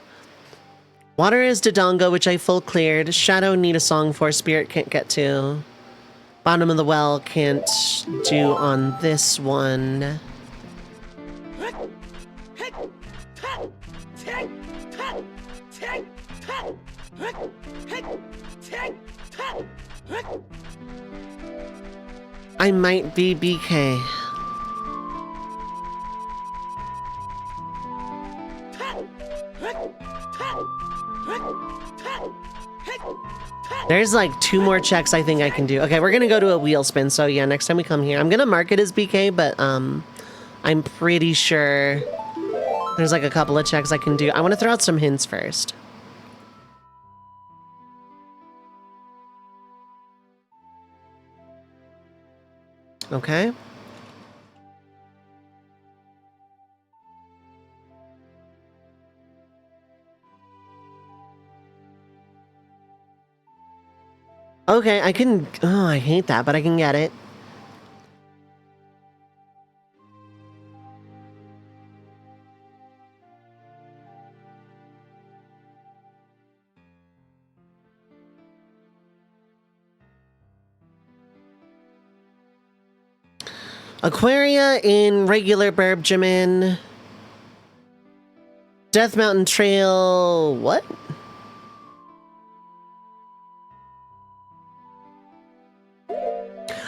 Water is Dodongo, which I full cleared. Shadow need a song for. Spirit can't get to. Bottom of the well can't do on this one. I might be BK. There's like 2 more checks I think I can do. Okay, we're gonna go to a wheel spin, so yeah, next time we come here. I'm gonna mark it as BK, but I'm pretty sure there's like a couple of checks I can do. I want to throw out some hints first. Okay. Okay, I can... Oh, I hate that, but I can get it. Aquaria in regular Burbjamin. Death Mountain Trail... What?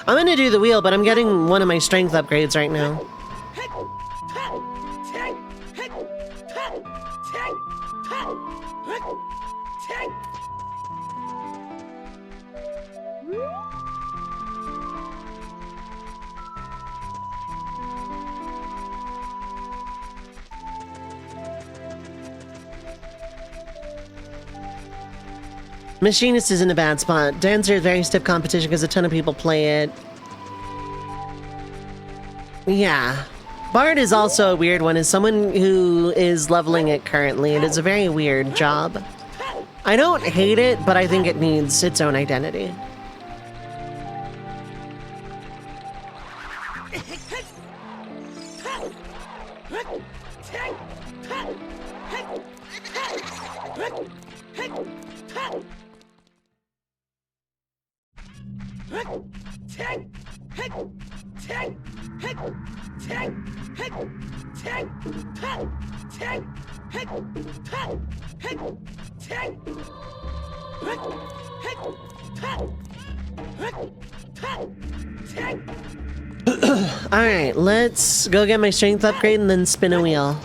I'm gonna do the wheel, but I'm getting one of my strength upgrades right now. Machinist is in a bad spot. Dancer is very stiff competition because a ton of people play it. Yeah. Bard is also a weird one. As someone who is leveling it currently, it is a very weird job. I don't hate it, but I think it needs its own identity. Alright, let's go get my strength upgrade and then spin a wheel.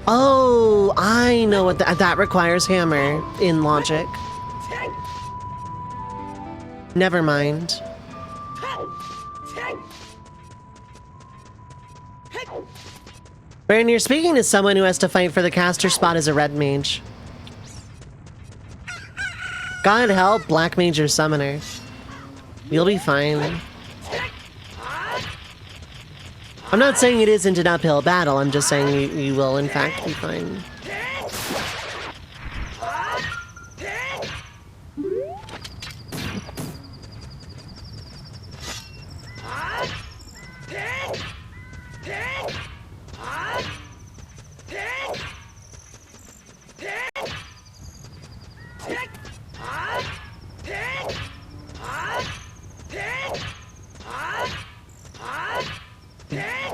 Oh, I know what that requires hammer in logic. Never mind. Baron, you're speaking to someone who has to fight for the caster spot as a red mage. God help black mage or summoner. You'll be fine. I'm not saying it isn't an uphill battle, I'm just saying you will in fact be fine.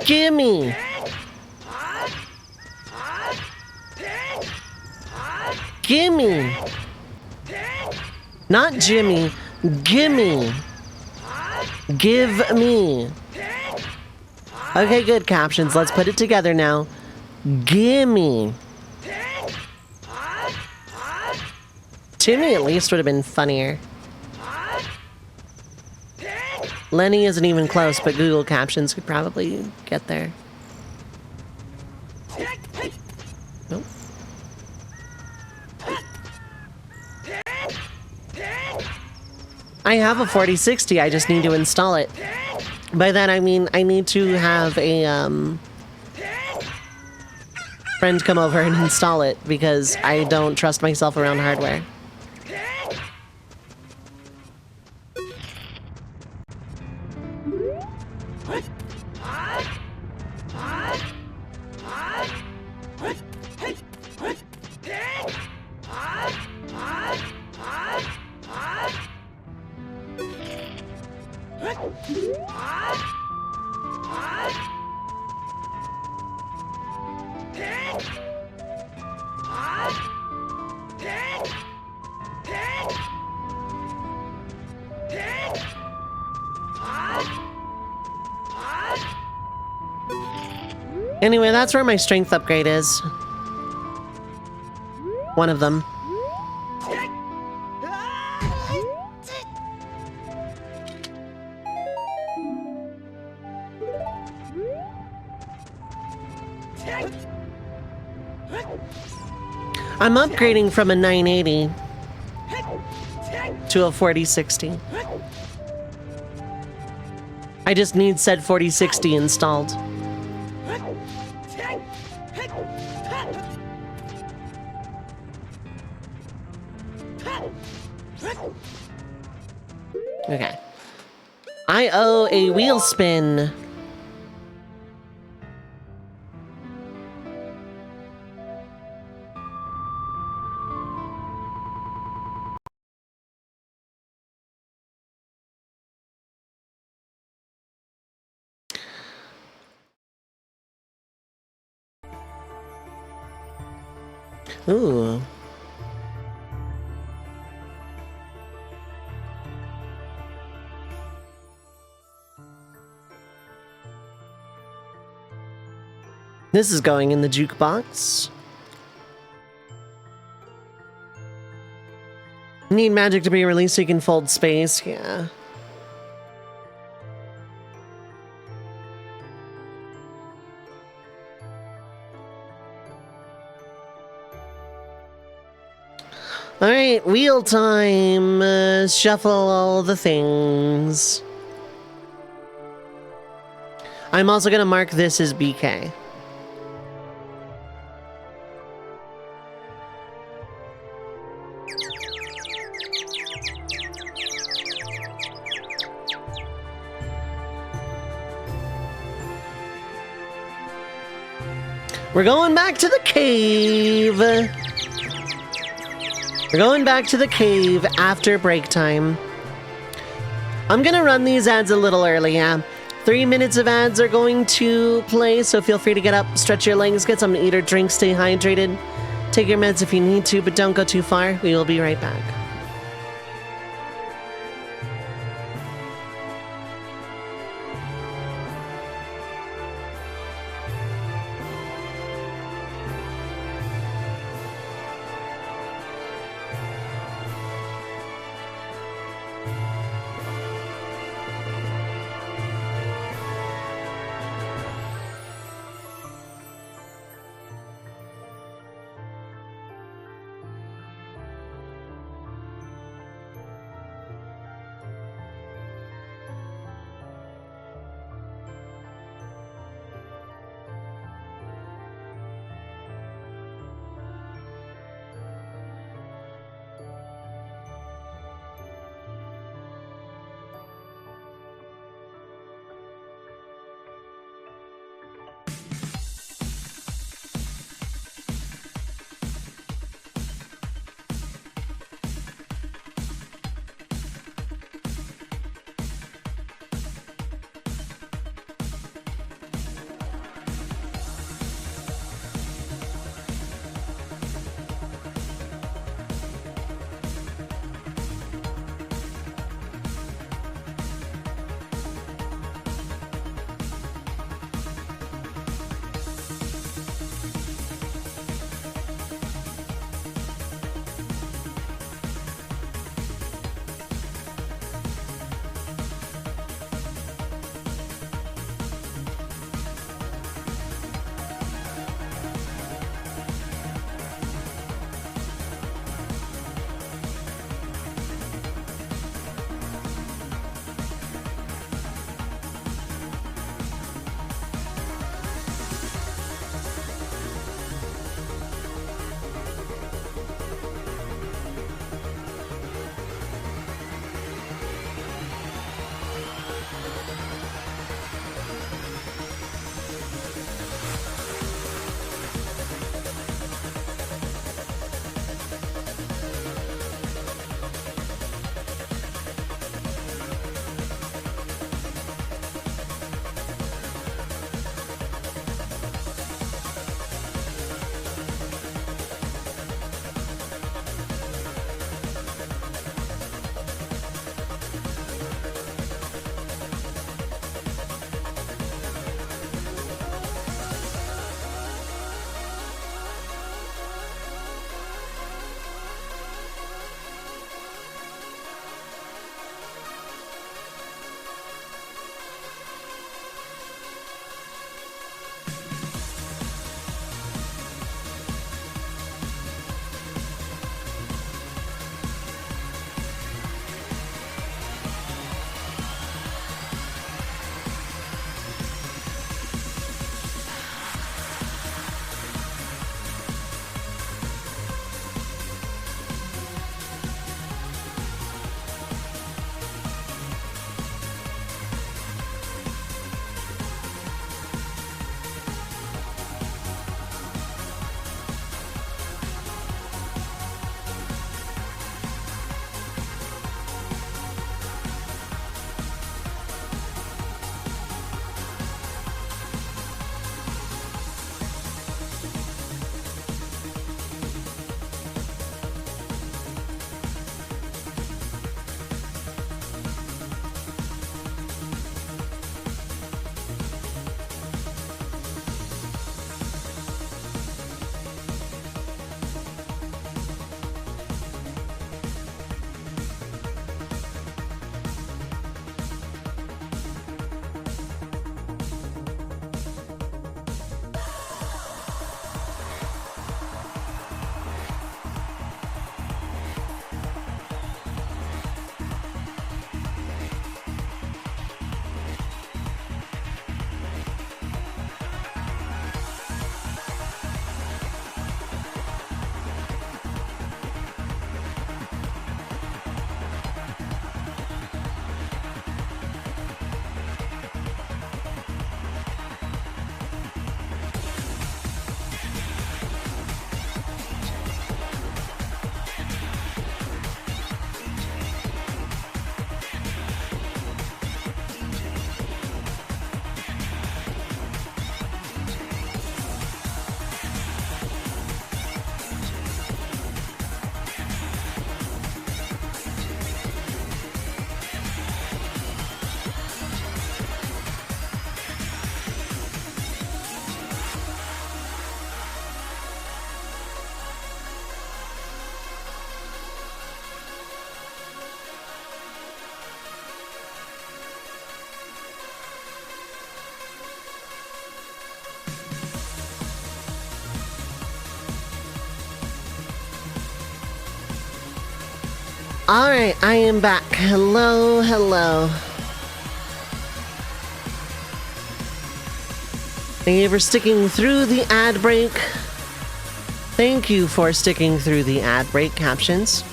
Gimme! Gimme! Not Jimmy, gimme! Give me! Okay, good captions. Let's put it together now. Gimme! Timmy at least would have been funnier. Lenny isn't even close, but Google Captions could probably get there. Nope. I have a 4060, I just need to install it. By that I mean I need to have a friend come over and install it because I don't trust myself around hardware. Anyway, that's where my strength upgrade is. One of them. I'm upgrading from a 980 to a 4060. I just need said 4060 installed. Okay. I owe a wheel spin. Ooh. This is going in the jukebox. Need magic to be released so you can fold space, yeah. Alright, wheel time. Shuffle all the things. I'm also gonna mark this as BK. We're going back to the cave. We're going back to the cave after break time. I'm gonna run these ads a little early, yeah. 3 minutes of ads are going to play, so feel free to get up, stretch your legs, get something to eat or drink, stay hydrated. Take your meds if you need to, but don't go too far. We will be right back. Alright, I am back. Hello, hello. Thank you for sticking through the ad break. Thank you for sticking through the ad break captions.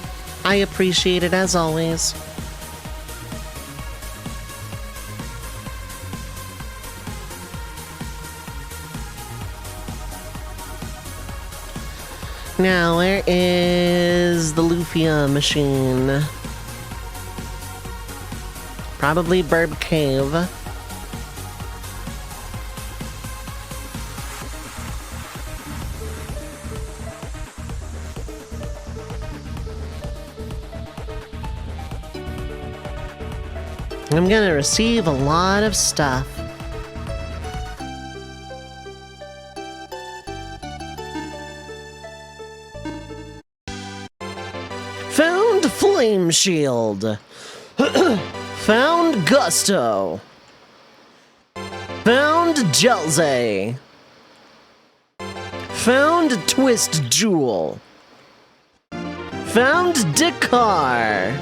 I appreciate it as always. Now, where is the Lufia machine? Probably Burb Cave. I'm gonna receive a lot of stuff. Found Flame Shield. Found Gusto. Found Jelze. Found Twist Jewel. Found Dakar.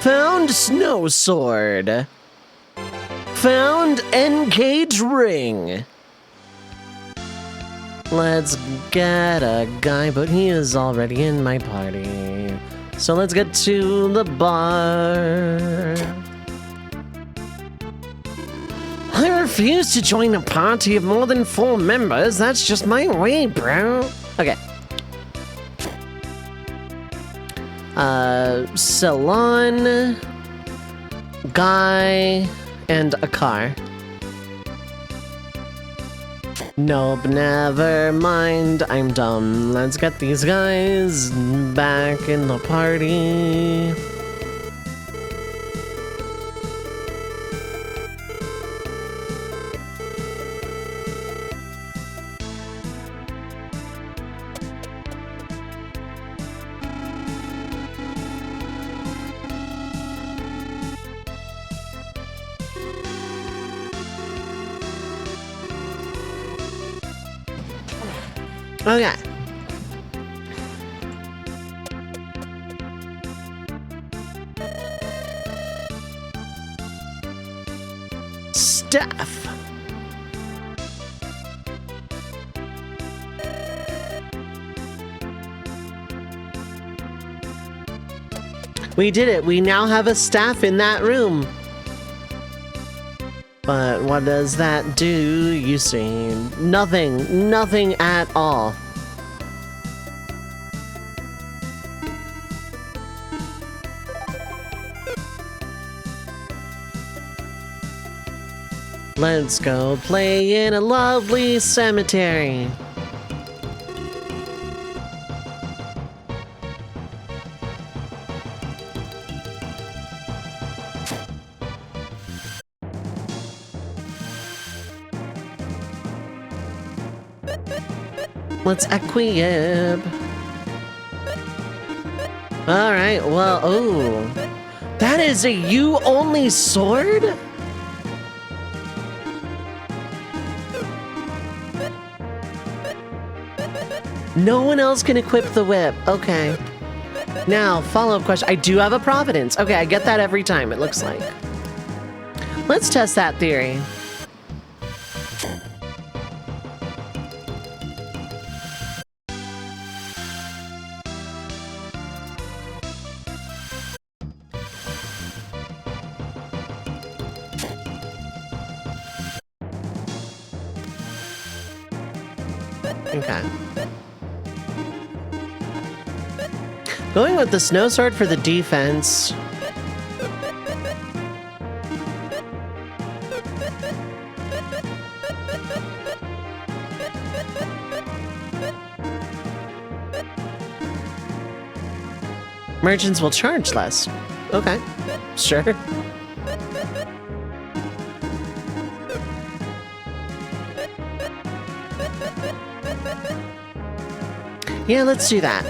Found Snow Sword. Found Engage Ring. Let's get a guy, but he is already in my party. So let's get to the bar. I refuse to join a party of more than 4 members. That's just my way, bro. Okay. Salon, guy, and a car. Nope, never mind. I'm dumb. Let's get these guys back in the party. Okay. Stuff. We did it. We now have a staff in that room. But what does that do, you see? Nothing. Nothing at all. Let's go play in a lovely cemetery. Let's equip. Alright, well, oh. That is a you-only sword? No one else can equip the whip. Okay. Now, follow-up question. I do have a Providence. Okay, I get that every time, it looks like. Let's test that theory. Okay. Going with the snow sword for the defense. Merchants will charge less. Okay, sure. Yeah, let's do that.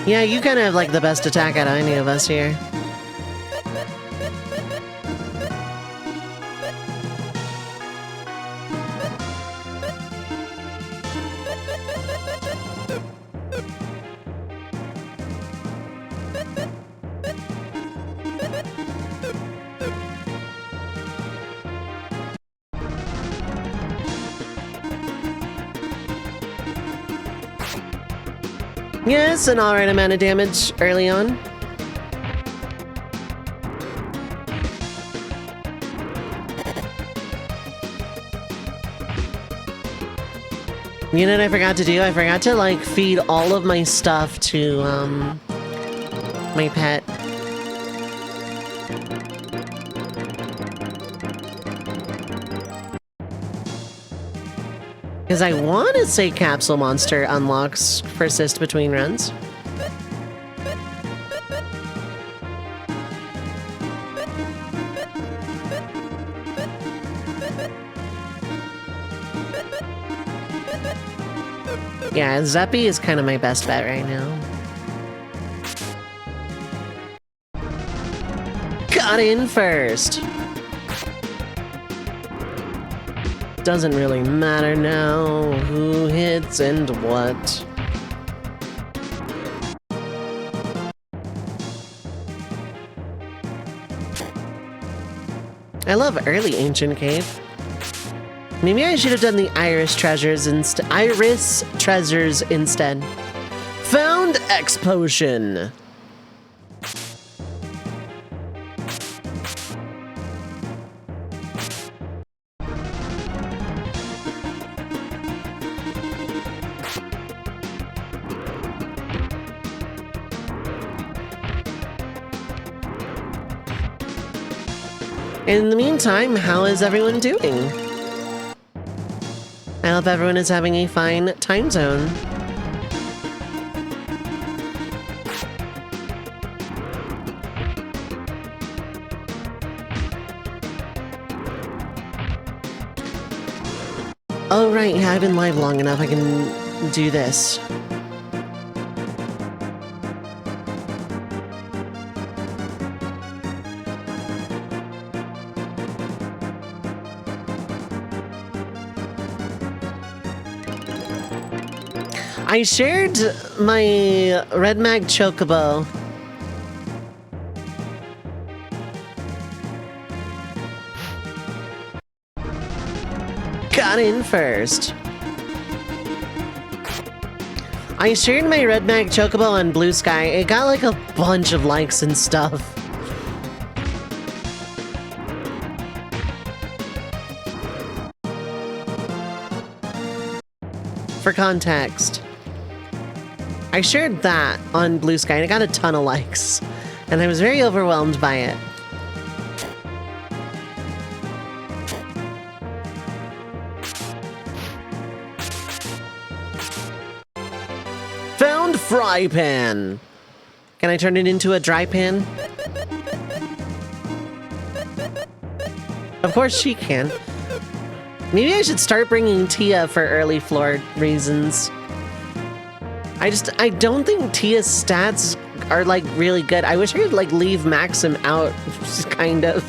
Yeah, you kind of have like the best attack out of any of us here. Yes, an alright amount of damage early on. You know what I forgot to do? I forgot to, like, feed all of my stuff to, my pet. Because I want to say Capsule Monster unlocks Persist between runs. Yeah, Zeppy is kind of my best bet right now. Got in first! Doesn't really matter now who hits and what. I love early Ancient Cave. Maybe I should have done the Iris Treasures instead. Found X Potion. In the meantime, how is everyone doing? I hope everyone is having a fine time zone. Oh right, yeah, I've been live long enough, I can do this. I shared my Red Mag Chocobo. Got in first. I shared my Red Mag Chocobo on Blue Sky. It got like a bunch of likes and stuff. For context, I shared that on Blue Sky and it got a ton of likes, and I was very overwhelmed by it. Found fry pan. Can I turn it into a dry pan? Of course she can. Maybe I should start bringing Tia for early floor reasons. I don't think Tia's stats are, like, really good. I wish I could, like, leave Maxim out, kind of.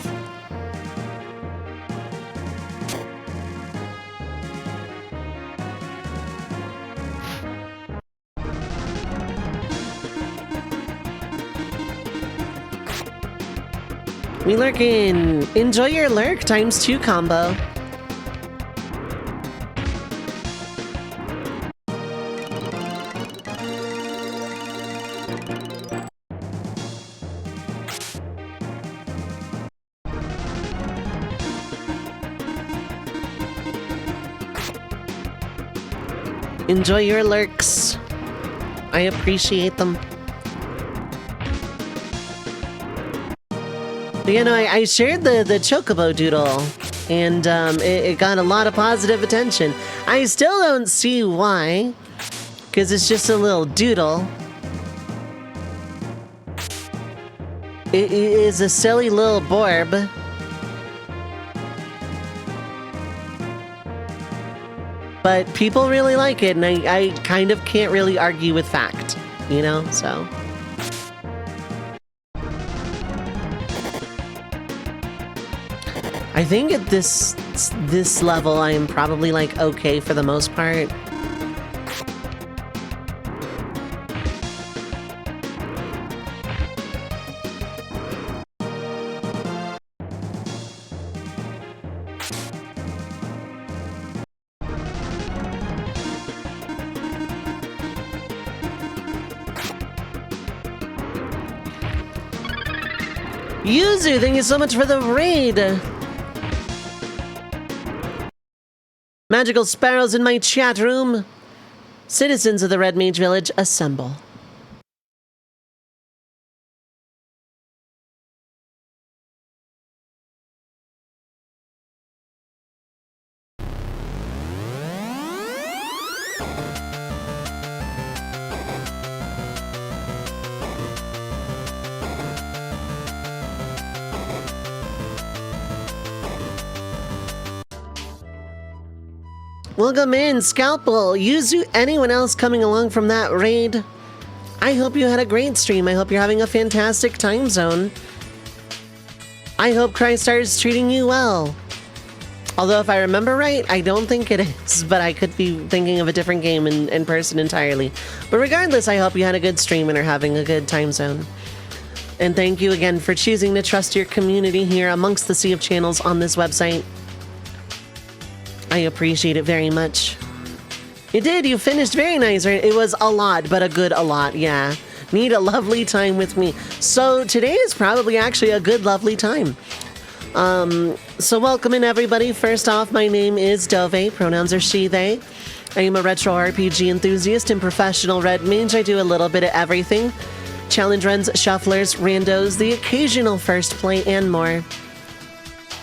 We lurkin'. Enjoy your lurk ×2 combo. Enjoy your lurks. I appreciate them. But, you know, I shared the Chocobo Doodle, and it got a lot of positive attention. I still don't see why, because it's just a little doodle. It is a silly little borb. But people really like it, and I kind of can't really argue with fact, you know, so. I think at this level, I am probably, like, okay for the most part. Yuzu, thank you so much for the raid. Magical sparrows in my chat room. Citizens of the Red Mage Village, assemble. Welcome in, Scalpel, Yuzu, anyone else coming along from that raid? I hope you had a great stream. I hope you're having a fantastic time zone. I hope Crystar is treating you well. Although if I remember right, I don't think it is, but I could be thinking of a different game in person entirely. But regardless, I hope you had a good stream and are having a good time zone. And thank you again for choosing to trust your community here amongst the sea of channels on this website. I appreciate it very much. You did, you finished very nice, right? It was a lot, but a good a lot, yeah. Need a lovely time with me. So today is probably actually a good, lovely time. So welcome in everybody. First off, my name is Dovei, pronouns are she, they. I am a retro RPG enthusiast and professional red mage. I do a little bit of everything. Challenge runs, shufflers, randos, the occasional first play, and more.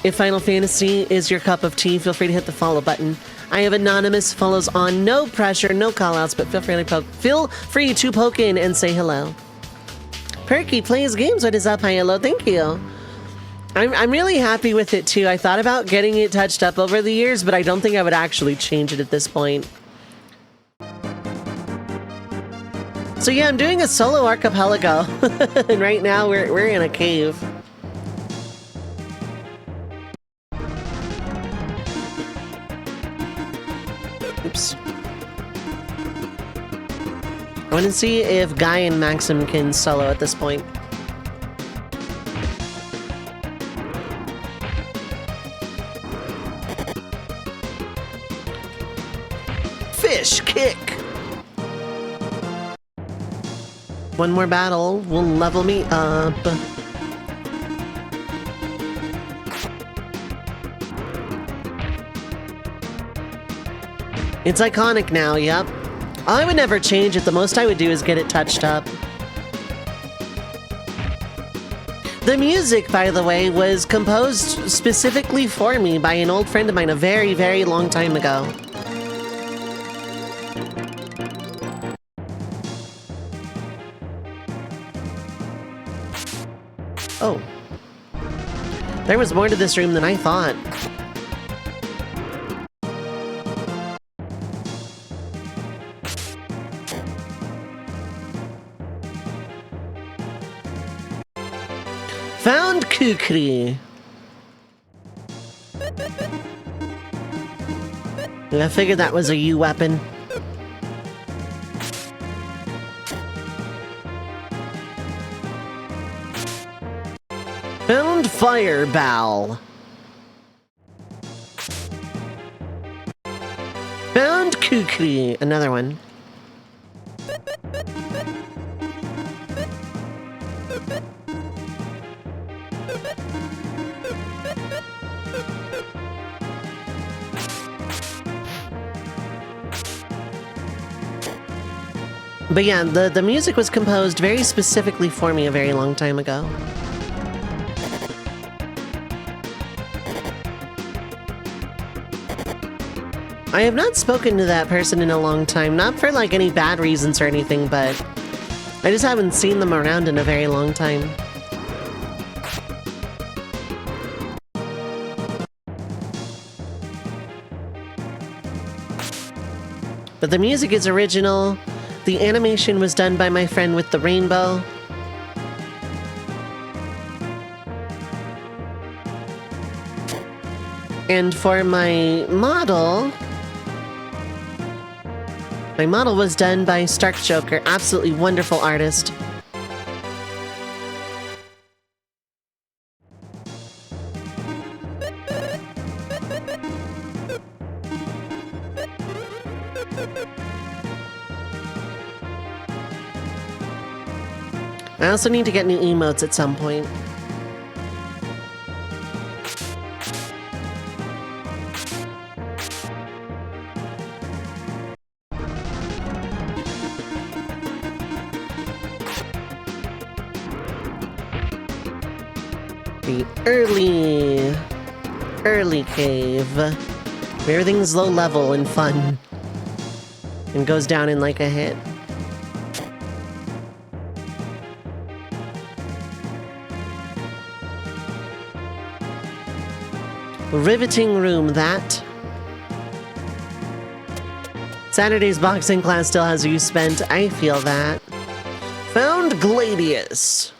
If Final Fantasy is your cup of tea, feel free to hit the follow button. I have anonymous follows on, no pressure, no callouts, but feel free to poke in and say hello. Perky plays games. What is up? Hi, hello. Thank you. I'm really happy with it too. I thought about getting it touched up over the years, but I don't think I would actually change it at this point. So yeah, I'm doing a solo archipelago, and right now we're in a cave. Oops. I want to see if Guy and Maxim can solo at this point. Fish kick! One more battle will level me up. It's iconic now, yep. I would never change it. The most I would do is get it touched up. The music, by the way, was composed specifically for me by an old friend of mine a very, very long time ago. Oh. There was more to this room than I thought. Found Kukri. I figured that was a U weapon. Found Fireball. Found Kukri. Another one. But yeah, the music was composed very specifically for me a very long time ago. I have not spoken to that person in a long time, not for like any bad reasons or anything, but I just haven't seen them around in a very long time. But the music is original. The animation was done by my friend with the rainbow. And for my model was done by Stark Joker, absolutely wonderful artist. I also need to get new emotes at some point. the early cave. Everything's low level and fun. And goes down in like a hit. Riveting room, that. Saturday's boxing class still has you spent. I feel that. Found Gladius.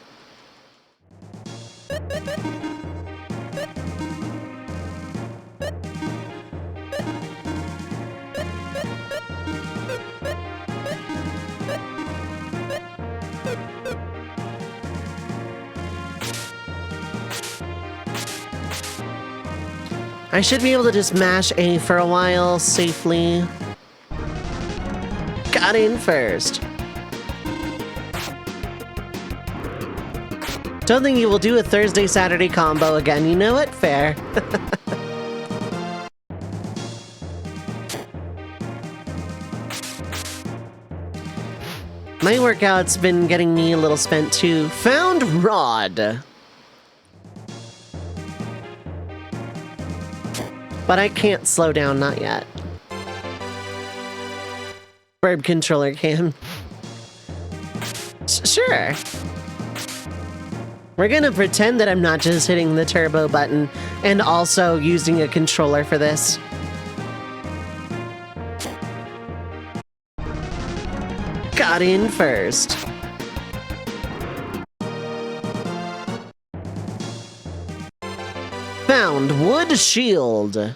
I should be able to just mash A for a while safely. Got in first. Don't think you will do a Thursday-Saturday combo again. You know what? Fair. My workout's been getting me a little spent too. Found Rod. But I can't slow down, not yet. Bird controller can. Sure. We're gonna pretend that I'm not just hitting the turbo button and also using a controller for this. Got in first. Found wood shield.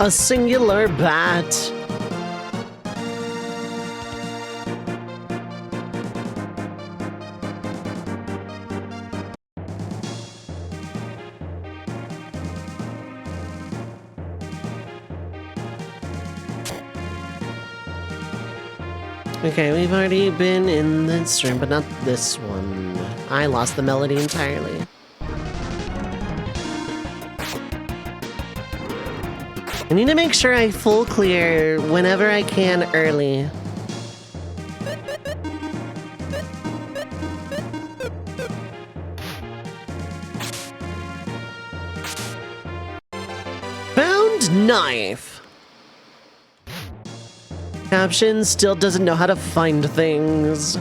A singular bat. Okay, we've already been in this room, but not this one. I lost the melody entirely. I need to make sure I full clear whenever I can early. Found knife. Caption still doesn't know how to find things.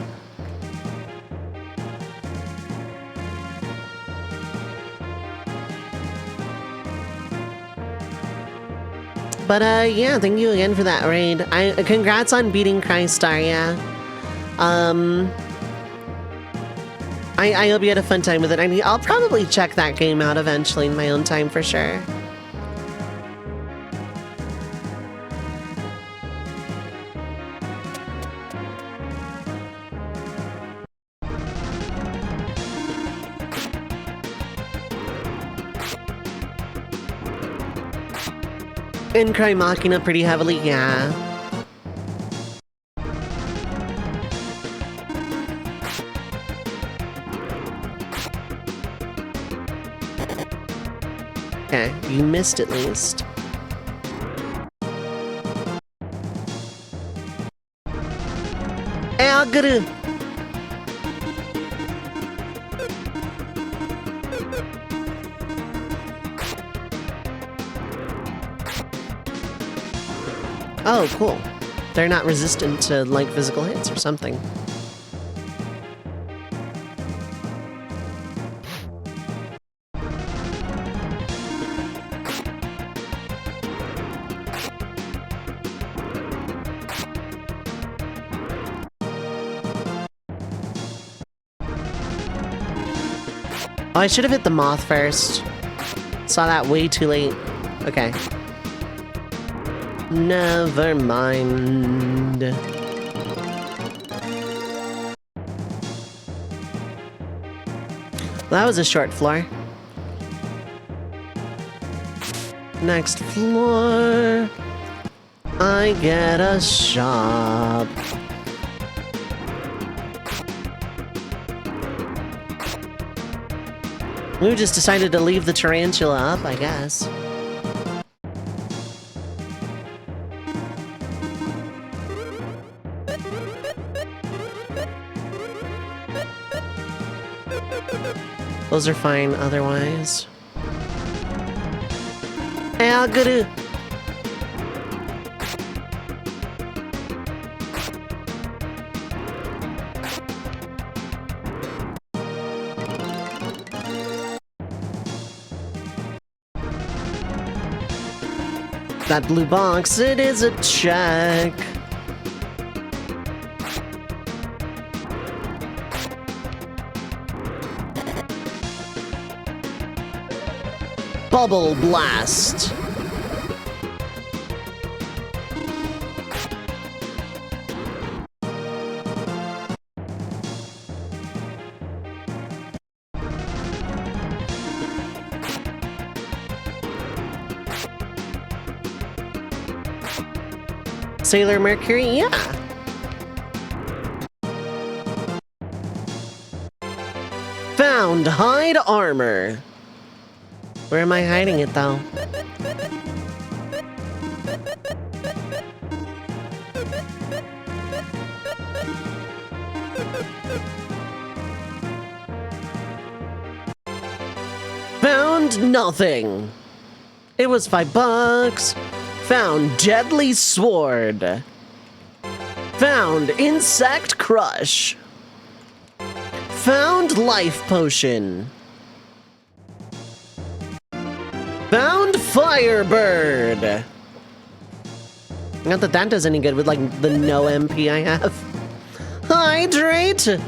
But yeah, thank you again for that raid. Congrats on beating Crystar, yeah. I hope you had a fun time with it. I mean, I'll probably check that game out eventually in my own time for sure. In Cry Machina pretty heavily, yeah. Okay, you missed at least. Algorithm. Oh, cool. They're not resistant to, like, physical hits or something. Oh, I should have hit the moth first. Saw that way too late. Okay. Never mind. Well, that was a short floor. Next floor. I get a shop. We just decided to leave the tarantula up, I guess. Those are fine otherwise. Aguru. That blue box, it is a check. Bubble blast. Sailor Mercury, yeah. Found hide armor. Where am I hiding it, though? Found nothing. It was $5. Found deadly sword. Found insect crush. Found life potion. Found Firebird! Not that that does any good with, like, the no MP I have. Hydrate!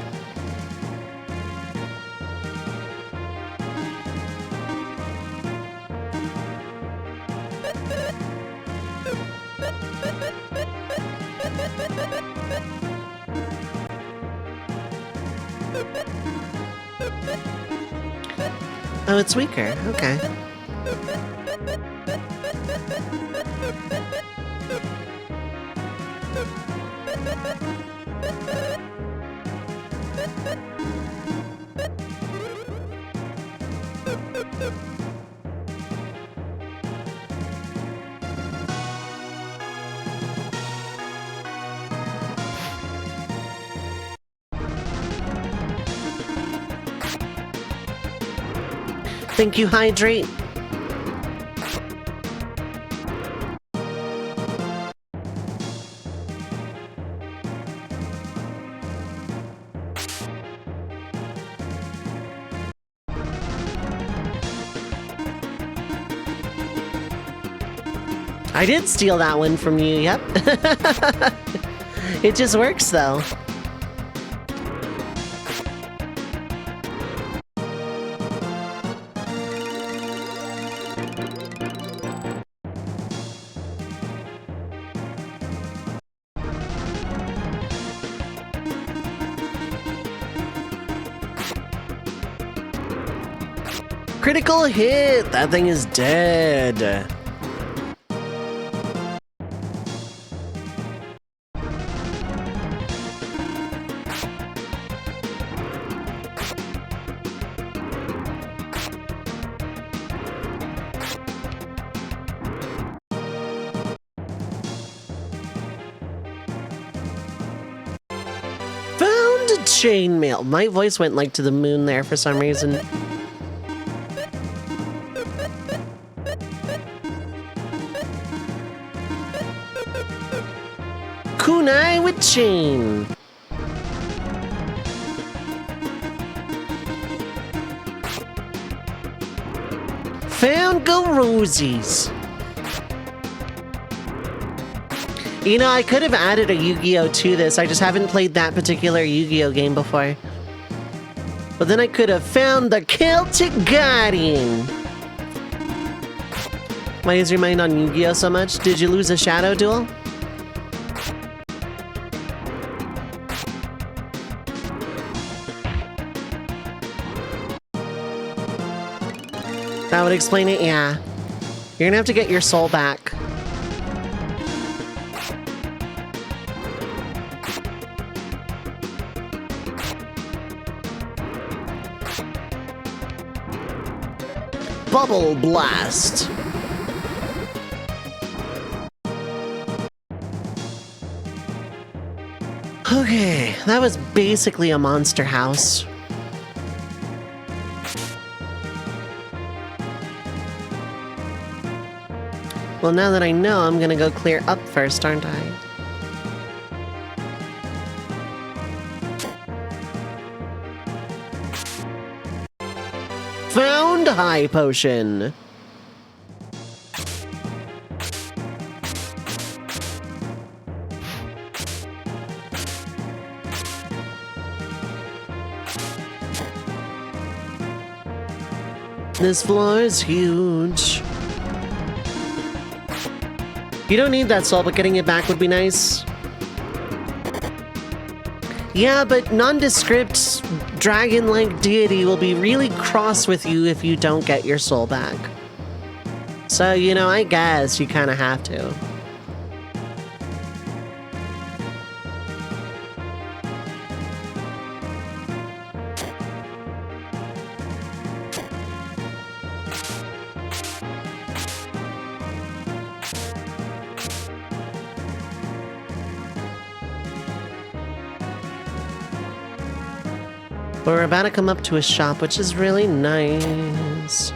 Oh, it's weaker. Okay. Thank you, Hydrate. I did steal that one from you, yep. It just works, though. Critical hit! That thing is dead. Found chainmail. My voice went like to the moon there for some reason. Kunai with chain. Found Go-Rosies. You know, I could have added a Yu-Gi-Oh to this. I just haven't played that particular Yu-Gi-Oh game before. But then I could have found the Celtic Guardian. Why is your mind on Yu-Gi-Oh so much? Did you lose a shadow duel? That would explain it, yeah. You're gonna have to get your soul back. Bubble Blast. Okay, that was basically a monster house. Well, now that I know, I'm gonna go clear up first, aren't I? Found High Potion! This floor is huge. You don't need that soul, but getting it back would be nice. Yeah, but nondescript dragon-like deity will be really cross with you if you don't get your soul back. So, you know, I guess you kind of have to. We're about to come up to a shop, which is really nice.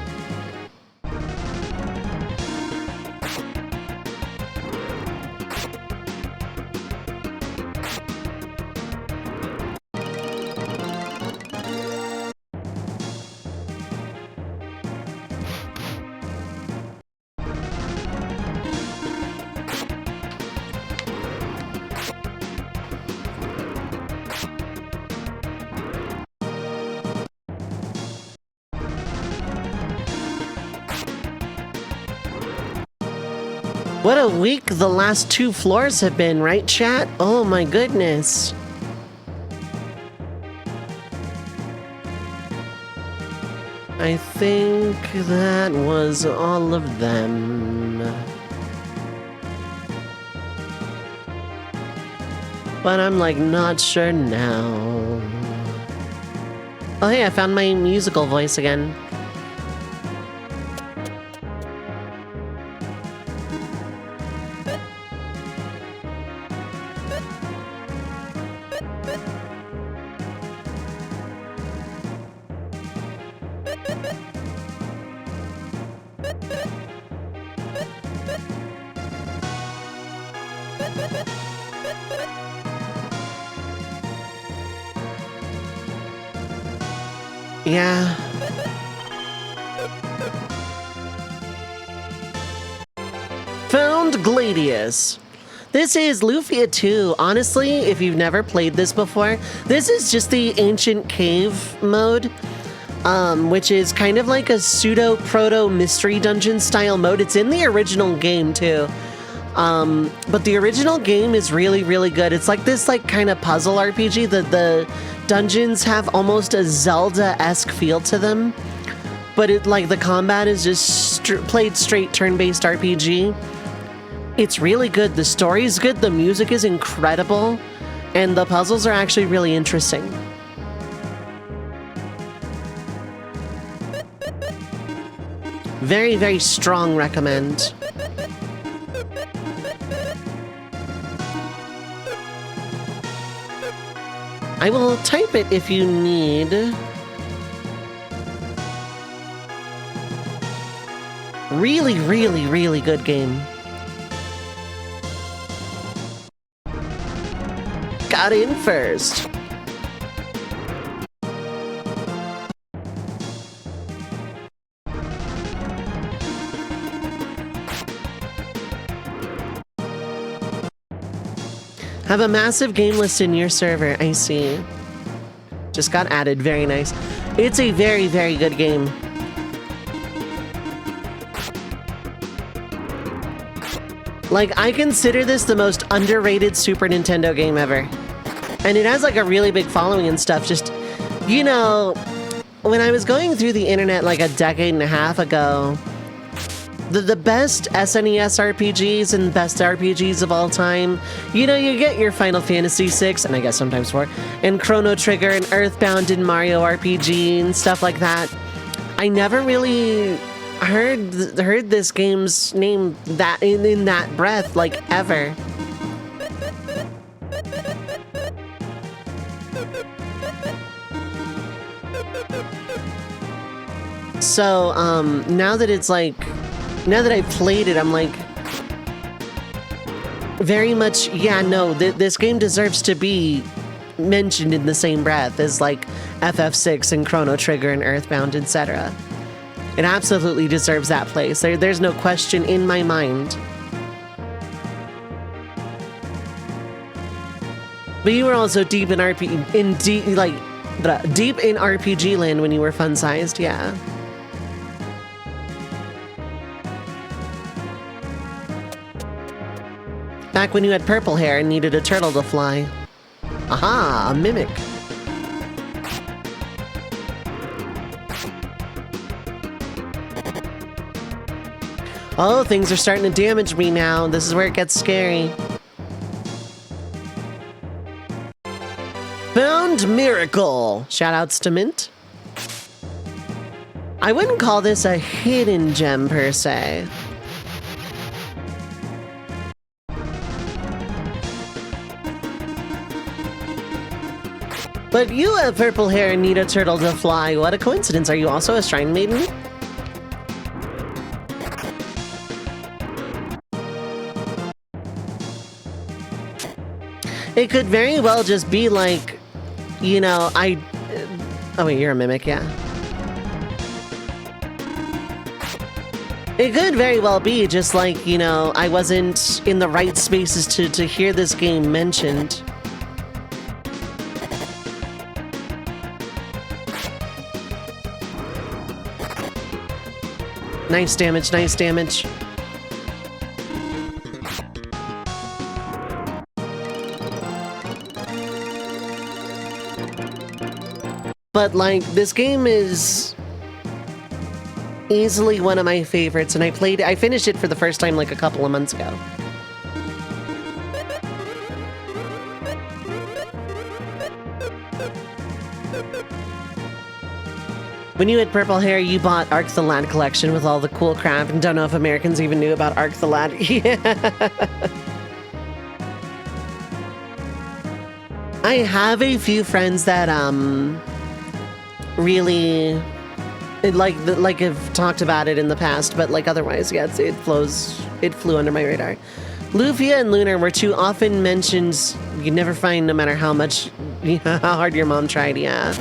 What a week the last 2 floors have been, right, chat? Oh my goodness. I think that was all of them. But I'm like not sure now. Oh hey, I found my musical voice again. Yeah. Found Gladius. This is Lufia 2. Honestly, if you've never played this before, this is just the ancient cave mode, which is kind of like a pseudo proto mystery dungeon style mode. It's in the original game too. But the original game is really, really good. It's like this kind of puzzle RPG. The dungeons have almost a Zelda-esque feel to them, but the combat is just played straight turn-based RPG. It's really good. The story is good. The music is incredible, and the puzzles are actually really interesting. Very, very strong recommend. I will type it if you need. Really, really, really good game. Got in first. Have a massive game list in your server, I see. Just got added. Very nice. It's a very, very good game. Like, I consider this the most underrated Super Nintendo game ever. And it has like a really big following and stuff. Just, you know, when I was going through the internet like a decade and a half ago, the best SNES RPGs and best RPGs of all time, you know, you get your Final Fantasy VI, and I guess sometimes 4, and Chrono Trigger and Earthbound and Mario RPG and stuff like that. I never really heard this game's name that in that breath, like, ever. So, now that it's like, now that I've played it, I'm like, very much, yeah, no, this game deserves to be mentioned in the same breath as like FF6 and Chrono Trigger and Earthbound, etc. It absolutely deserves that place. There's no question in my mind. But you were also deep in deep in RPG land when you were fun-sized, yeah. Back when you had purple hair and needed a turtle to fly. Aha, a mimic. Oh, things are starting to damage me now. This is where it gets scary. Found Miracle! Shoutouts to Mint. I wouldn't call this a hidden gem per se. But you have purple hair and need a turtle to fly. What a coincidence. Are you also a shrine maiden? It could very well just be like, you know, oh wait, you're a mimic, yeah. It could very well be just like, you know, I wasn't in the right spaces to hear this game mentioned. Nice damage, nice damage. But like, this game is easily one of my favorites, and I finished it for the first time like a couple of months ago. When you had purple hair, you bought Arc the Lad collection with all the cool crap, and don't know if Americans even knew about Arc the Lad. Yeah. I have a few friends that really like have talked about it in the past, but like otherwise, yeah, it flew under my radar. Lufia and Lunar were too often mentioned. You never find, no matter how much, how hard your mom tried. Yeah.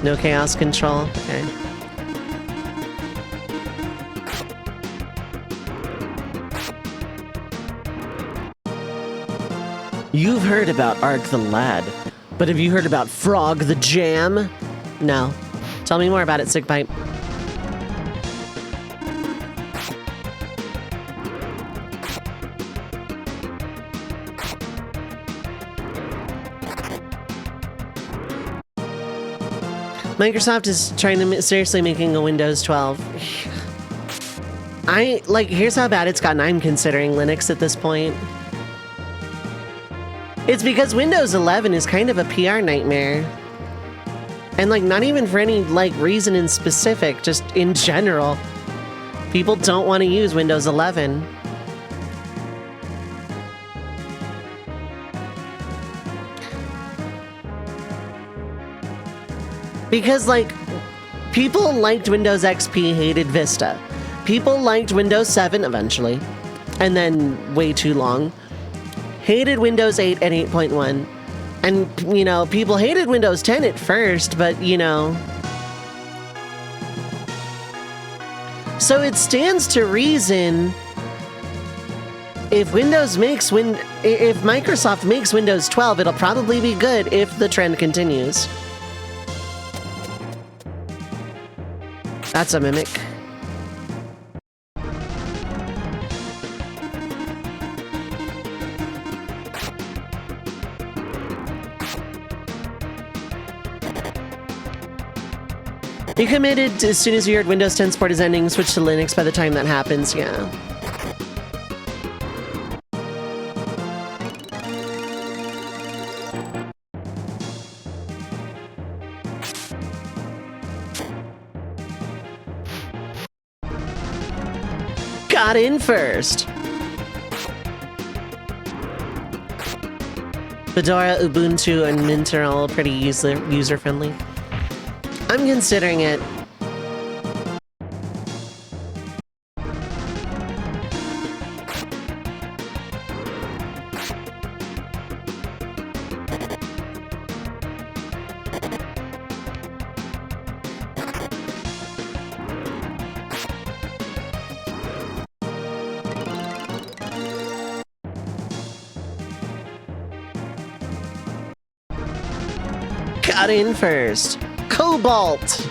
No chaos control. Okay. You've heard about Arc the Lad, but have you heard about Frog the Jam? No. Tell me more about it, Sigpipe. Microsoft is trying to seriously making a Windows 12. Here's how bad it's gotten. I'm considering Linux at this point. It's because Windows 11 is kind of a PR nightmare. And like, not even for any like reason in specific, just in general. People don't want to use Windows 11. Because like, people liked Windows XP, hated Vista. People liked Windows 7 eventually, and then way too long. Hated Windows 8 and 8.1. And, you know, people hated Windows 10 at first, but, you know. So So it stands to reason if Microsoft makes Windows 12, it'll probably be good if the trend continues. That's a mimic. You committed as soon as you heard Windows 10 support is ending, switch to Linux by the time that happens, yeah. Got in first. Fedora, Ubuntu, and Mint are all pretty user-friendly. I'm considering it. Got in first. Cobalt.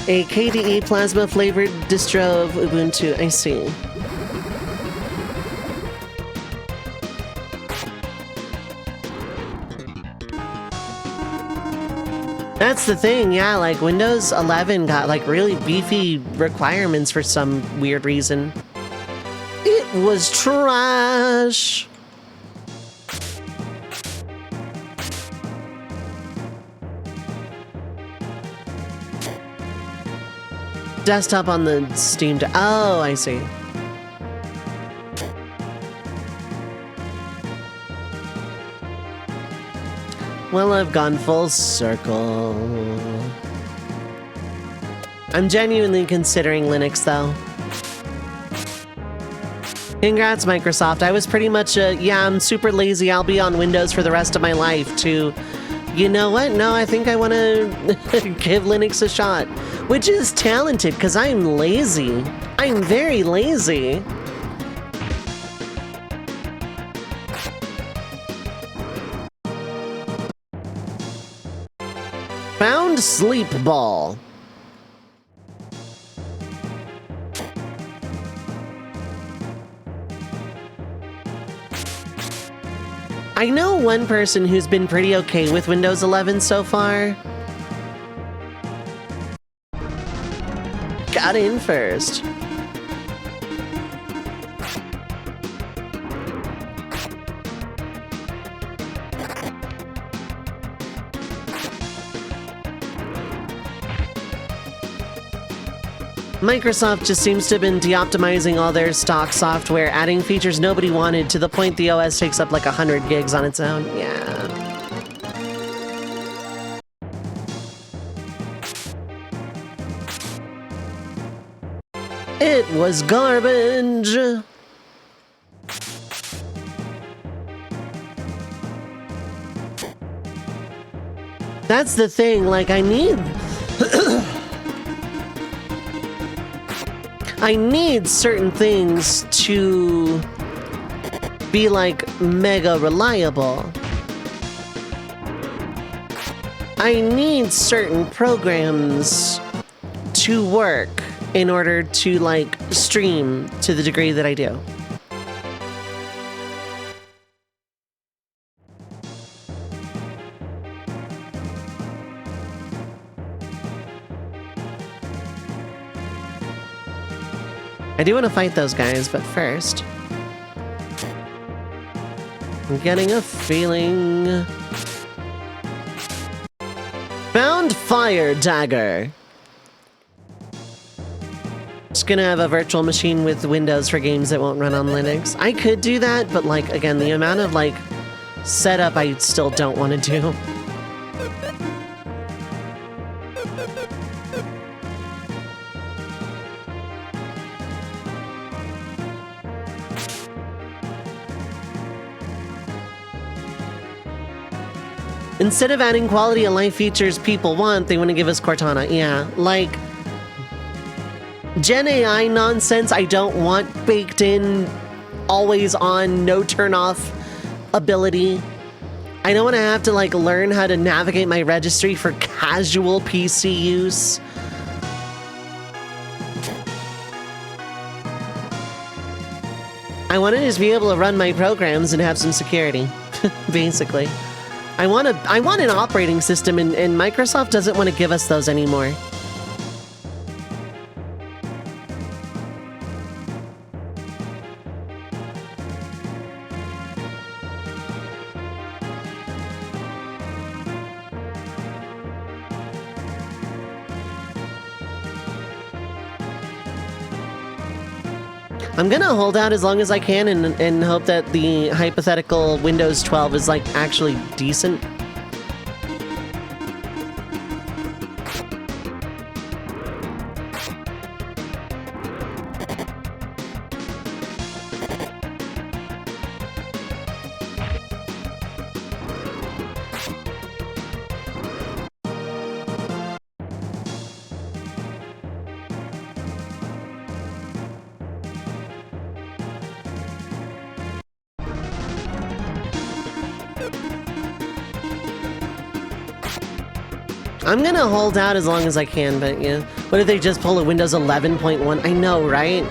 A KDE plasma flavored distro of Ubuntu. I see. That's the thing, yeah, like Windows 11 got like really beefy requirements for some weird reason. It was trash. Desktop on the Steam. Oh, I see. Well, I've gone full circle. I'm genuinely considering Linux, though. Congrats, Microsoft. I was pretty much yeah, I'm super lazy. I'll be on Windows for the rest of my life to, you know what? No, I think I want to give Linux a shot. Which is talented, because I'm lazy. I'm very lazy. Found sleep ball. I know one person who's been pretty okay with Windows 11 so far. Got in first. Microsoft just seems to have been de-optimizing all their stock software, adding features nobody wanted to the point the OS takes up like 100 gigs on its own. Yeah. It was garbage. That's the thing, like I need I need certain things to be like mega reliable. I need certain programs to work in order to like stream to the degree that I do. I do want to fight those guys, but first, I'm getting a feeling. Found fire dagger. Just gonna have a virtual machine with Windows for games that won't run on Linux. I could do that, but like, again, the amount of like setup I still don't want to do. Instead of adding quality of life features people want, they want to give us Cortana. Yeah, like Gen AI nonsense I don't want baked in, always on, no turn off ability. I don't want to have to like learn how to navigate my registry for casual PC use. I want to just be able to run my programs and have some security, basically. I want an operating system, and Microsoft doesn't want to give us those anymore. I'm gonna hold out as long as I can and hope that the hypothetical Windows 12 is like actually decent. I'm gonna hold out as long as I can, but yeah. What if they just pull a Windows 11.1? I know, right?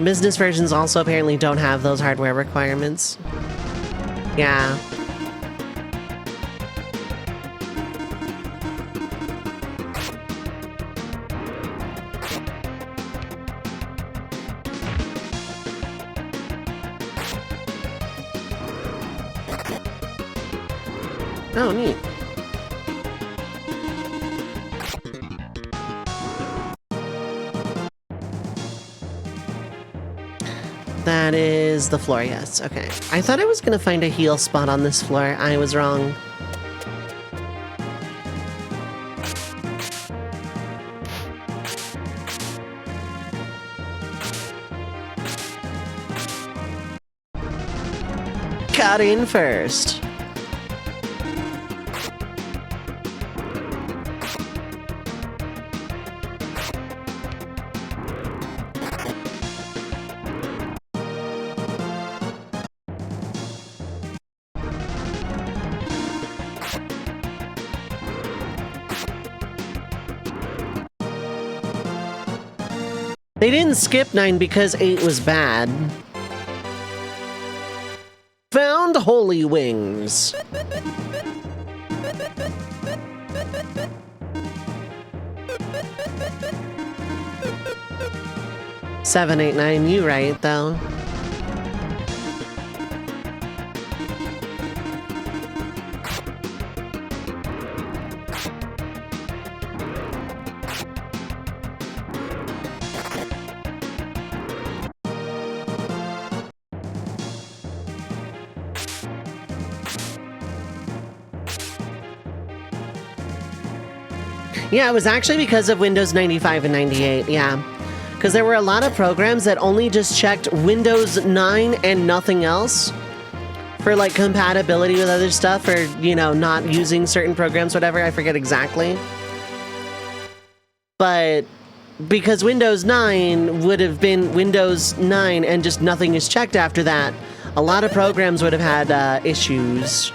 Business versions also apparently don't have those hardware requirements. Yeah. Oh, neat. That is the floor, yes. Okay. I thought I was gonna find a heal spot on this floor. I was wrong. Got in first. They didn't skip 9 because 8 was bad. Found holy wings. Seven, 8, 9, you right though. Yeah, it was actually because of Windows 95 and 98, yeah. Because there were a lot of programs that only just checked Windows 9 and nothing else for, like, compatibility with other stuff or, you know, not using certain programs, whatever. I forget exactly. But because Windows 9 would have been Windows 9 and just nothing is checked after that, a lot of programs would have had issues.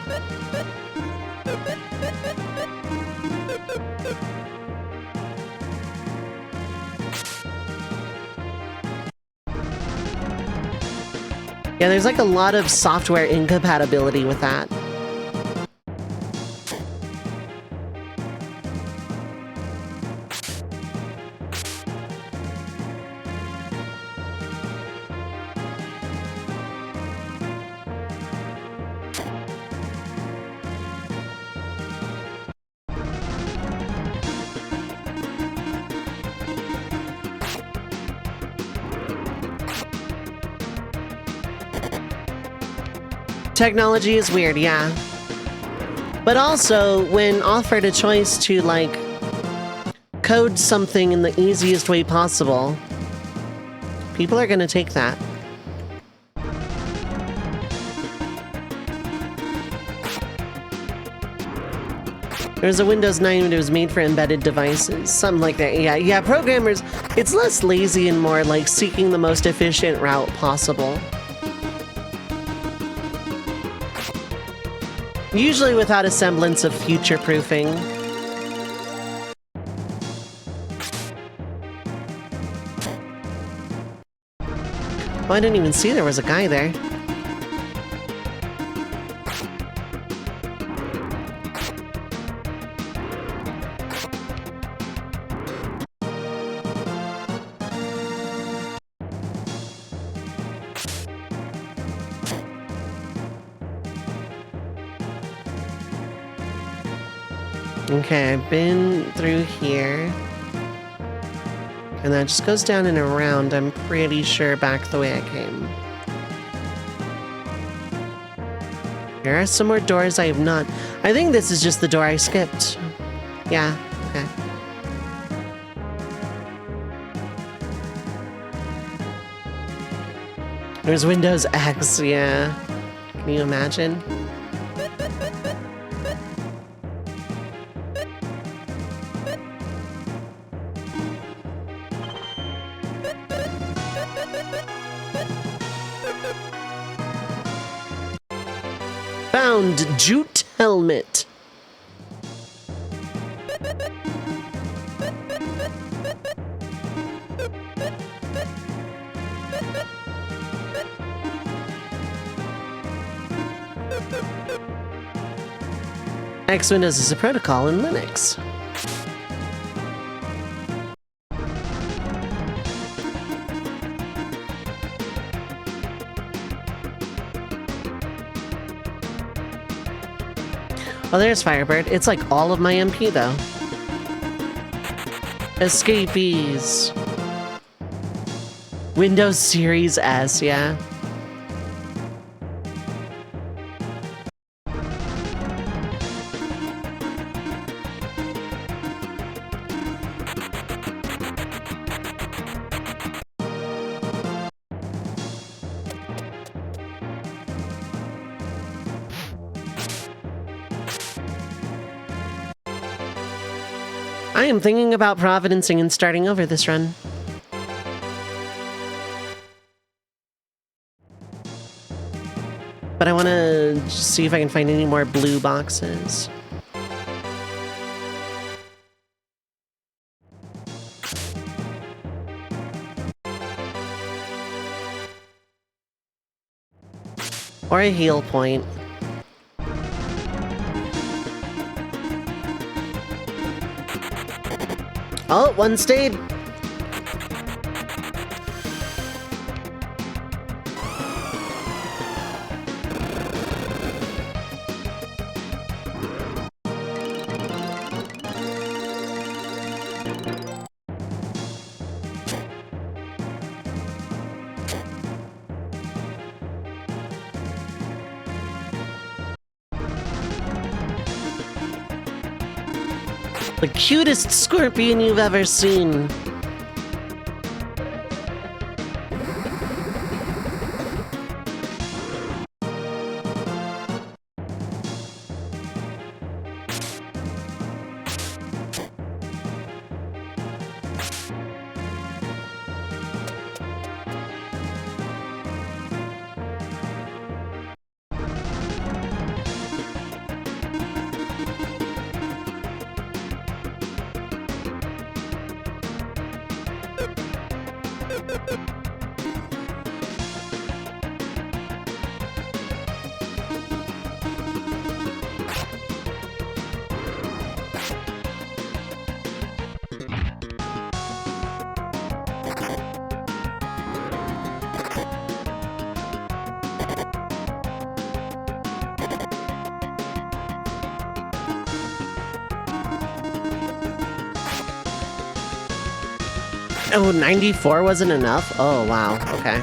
Yeah, there's like a lot of software incompatibility with that. Technology is weird, yeah. But also, when offered a choice to, like, code something in the easiest way possible, people are going to take that. There's a Windows 9 when it was made for embedded devices. Something like that. Yeah, programmers, it's less lazy and more like seeking the most efficient route possible. Usually without a semblance of future-proofing. Oh, I didn't even see there was a guy there. Okay, I've been through here. And that just goes down and around, I'm pretty sure, back the way I came. There are some more doors I have not... I think this is just the door I skipped. Yeah, okay. There's Windows X, yeah. Can you imagine? Found jute helmet. X Windows is a protocol in Linux. Oh, there's Firebird. It's like all of my MP, though. Escapees. Windows Series S, yeah. I am thinking about providencing and starting over this run. But I want to see if I can find any more blue boxes. Or a heal point. Oh, one stayed. The cutest scorpion you've ever seen. Oh, 94 wasn't enough? Oh, wow. Okay.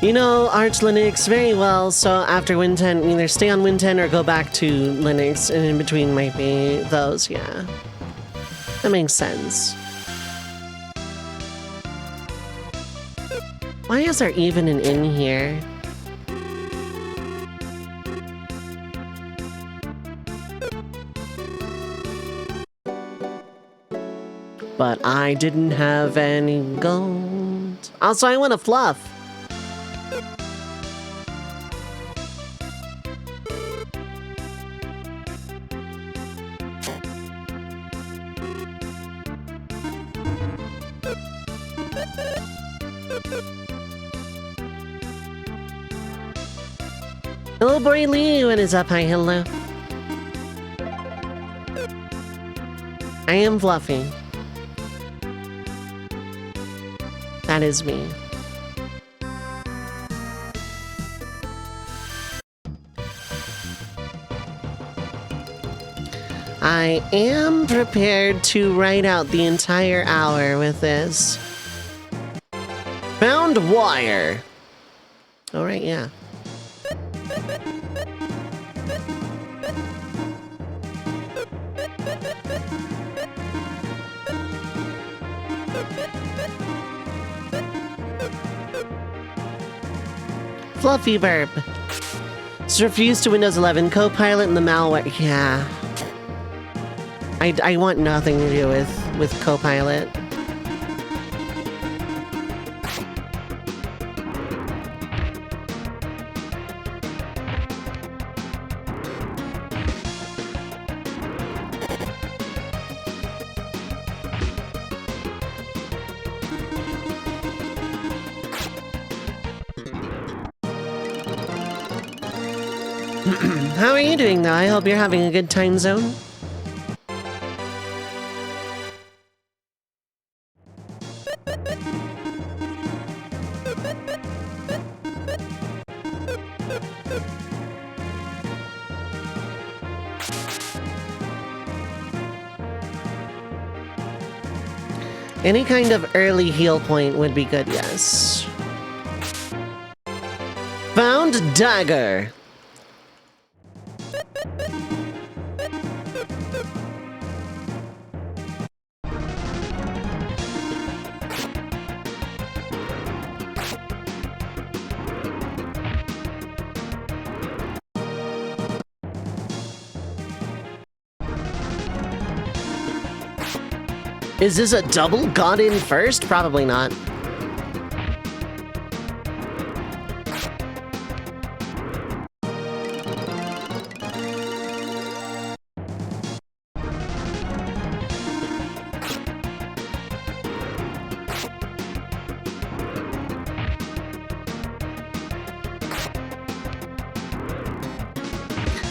You know Arch Linux very well, so after Win 10, either stay on Win 10 or go back to Linux, and in between might be those, yeah. That makes sense. Why is there even an inn here? But I didn't have any gold. Also, I want a fluff. Hello, Boy Lee. What is up? Hi, hello. I am Fluffy. That is me. I am prepared to write out the entire hour with this. Found wire. All right, yeah. Fluffy burp. It's refused to Windows 11 Copilot and the malware. Yeah. I want nothing to do with Copilot. How are you doing, though? I hope you're having a good time zone. Any kind of early heal point would be good, yes. Found dagger. Is this a double got in first? Probably not.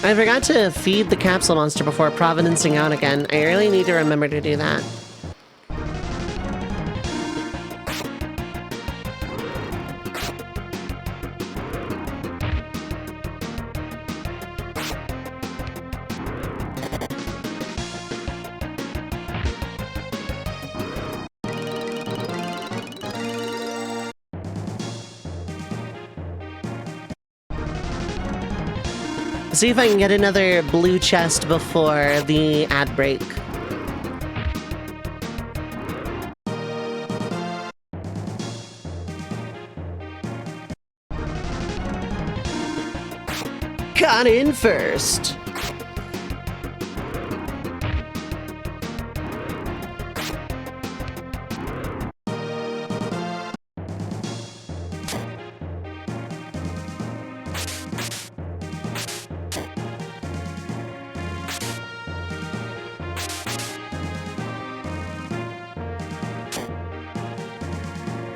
I forgot to feed the capsule monster before providencing out again. I really need to remember to do that. See if I can get another blue chest before the ad break. Got in first.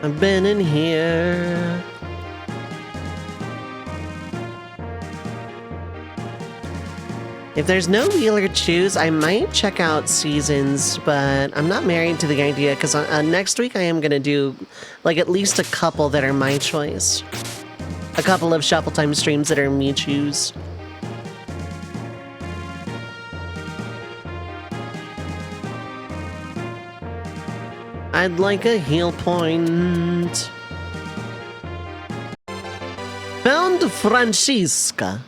I've been in here. If there's no wheel or choose, I might check out seasons, but I'm not married to the idea because next week I am going to do like at least a couple that are my choice. A couple of Shuffletime streams that are me choose. I'd like a heal point. Found Francisca.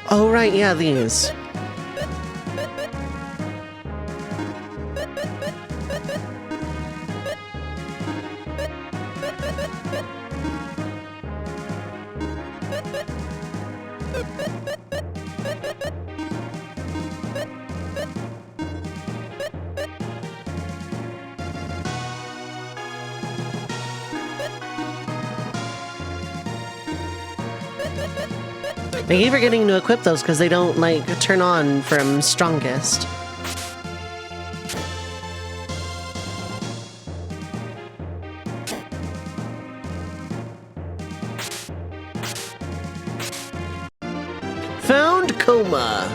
Oh, right, yeah, these. I keep forgetting to equip those because they don't, like, turn on from strongest. Found Coma.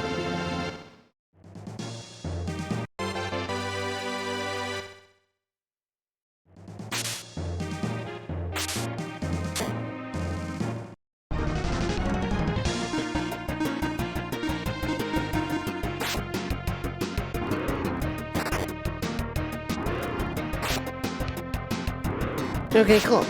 Okay, cool.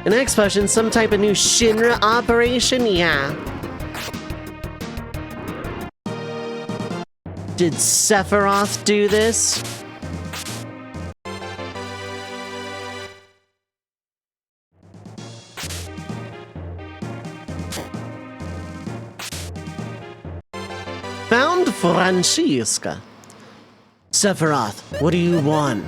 An X potion, some type of new Shinra operation? Yeah. Did Sephiroth do this? Found Francisca. Sephiroth, what do you want?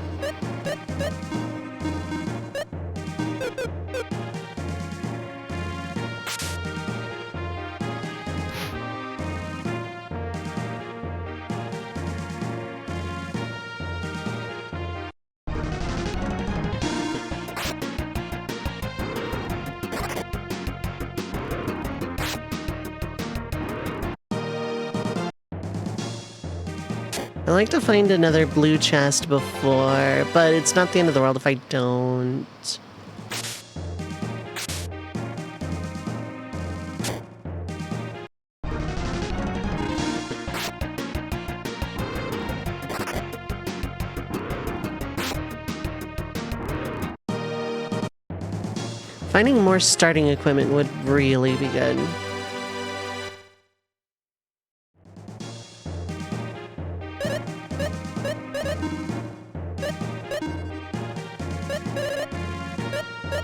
I like to find another blue chest before, but it's not the end of the world if I don't. Finding more starting equipment would really be good.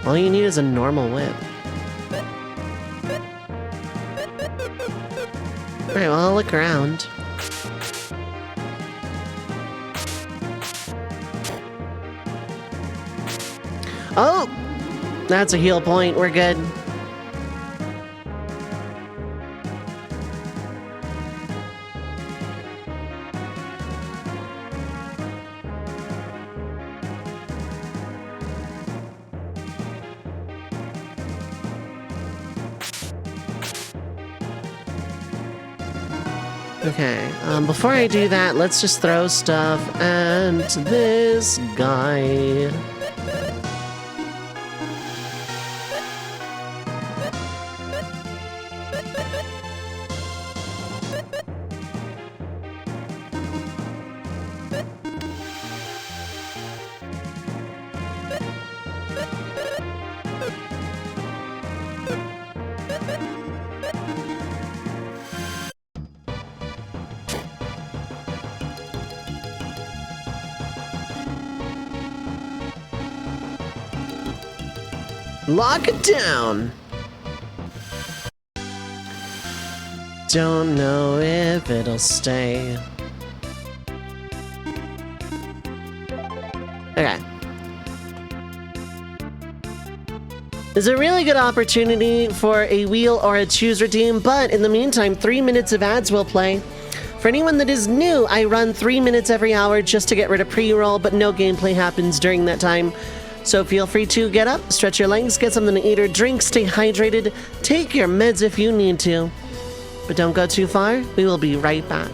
All you need is a normal whip. Alright, well, I'll look around. Oh! That's a heal point, we're good. Okay, before I do that, let's just throw stuff at this guy. Lock it down! Don't know if it'll stay. Okay. It's a really good opportunity for a wheel or a choose redeem, but in the meantime, 3 minutes of ads will play. For anyone that is new, I run 3 minutes every hour just to get rid of pre-roll, but no gameplay happens during that time. So feel free to get up, stretch your legs, get something to eat or drink, stay hydrated, take your meds if you need to. But don't go too far, we will be right back.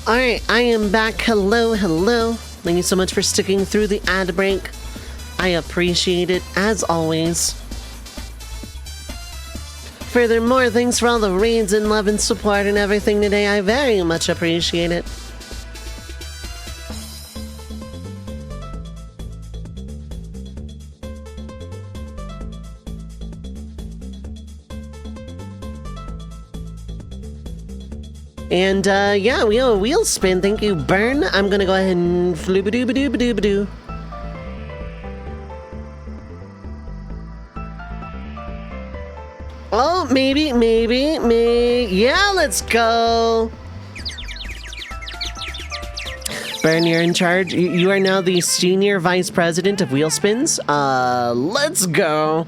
Alright, I am back. Hello, hello. Thank you so much for sticking through the ad break. I appreciate it, as always. Furthermore, thanks for all the raids and love and support and everything today. I very much appreciate it. And, yeah, we have a wheel spin. Thank you, Burn. I'm gonna go ahead and floop-a-doo-ba-doo-ba-doo-ba-doo. maybe. Yeah, let's go. Burn, you're in charge. You are now the senior vice president of wheel spins. Let's go.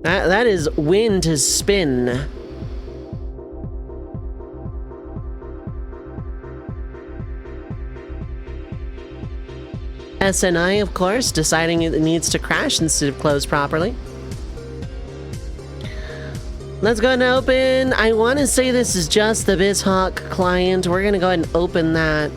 That is win to spin. SNI, of course, deciding it needs to crash instead of close properly. Let's go ahead and open. I want to say this is just the BizHawk client. We're going to go ahead and open that.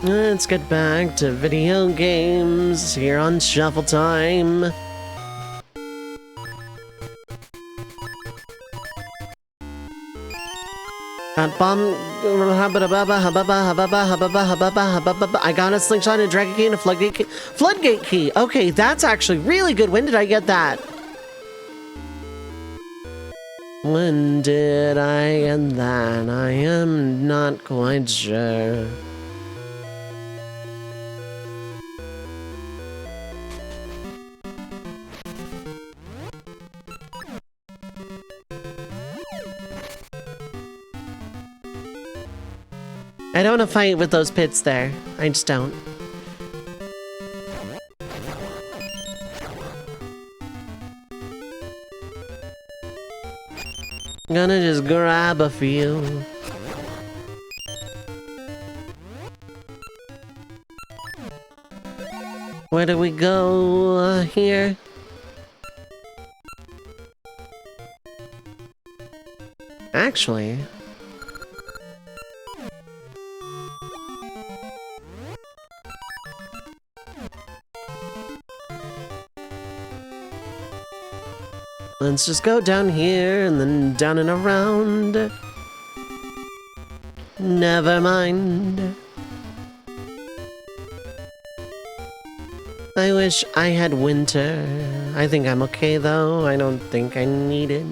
Let's get back to video games here on Shuffletime. I got a slingshot, a dragon key, and a floodgate key. Floodgate key! Okay, that's actually really good. When did I get that? When did I get that? I am not quite sure. I don't want to fight with those pits there. I just don't. I'm gonna just grab a few. Where do we go here? Actually... let's just go down here and then down and around. Never mind. I wish I had winter. I think I'm okay though. I don't think I need it.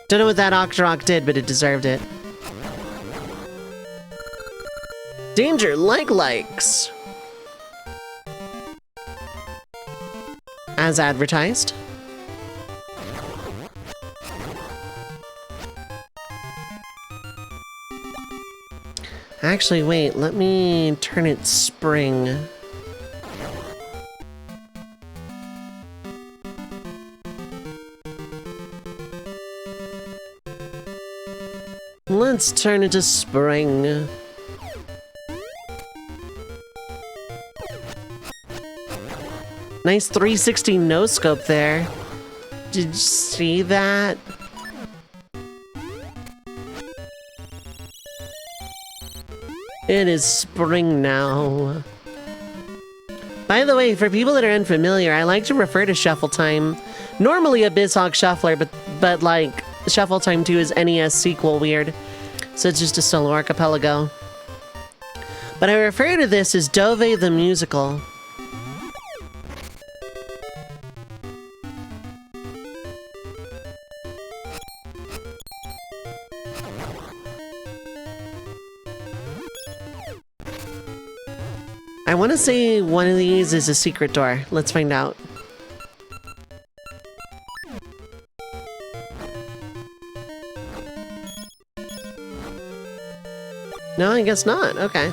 Don't know what that Octorok did, but it deserved it. Danger likes. As advertised. Actually, wait, let me turn it spring. Let's turn it to spring. Nice 360 no-scope there. Did you see that? It is spring now. By the way, for people that are unfamiliar, I like to refer to Shuffletime. Normally a BizHawk shuffler, but like, Shuffletime 2 is NES sequel weird. So it's just a solo archipelago. But I refer to this as Dovei the Musical. I want to say one of these is a secret door. Let's find out. No, I guess not. Okay.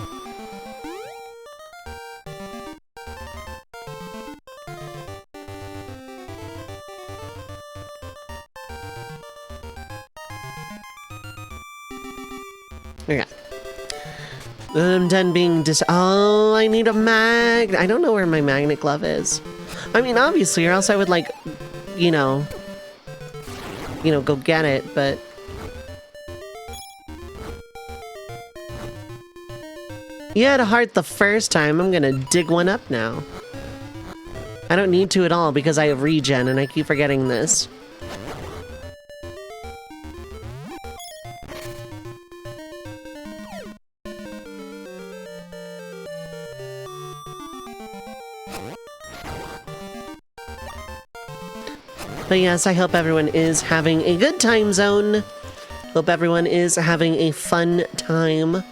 I'm done being oh, I need a I don't know where my magnet glove is. I mean, obviously, or else I would, like, you know, go get it, but... You had a heart the first time, I'm gonna dig one up now. I don't need to at all because I have regen and I keep forgetting this. But yes, I hope everyone is having a good time zone. Hope everyone is having a fun time.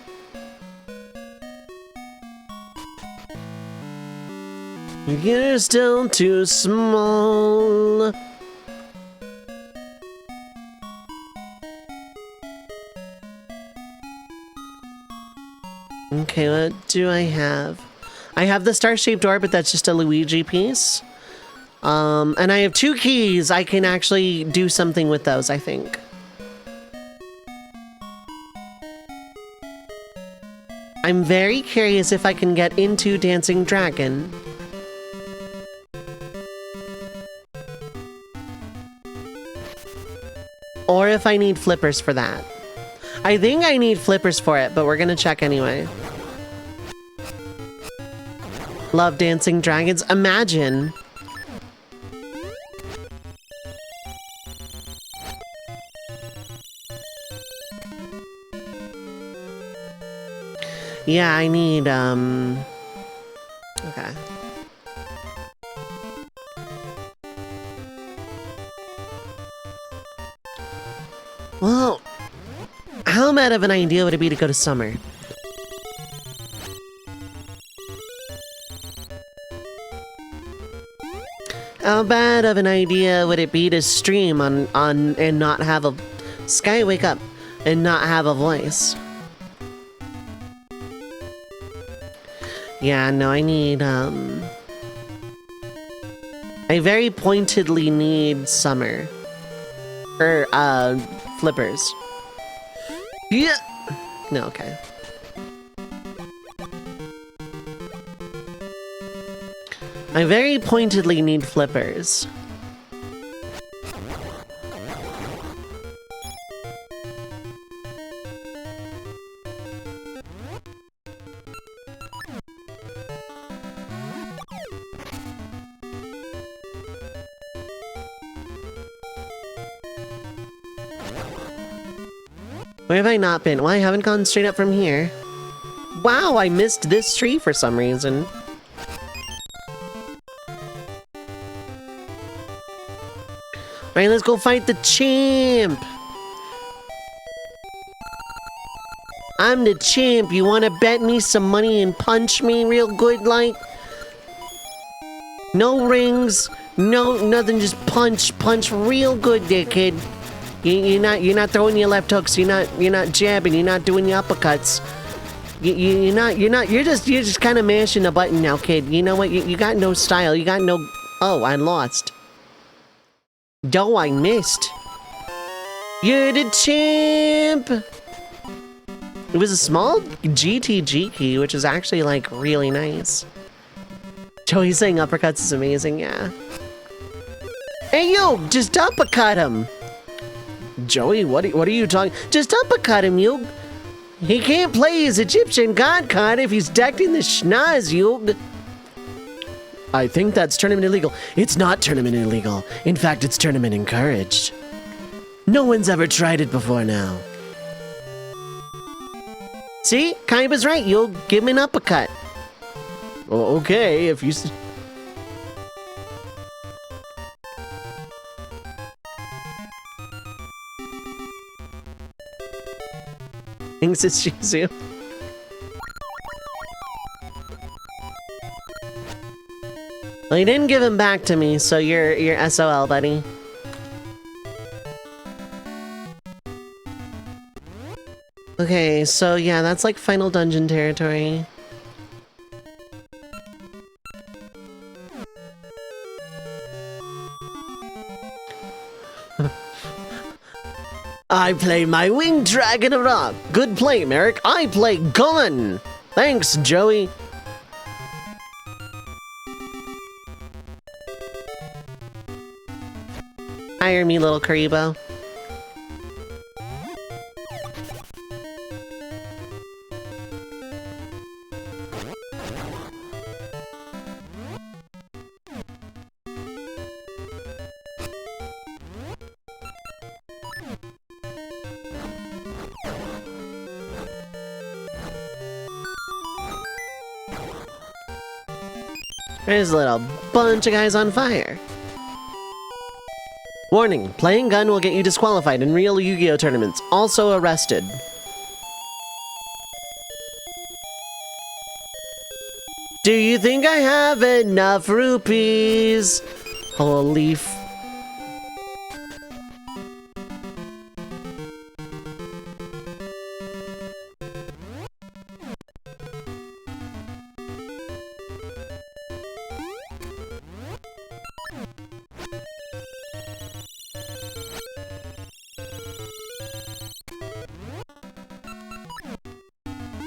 You're still too small. Okay, what do I have? I have the star-shaped door, but that's just a Luigi piece. And I have 2 keys. I can actually do something with those, I think. I'm very curious if I can get into Dancing Dragon. Or if I need flippers for that. I think I need flippers for it, but we're gonna check anyway. Love Dancing Dragons. Imagine. Yeah, I need, okay. Well, how bad of an idea would it be to go to summer? How bad of an idea would it be to stream on and not have a... Sky, wake up! And not have a voice? Yeah, no, I need, I very pointedly need summer. Flippers. Yeah! No, okay. I very pointedly need flippers. Where have I not been? Well, I haven't gone straight up from here. Wow, I missed this tree for some reason. Alright, let's go fight the champ! I'm the champ. You wanna bet me some money and punch me real good, like? No rings, no nothing, just punch real good there, kid. You're not throwing your left hooks. You're not jabbing. You're not doing your uppercuts. You're just kind of mashing the button now, kid. You know what? You got no style. You got no. Oh, I lost. Oh, I missed. You're the champ. It was a small GTG key, which is actually like really nice. Joey saying uppercuts is amazing. Yeah. Hey, yo, just uppercut him. Joey, what are you talking? Just uppercut him, you. He can't play his Egyptian god card if he's decked in the schnoz, you. I think that's tournament illegal. It's not tournament illegal. In fact, it's tournament encouraged. No one's ever tried it before now. See? Kaiba's right. You'll give him an uppercut. Oh, okay, if you... Thanks, it's Shizu. Well, you didn't give him back to me, so you're SOL, buddy. Okay, so yeah, that's like final dungeon territory. I play my winged dragon of rock. Good play, Merrick. I play gun. Thanks, Joey. Hire me, little Karibo. There's a little bunch of guys on fire. Warning, playing gun will get you disqualified in real Yu-Gi-Oh! Tournaments. Also arrested. Do you think I have enough rupees? Holy f...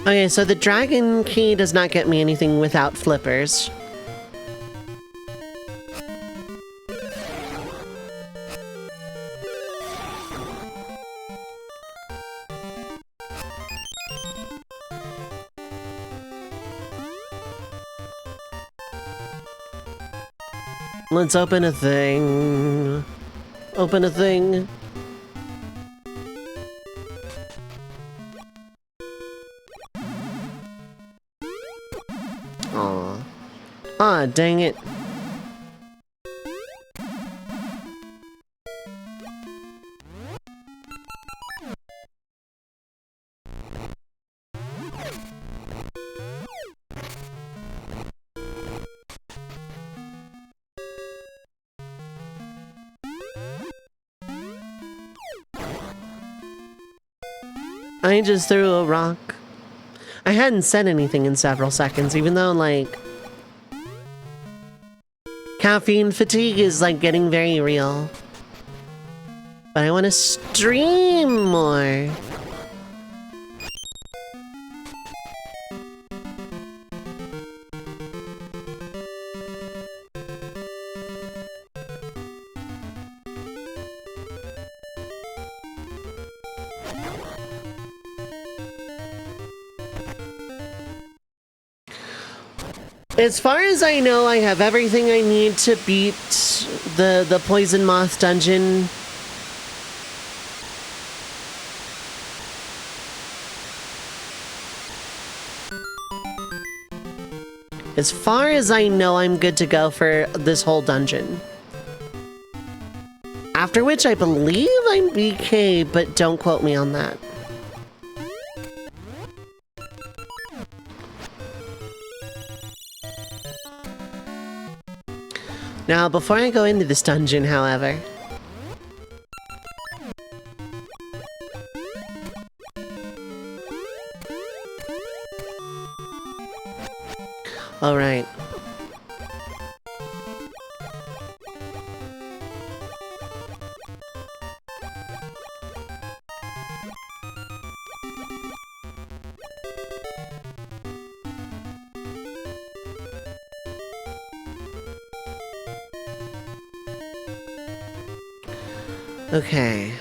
Okay, so the dragon key does not get me anything without flippers. Let's open a thing. Open a thing. Aw. Ah, dang it. I just threw a rock. I hadn't said anything in several seconds, even though, like, caffeine fatigue is, like, getting very real. But I want to stream more. As far as I know, I have everything I need to beat the Poison Moth dungeon. As far as I know, I'm good to go for this whole dungeon. After which I believe I'm BK, but don't quote me on that. Now, before I go into this dungeon, however... Alright. Okay.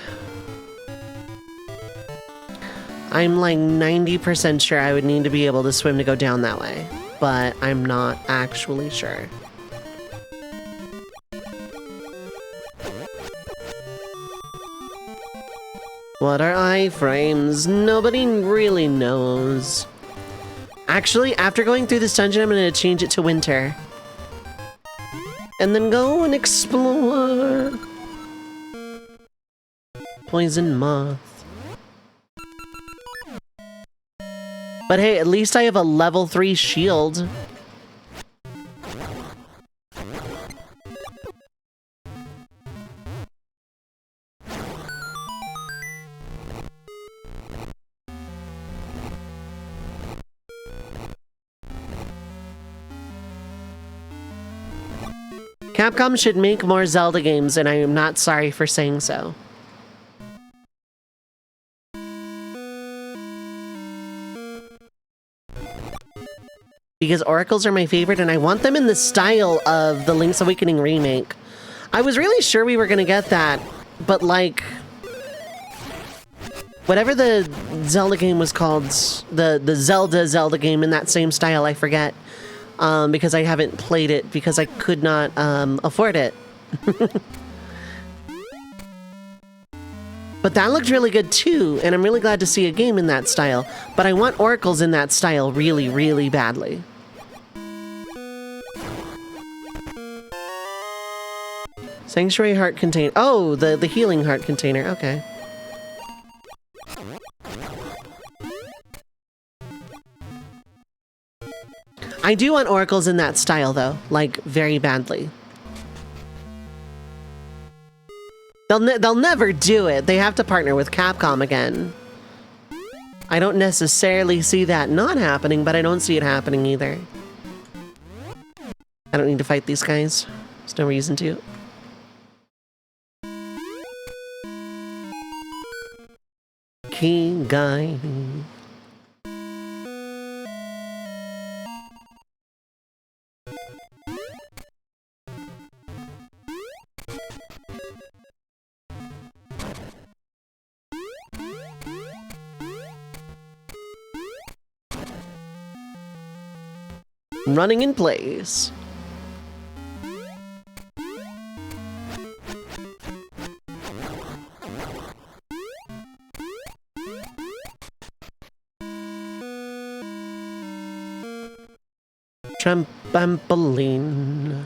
I'm like 90% sure I would need to be able to swim to go down that way, but I'm not actually sure. What are iframes? Nobody really knows. Actually, after going through this dungeon, I'm going to change it to winter. And then go and explore. Poison Moth. But hey, at least I have a level 3 shield. Capcom should make more Zelda games, and I am not sorry for saying so. because oracles are my favorite, and I want them in the style of the Link's Awakening remake. I was really sure we were gonna get that, but like, whatever the Zelda game was called, the Zelda game in that same style, I forget, because I haven't played it because I could not afford it. But that looked really good too, and I'm really glad to see a game in that style. But I want oracles in that style really, really badly. Sanctuary heart container. Oh, the healing heart container. Okay. I do want oracles in that style though, like very badly. They'll never do it. They have to partner with Capcom again. I don't necessarily see that not happening, but I don't see it happening either. I don't need to fight these guys. There's no reason to. Key guy. Running in place. Trampoline.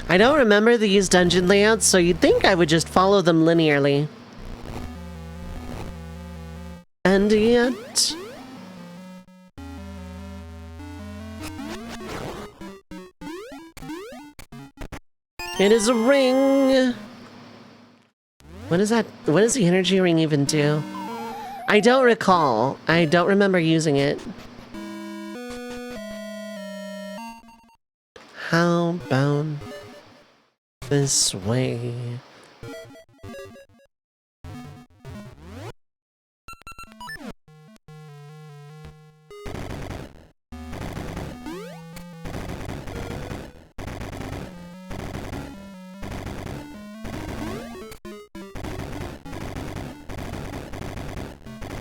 I don't remember these dungeon layouts, so you'd think I would just follow them linearly. And yet... it is a ring! What is that? What does the energy ring even do? I don't recall. I don't remember using it. How about this way?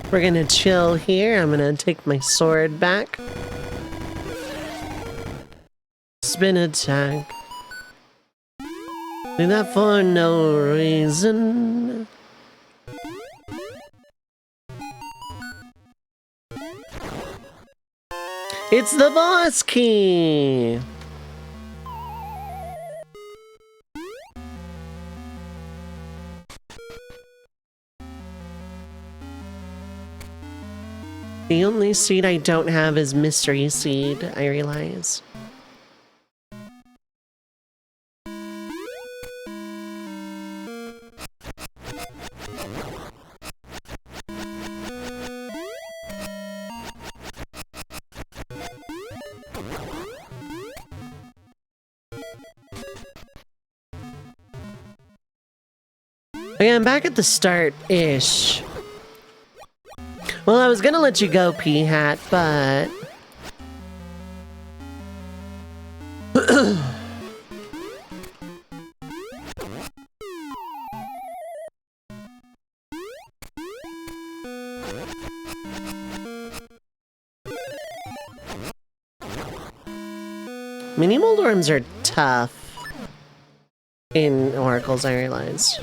We're gonna chill here. I'm gonna take my sword back. Spin attack. Do that for no reason. It's the boss key! The only seed I don't have is Mystery Seed, I realize. Okay, I'm back at the start-ish. Well, I was gonna let you go, P-Hat, but... Mini mold worms are tough in oracles, I realize.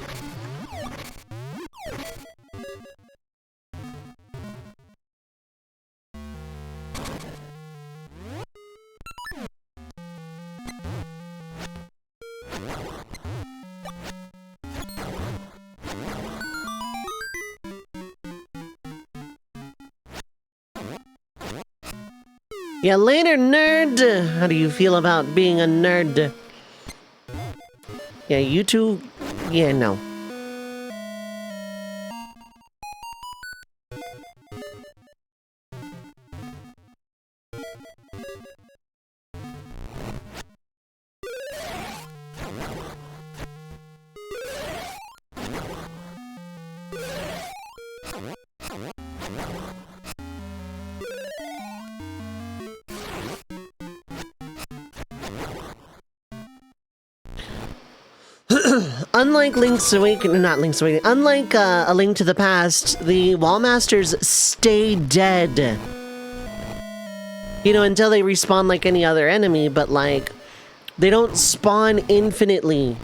Yeah, later, nerd! How do you feel about being a nerd? Yeah, you two... yeah, no. Unlike Link's Awakening, not Link's Awakening, unlike A Link to the Past, the Wall Masters stay dead. You know, until they respawn like any other enemy, but like, they don't spawn infinitely.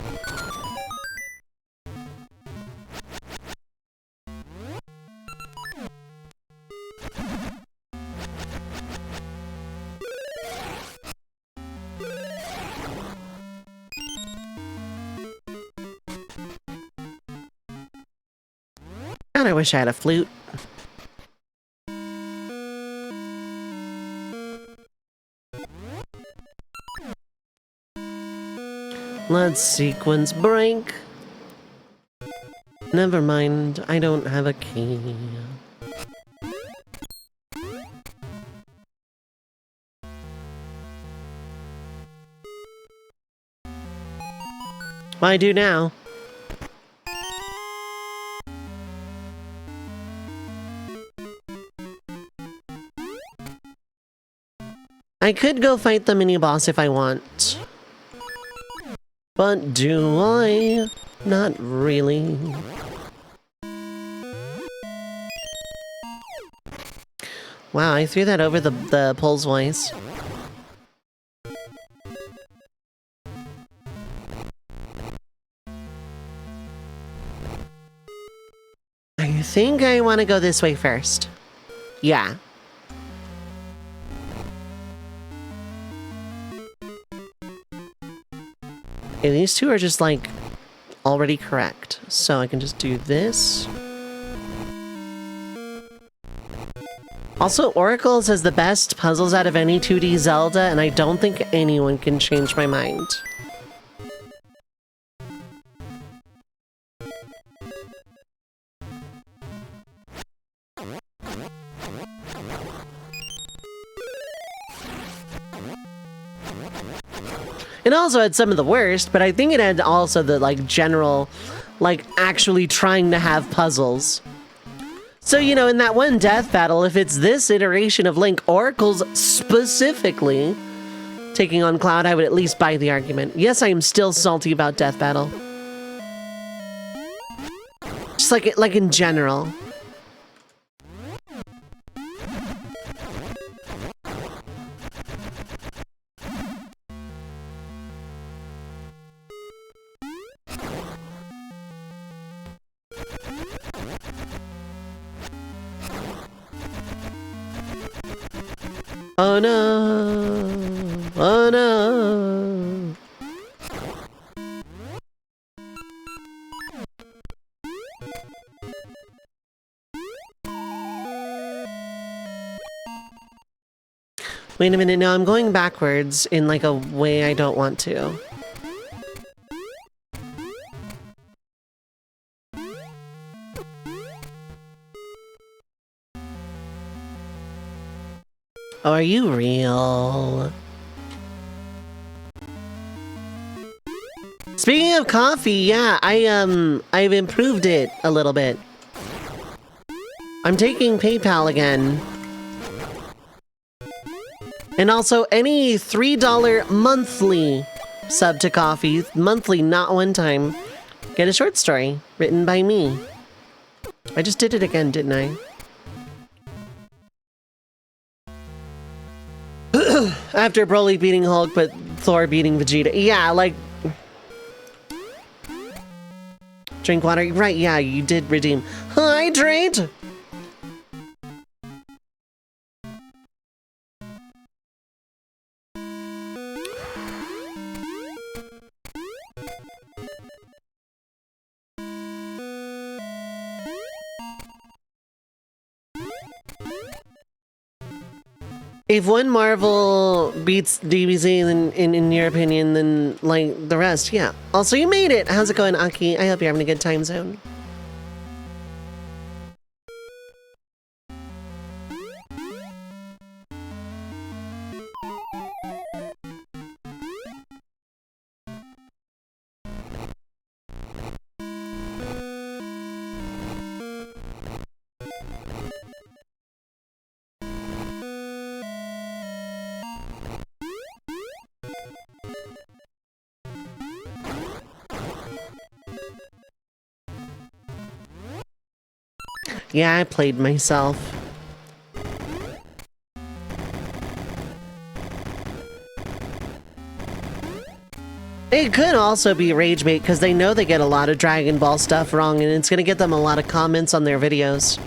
God, I wish I had a flute. Let's sequence break. Never mind, I don't have a key. What I do now? I could go fight the mini-boss if I want. But do I? Not really. Wow, I threw that over the poll's voice. I think I want to go this way first. Yeah. Okay, these two are just like already correct. So I can just do this. Also, Oracle says the best puzzles out of any 2D Zelda, and I don't think anyone can change my mind. It also had some of the worst, but I think it had also the, like, general, like, actually trying to have puzzles. So, you know, in that one death battle, if it's this iteration of Link, Oracle's specifically taking on Cloud, I would at least buy the argument. Yes, I am still salty about death battle. Just like in general. Oh no! Oh no! Wait a minute, no, I'm going backwards in like a way I don't want to. Oh, are you real? Speaking of coffee, yeah, I've improved it a little bit. I'm taking PayPal again. And also, any $3 monthly sub to coffee, monthly, not one time, get a short story written by me. I just did it again, didn't I? After Broly beating Hulk, but Thor beating Vegeta. Yeah, like... Drink water. Right, yeah, you did redeem. Hydrate! If one Marvel beats DBZ, then in your opinion, then like the rest, yeah. Also, you made it. How's it going, Aki? I hope you're having a good time zone. Yeah, I played myself. It could also be rage bait because they know they get a lot of Dragon Ball stuff wrong and it's going to get them a lot of comments on their videos.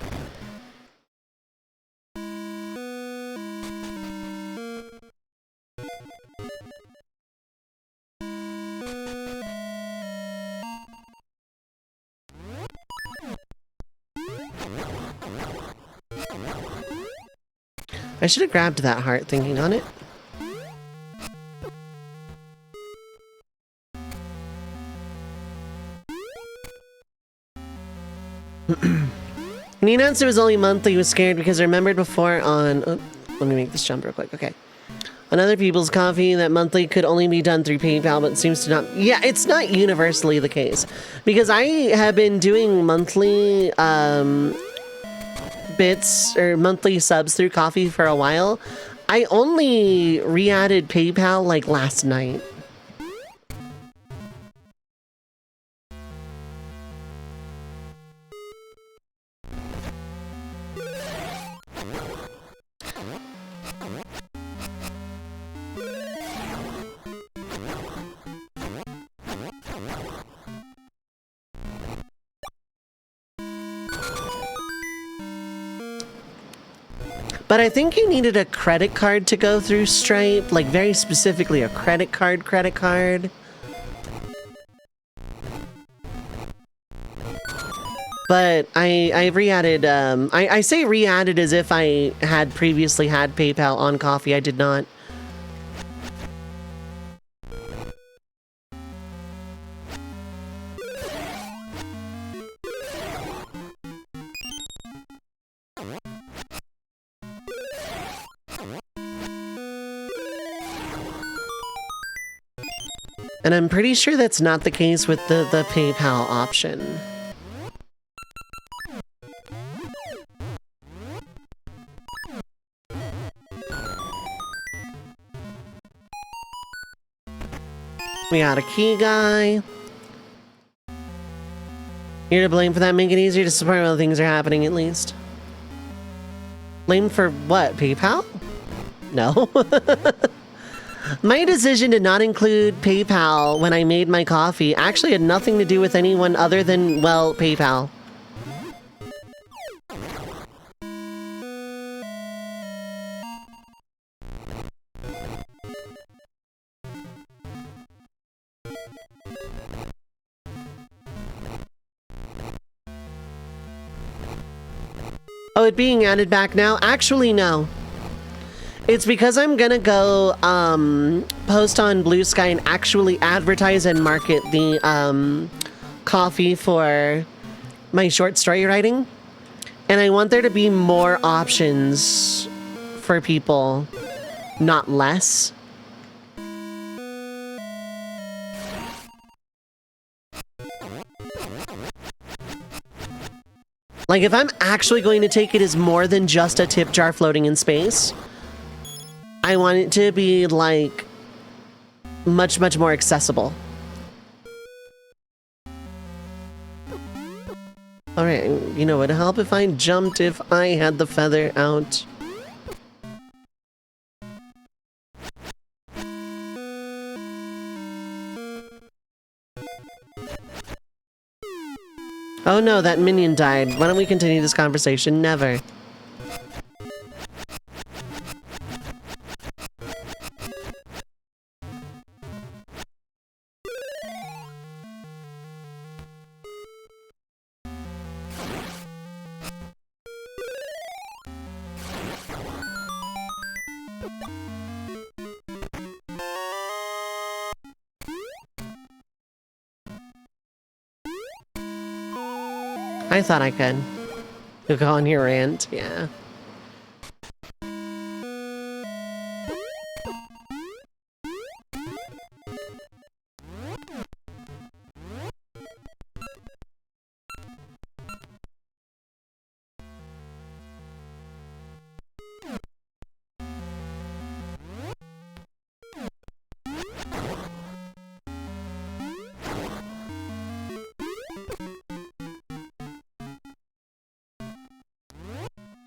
I should have grabbed that heart thinking on it. When he announced it was only monthly, he was scared because I remembered before on... Oh, let me make this jump real quick. Okay. On other people's coffee, that monthly could only be done through PayPal, but it seems to not... Yeah, it's not universally the case. Because I have been doing monthly bits or monthly subs through coffee for a while. I only re-added PayPal like last night. But I think you needed a credit card to go through Stripe, like very specifically a credit card. But I re-added, I say re-added as if I had previously had PayPal on coffee. I did not. And I'm pretty sure that's not the case with the PayPal option. We got a key guy. You're to blame for that. Make it easier to support while things are happening, at least. Blame for what? PayPal? No. My decision to not include PayPal when I made my coffee actually had nothing to do with anyone other than, well, PayPal. Oh, it being added back now? Actually, no. It's because I'm gonna go post on Blue Sky and actually advertise and market the coffee for my short story writing. And I want there to be more options for people, not less. Like, if I'm actually going to take it as more than just a tip jar floating in space, I want it to be, like, much, much more accessible. Alright, you know, it'd help if I jumped if I had the feather out. Oh no, that minion died. Why don't we continue this conversation? Never. I thought I could. You'll go on your rant, yeah.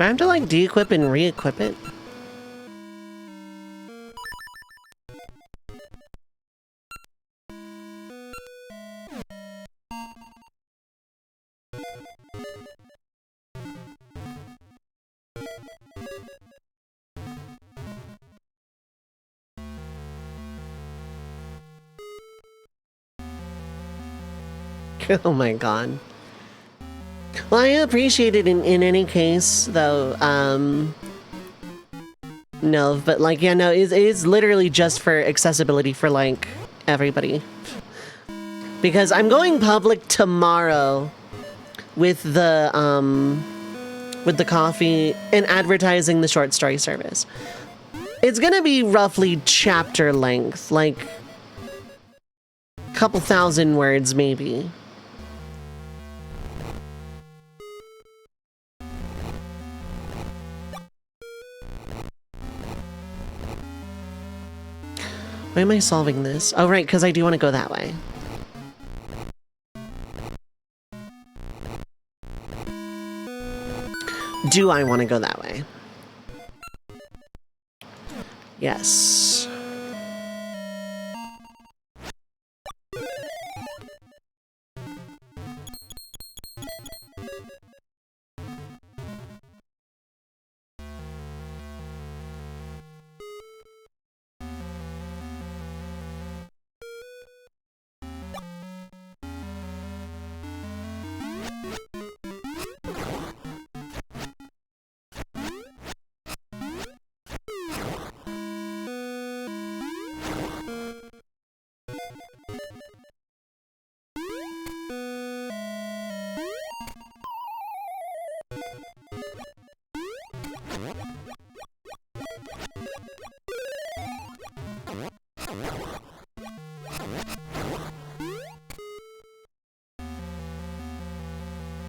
I have to like de-equip and re-equip it? Oh my god. Well, I appreciate it in any case, though, no, but like, yeah, no, it is literally just for accessibility for, like, everybody. Because I'm going public tomorrow with the coffee and advertising the short story service. It's gonna be roughly chapter length, like, a couple thousand words, maybe. Why am I solving this? Oh, right, because I do want to go that way. Do I want to go that way? Yes.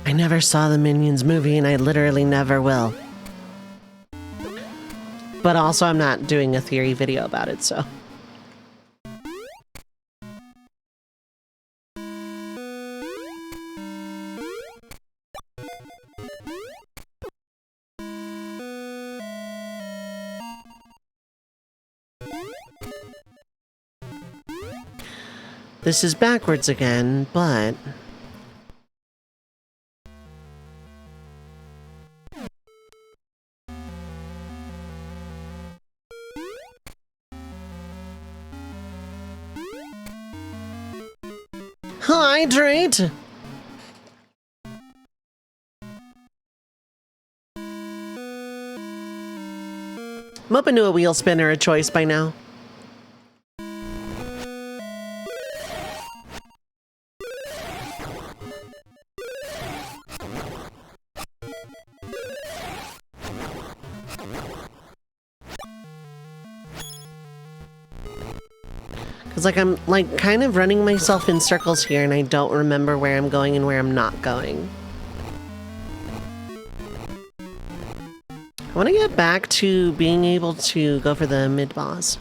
I never saw the Minions movie, and I literally never will. But also, I'm not doing a theory video about it, so... This is backwards again, but... Hydrate! I'm open to a wheel spinner a choice by now. Because, like, I'm, like, kind of running myself in circles here, and I don't remember where I'm going and where I'm not going. I want to get back to being able to go for the mid-boss.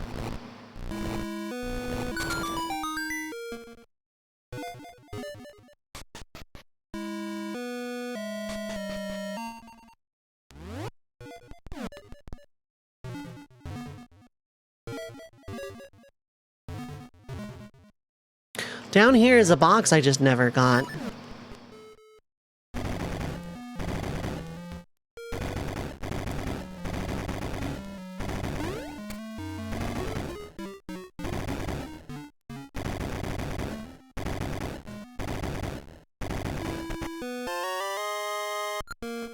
Down here is a box I just never got.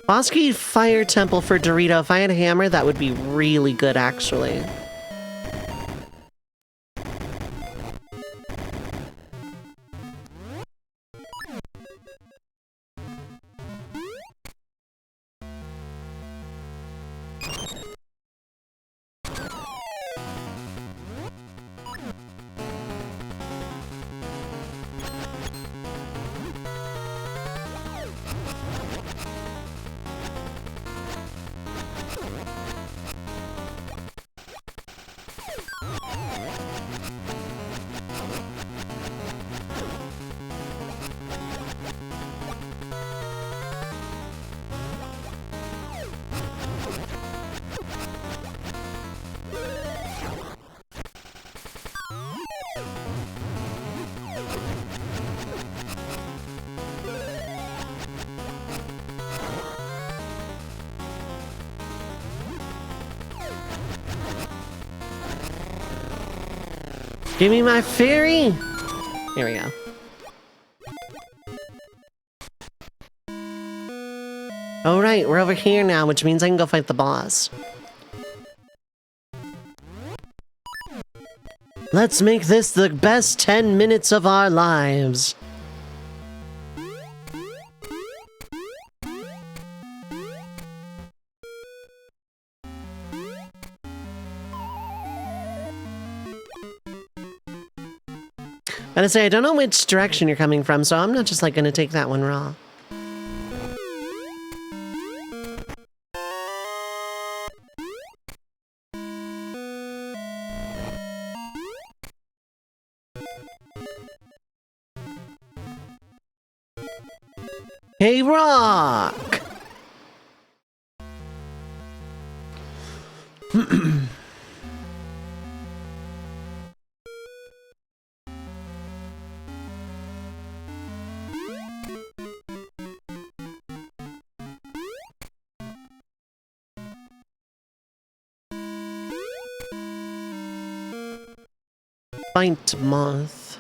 Bosky Fire Temple for Dorito. If I had a hammer, that would be really good, actually. Give me my fairy! Here we go. Oh right, we're over here now, which means I can go fight the boss. Let's make this the best 10 minutes of our lives. Gotta say, I don't know which direction you're coming from, so I'm not just like gonna take that one raw. Hey, Rock! Fight moth.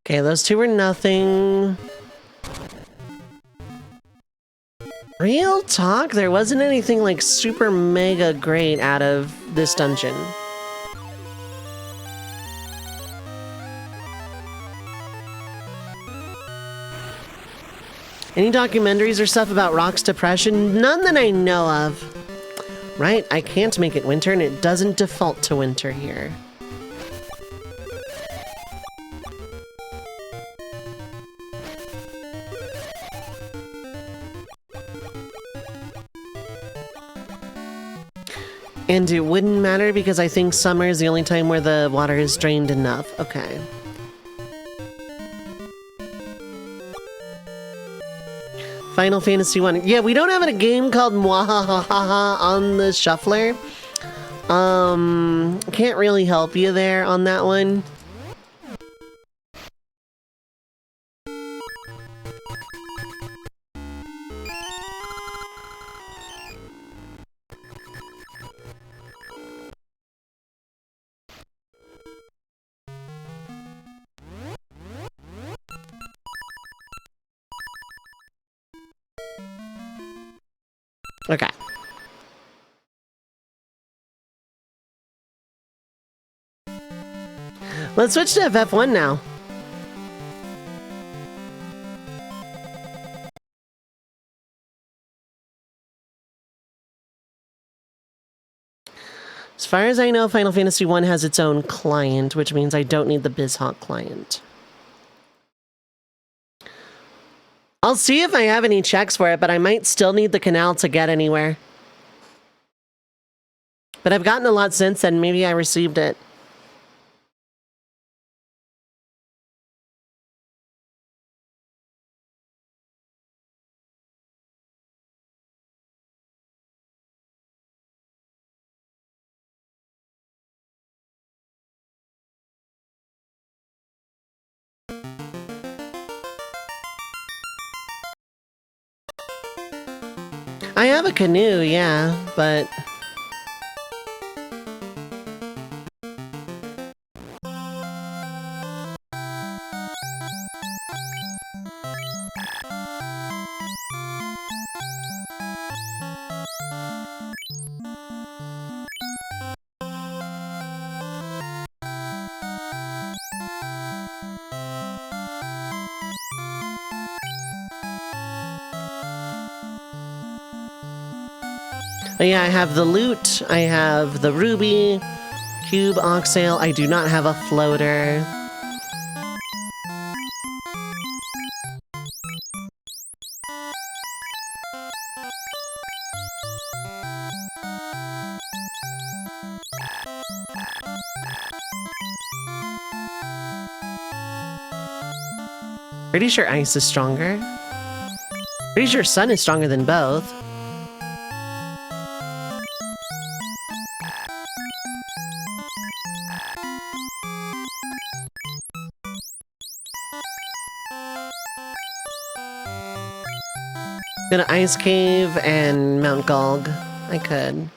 Okay, those two were nothing. Real talk, there wasn't anything like super mega great out of this dungeon. Any documentaries or stuff about Rock's depression? None that I know of. Right, I can't make it winter and it doesn't default to winter here. And it wouldn't matter because I think summer is the only time where the water is drained enough. Okay. Final Fantasy 1. Yeah, we don't have a game called Mwahahaha on the shuffler. Can't really help you there on that one. Okay. Let's switch to FF1 now. As far as I know, Final Fantasy 1 has its own client, which means I don't need the BizHawk client. I'll see if I have any checks for it, but I might still need the canal to get anywhere. But I've gotten a lot since then. Maybe I received it. I have a canoe, yeah, but... But yeah, I have the loot, I have the ruby, cube, oxale. I do not have a floater. Pretty sure ice is stronger. Pretty sure sun is stronger than both. Gonna ice cave and Mount Gulg. I could.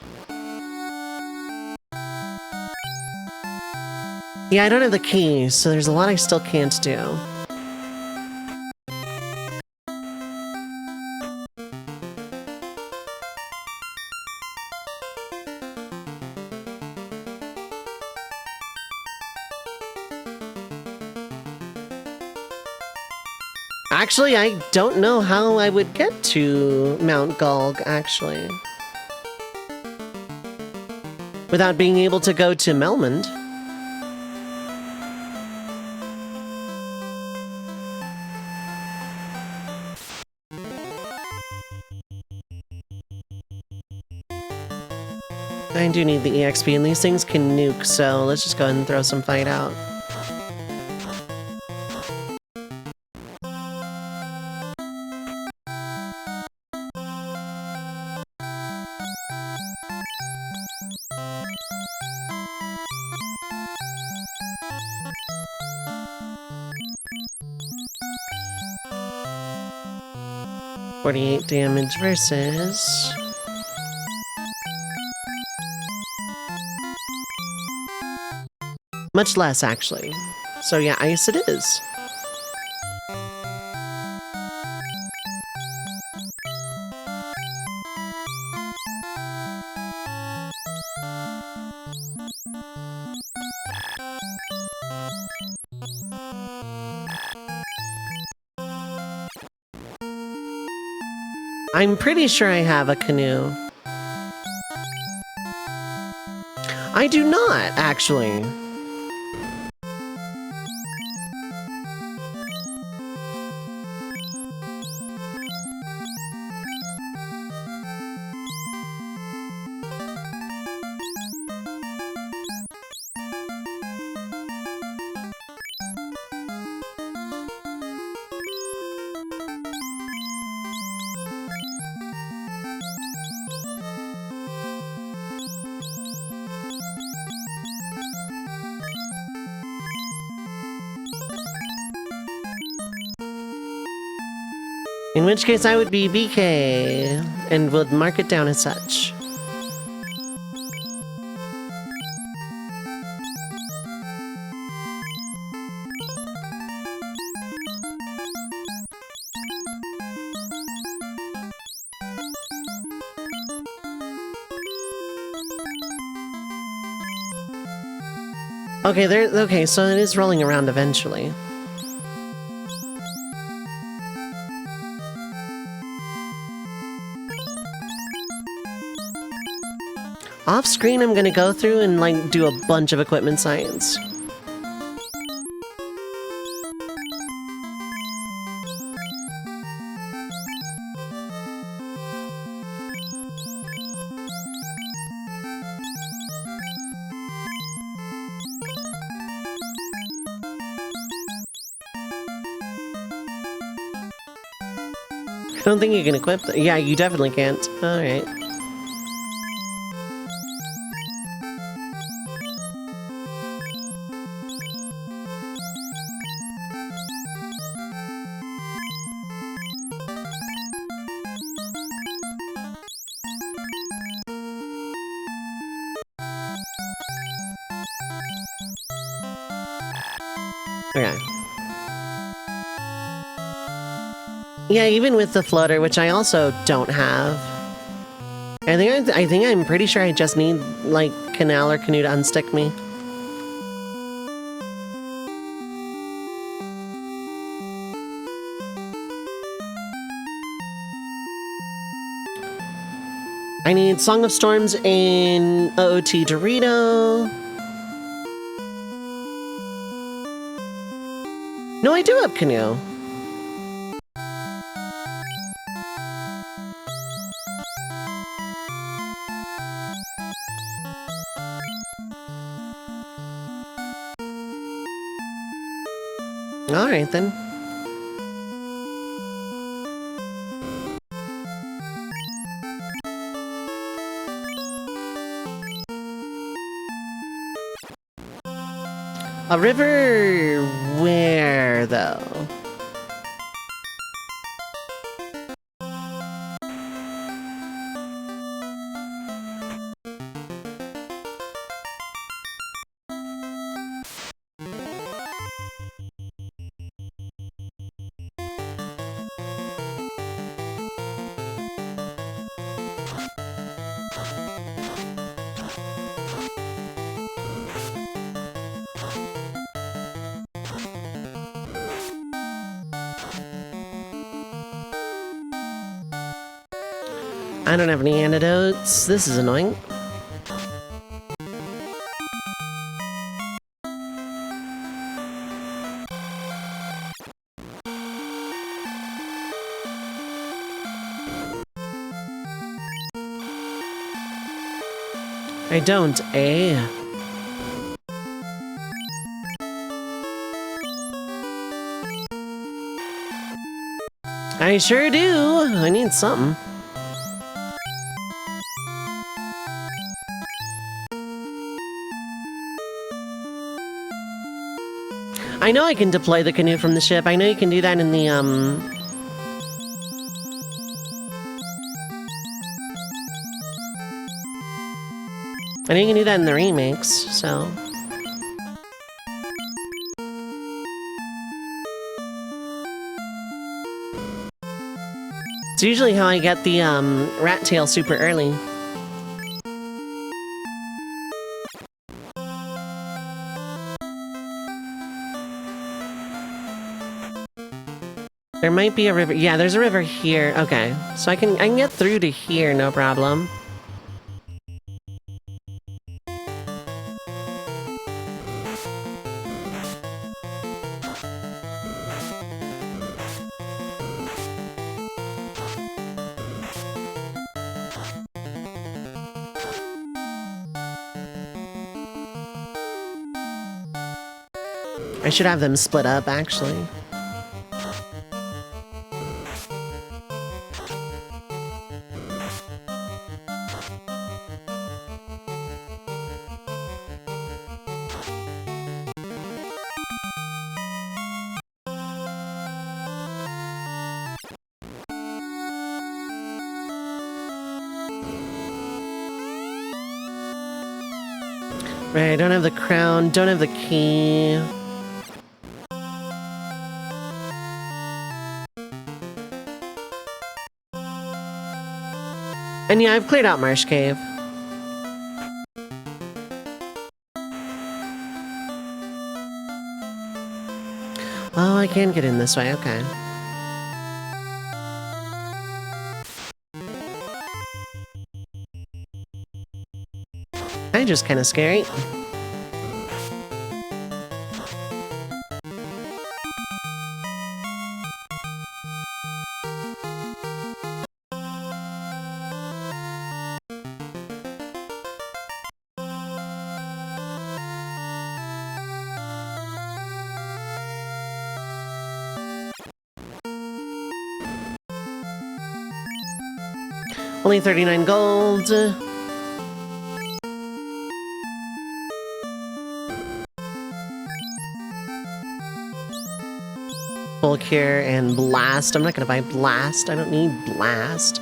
Yeah, I don't have the keys, so there's a lot I still can't do. Actually, I don't know how I would get to Mount Gulg, actually. Without being able to go to Melmond. I do need the EXP, and these things can nuke, so let's just go ahead and throw some fight out. $48 damage versus... much less, actually. So yeah, ice it is. I'm pretty sure I have a canoe. I do not, actually. In which case I would be BK, and would mark it down as such. Okay, so it is rolling around eventually. Off screen, I'm gonna go through and like do a bunch of equipment science. I don't think you can equip them. Yeah, you definitely can't. Alright. Okay. Yeah, even with the floater, which I also don't have. I think I'm pretty sure I just need, like, canal or canoe to unstick me. I need Song of Storms in OOT Dorito. No, I do have Canoe. All right, then. A river where, though? I don't have any antidotes. This is annoying. I don't, eh? I sure do. I need something. I know I can deploy the canoe from the ship. I know you can do that in the, I know you can do that in the remakes, so... It's usually how I get the, rat tail super early. There might be a river. Yeah, there's a river here. Okay, so I can get through to here, no problem. I should have them split up, actually. Right, I don't have the crown, don't have the key. And yeah, I've cleared out Marsh Cave. Oh, I can get in this way, okay. Just kind of scary. Only 39 gold. Full cure and blast. I'm not gonna buy blast. I don't need blast.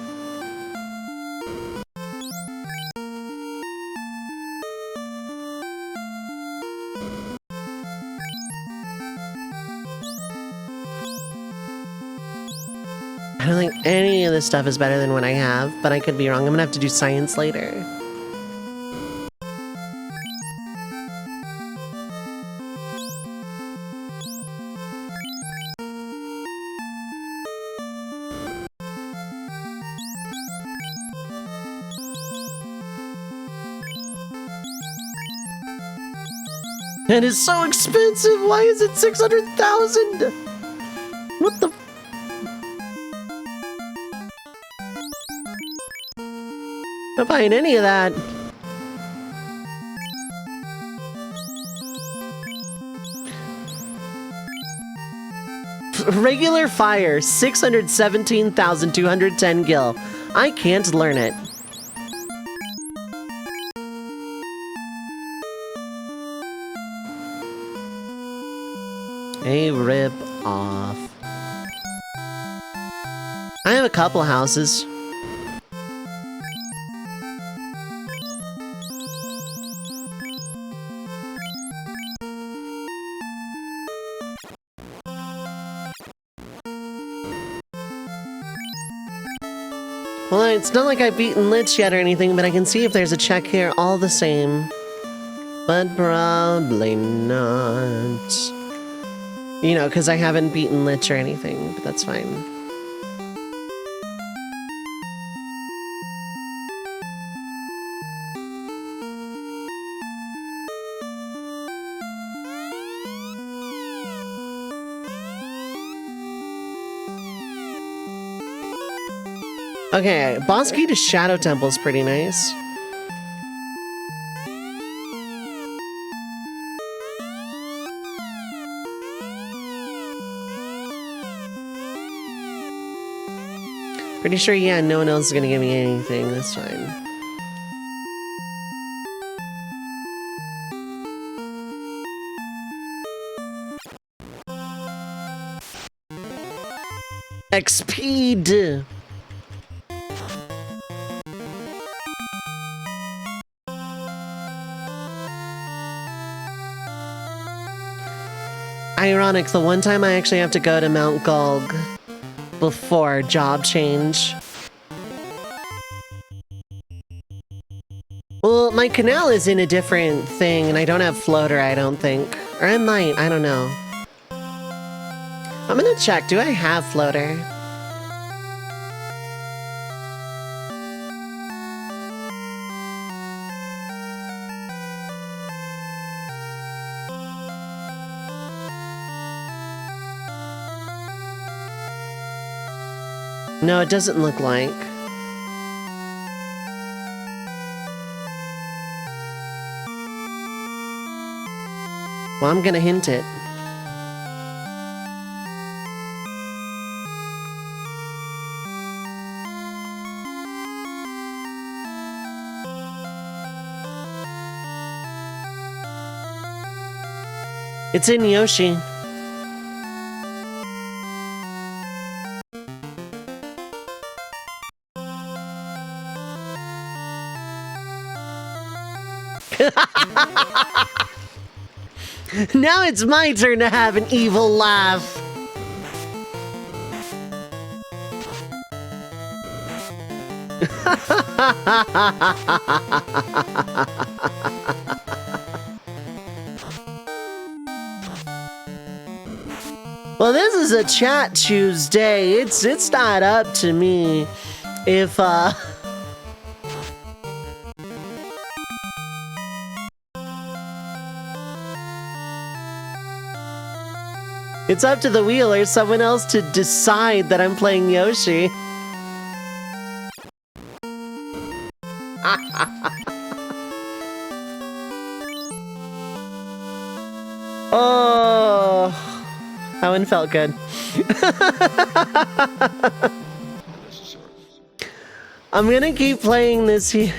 I don't think any of this stuff is better than what I have, but I could be wrong. I'm gonna have to do science later. That is so expensive. Why is it 600,000? What the? Not buying any of that. Regular fire, 617,210 gil. I can't learn it. A rip off. I have a couple houses. Well, it's not like I've beaten Lich yet or anything, but I can see if there's a check here all the same. But probably not. You know, because I haven't beaten Lich or anything, but that's fine. Okay, boss key to Shadow Temple is pretty nice. Pretty sure, yeah, no one else is gonna give me anything, that's fine. XP! Ironic, the one time I actually have to go to Mount Gulg before job change. Well, my canal is in a different thing, and I don't have floater, I don't think. Or I might, I don't know. I'm gonna check, do I have floater? No, it doesn't look like. Well, I'm gonna hint it. It's in Yoshi. Now it's my turn to have an evil laugh. Well, this is a chat Tuesday. It's not up to me if it's up to the wheel or someone else to decide that I'm playing Yoshi. Oh, that one felt good. I'm gonna keep playing this here.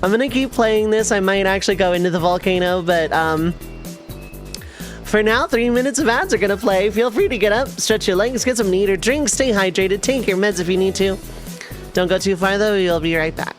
I'm gonna keep playing this. I might actually go into the volcano, but for now, 3 minutes of ads are gonna play. Feel free to get up, stretch your legs, get some to eat or drink, stay hydrated, take your meds if you need to. Don't go too far though, we'll be right back.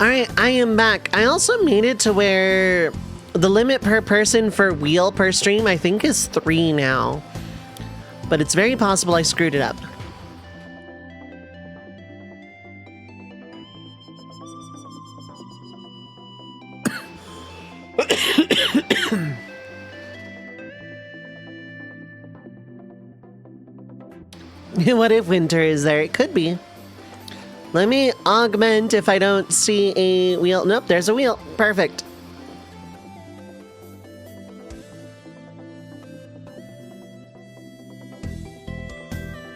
Alright, I am back. I also made it to where the limit per person for wheel per stream, I think, is 3 now. But it's very possible I screwed it up. What if winter is there? It could be. Let me augment if I don't see a wheel. Nope, there's a wheel. Perfect.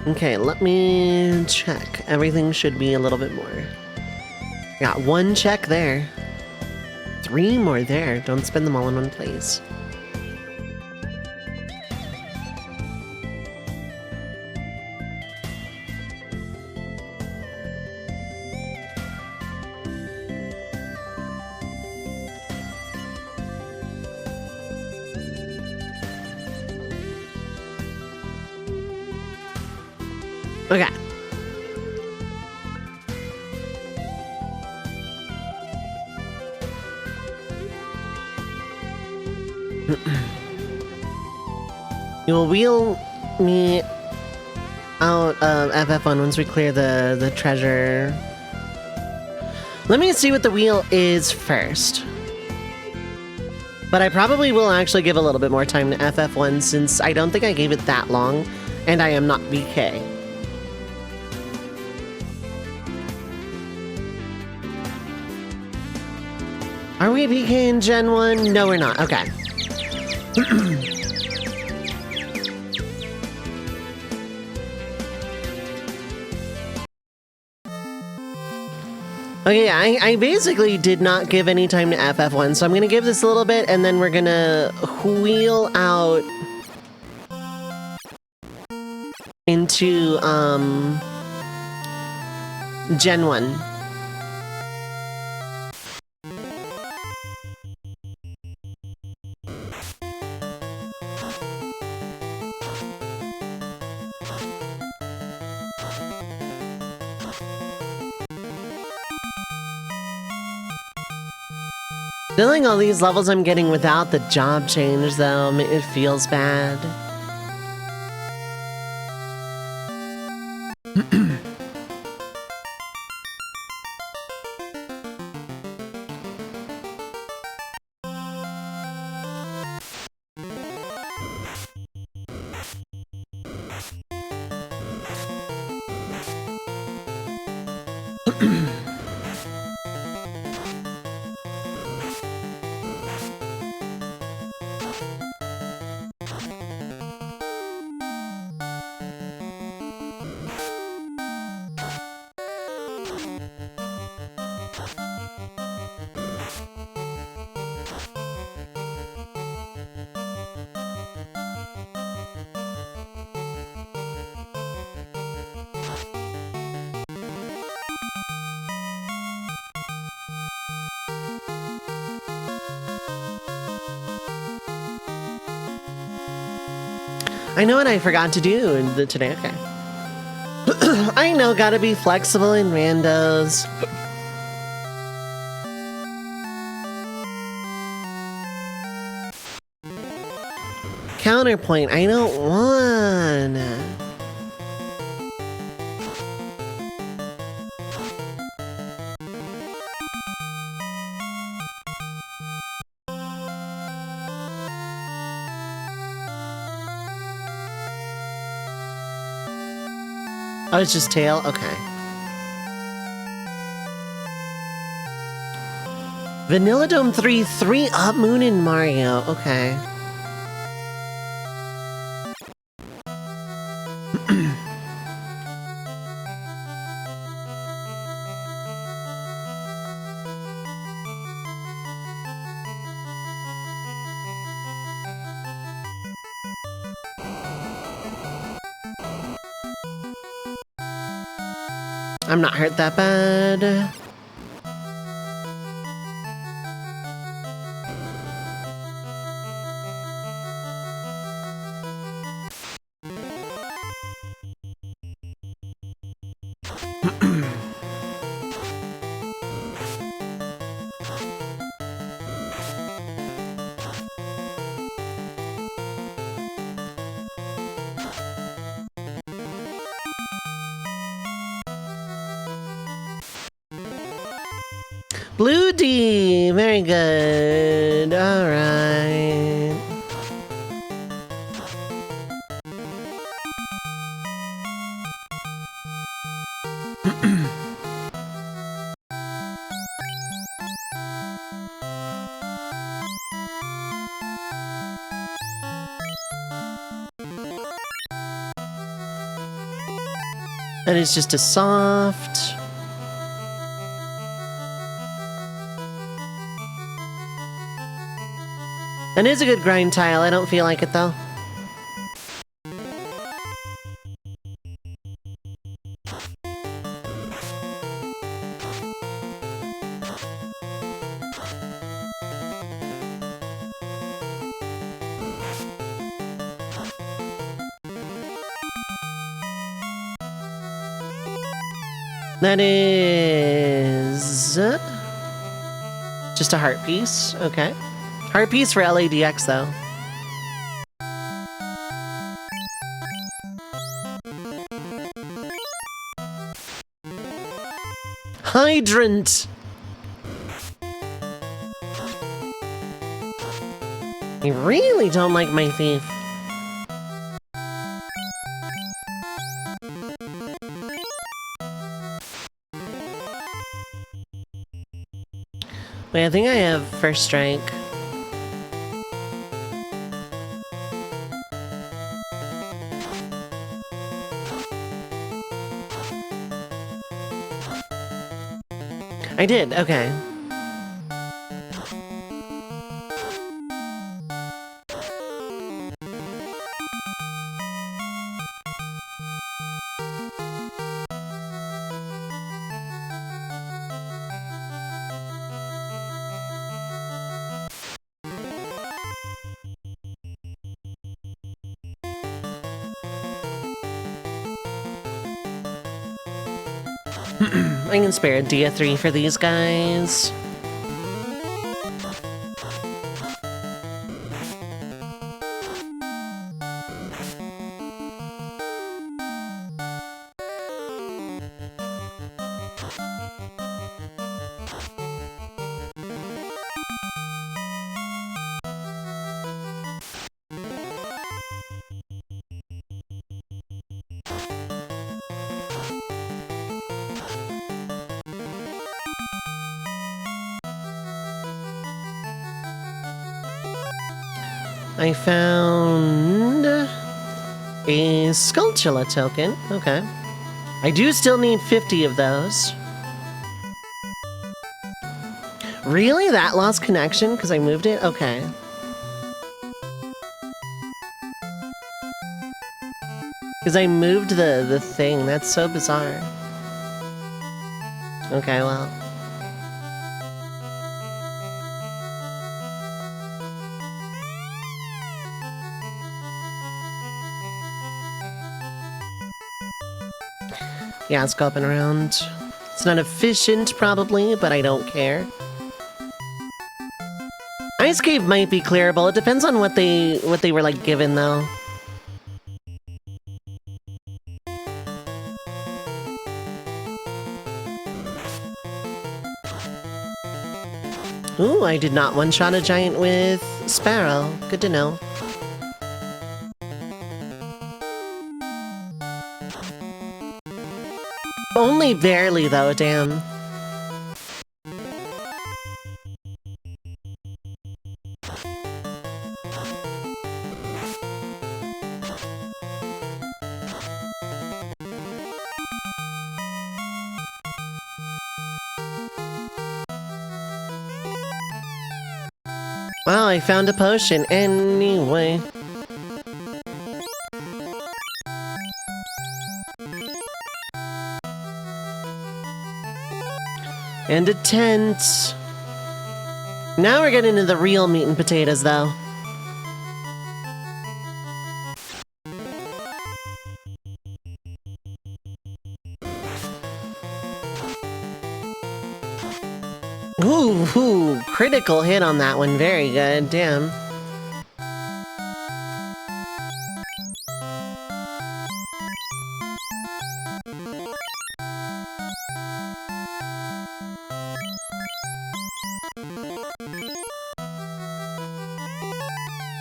Okay, let me check. Everything should be a little bit more. Got 1 check there. 3 more there. Don't spend them all in one place. Okay. You will wheel me out of FF1 once we clear the treasure. Let me see what the wheel is first. But I probably will actually give a little bit more time to FF1 since I don't think I gave it that long, and I am not BK. Are we BK in Gen 1? No, we're not. Okay. Okay, I basically did not give any time to FF1, so I'm gonna give this a little bit, and then we're gonna wheel out into, Gen 1. Feeling all these levels I'm getting without the job change, though, it feels bad. I know what I forgot to do today. Okay. I know, gotta be flexible in randos. Counterpoint, I don't wanna. Oh, it's just tail? Okay. Vanilla Dome 3 up Moon in Mario. Okay. I'm not hurt that bad. Blue D, very good. All right. That is just a soft. That is a good grind tile. I don't feel like it though. That is just a heart piece. Okay. Heart piece for LADX though. Hydrant! I really don't like my thief. Wait, I think I have first strike. I did, okay. I can spare a Dia 3 for these guys. I found a Skulltula token. Okay. I do still need 50 of those. Really? That lost connection because I moved it? Okay. Because I moved the thing. That's so bizarre. Okay, well. Yeah, it's scoping around. It's not efficient, probably, but I don't care. Ice Cave might be clearable. It depends on what they were, like, given, though. Ooh, I did not one-shot a giant with Sparrow. Good to know. Only barely, though, damn. Well, I found a potion anyway. And a tent. Now we're getting into the real meat and potatoes, though. Ooh, critical hit on that one. Very good, damn.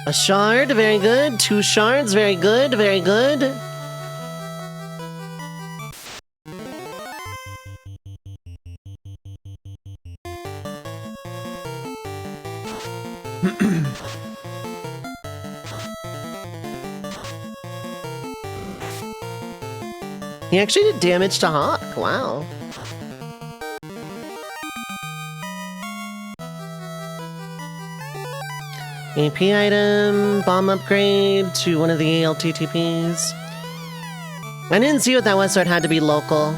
A shard, very good. 2 shards, very good, very good. He actually did damage to Hawk, wow. AP item, bomb upgrade to one of the ALTTPs. I didn't see what that was, so it had to be local.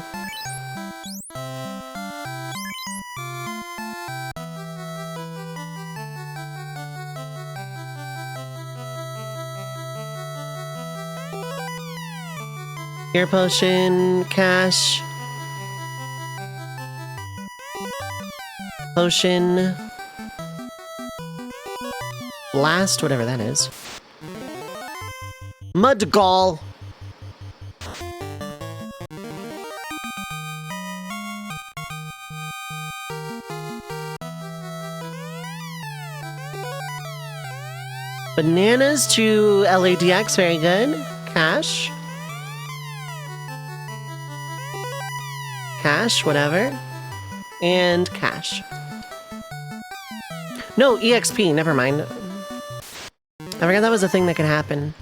Gear potion, cash. Potion. Blast, whatever that is. Mudgall. Bananas to LADX, very good. Cash. Cash, whatever. And cash. No, EXP, never mind. I forgot that was a thing that could happen.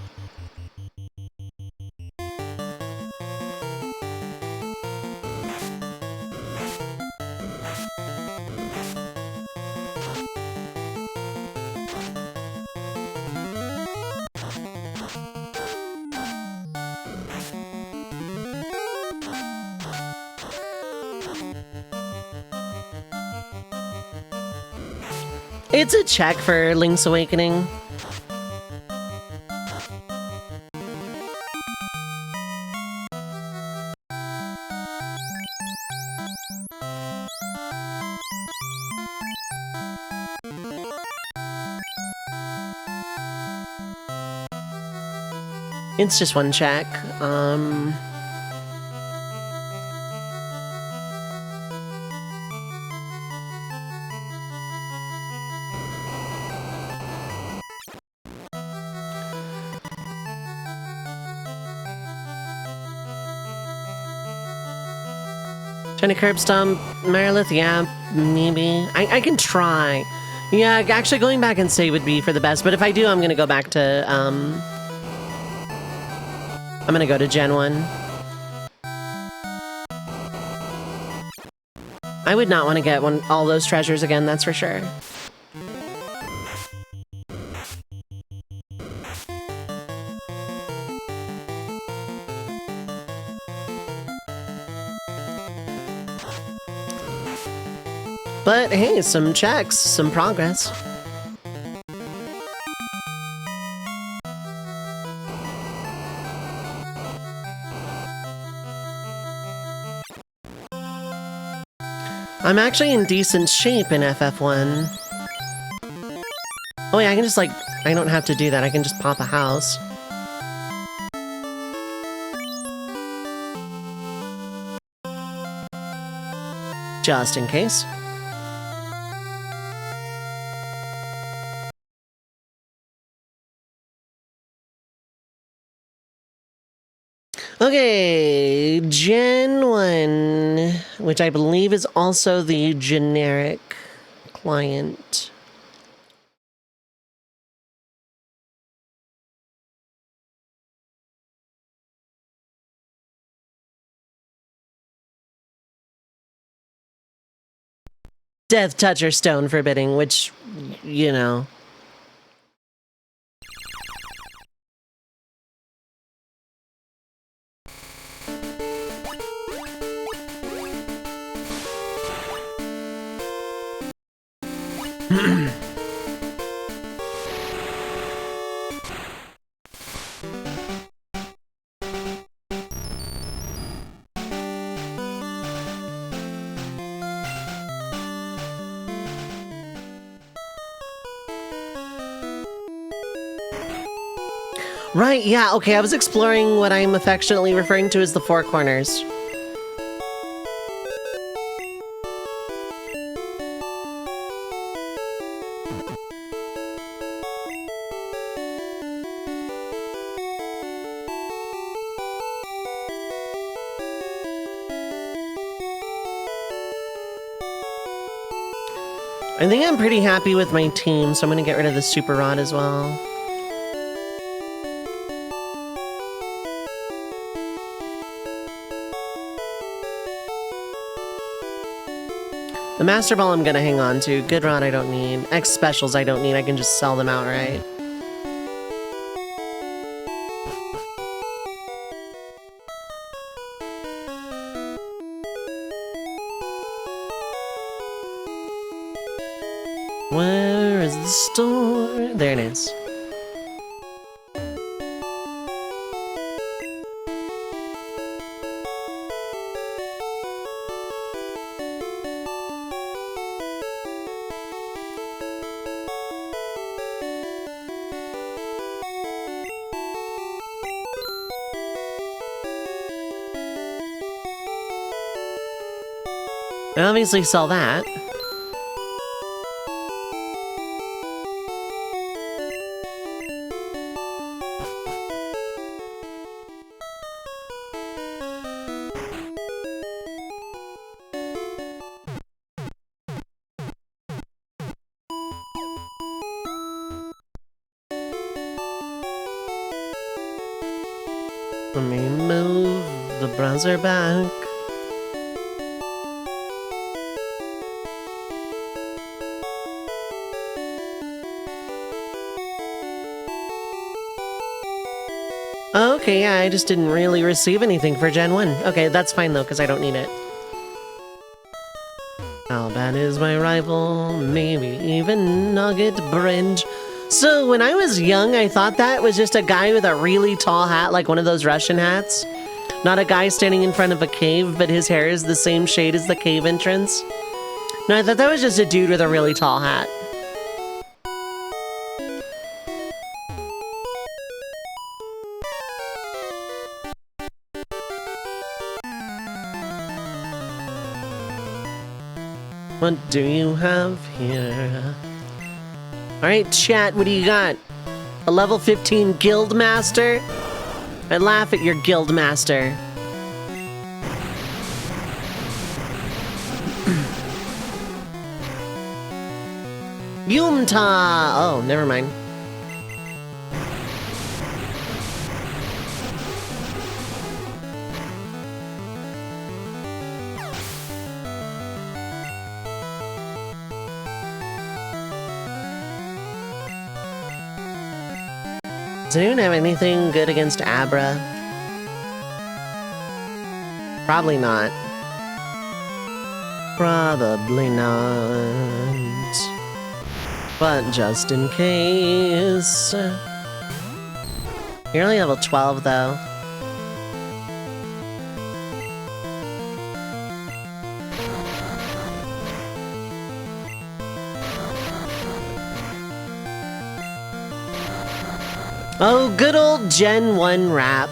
It's a check for Link's Awakening. It's just one check. Trying to curb stomp Merilith? Yeah, maybe. I can try. Yeah, actually going back and save would be for the best, but if I do, I'm gonna go back to, I'm gonna go to Gen 1. I would not want to get all those treasures again, that's for sure. But hey, some checks, some progress. I'm actually in decent shape in FF1. Oh yeah, I can just I don't have to do that, I can just pop a house. Just in case. Okay, Gen 1, which I believe is also the generic client. Death Touch or Stone Forbidding, which, you know. Right, yeah, okay, I was exploring what I'm affectionately referring to as the Four Corners. I think I'm pretty happy with my team, so I'm gonna get rid of the super rod as well. The Master Ball I'm gonna hang on to. Good Rod I don't need. X Specials I don't need. I can just sell them outright. Where is the store? There it is. I obviously sell that. Let me move the browser back. Okay, yeah, I just didn't really receive anything for Gen 1. Okay, that's fine though, because I don't need it. How bad is my rival? Maybe even Nugget Bridge. So when I was young, I thought that was just a guy with a really tall hat, like one of those Russian hats. Not a guy standing in front of a cave, but his hair is the same shade as the cave entrance. No, I thought that was just a dude with a really tall hat. What do you have here? Alright, chat, what do you got? A level 15 guild master? I laugh at your guild master. Yumta! Oh, never mind. Does anyone have anything good against Abra? Probably not. Probably not. But just in case... You're only level 12, though. Oh, good old Gen 1 rap.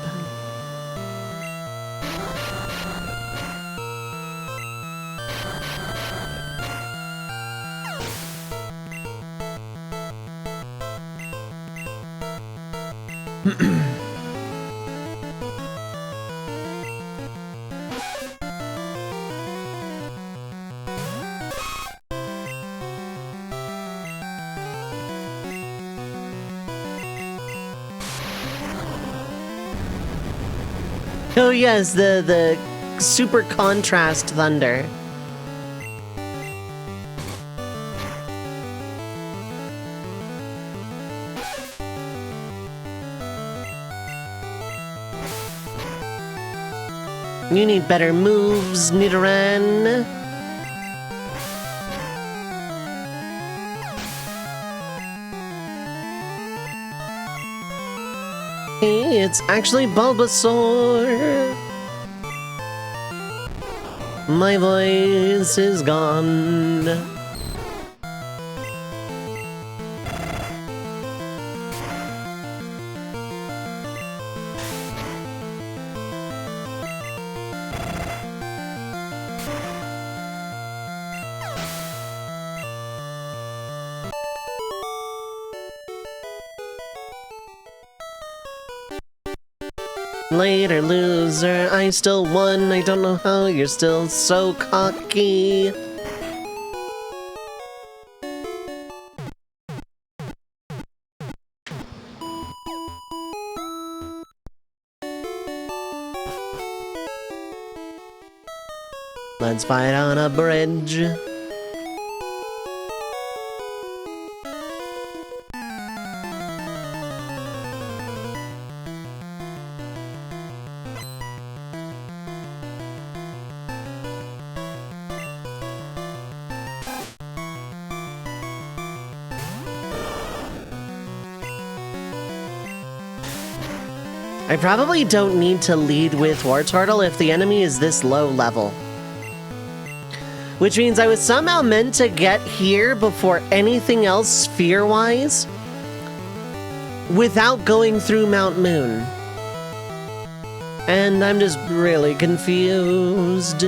Oh yes, the super contrast thunder. You need better moves, Nidoran. Hey, it's actually Bulbasaur. My voice is gone. Later, loser, I still won. I don't know how you're still so cocky. Let's fight on a bridge. I probably don't need to lead with War Turtle if the enemy is this low level. Which means I was somehow meant to get here before anything else sphere-wise without going through Mount Moon. And I'm just really confused.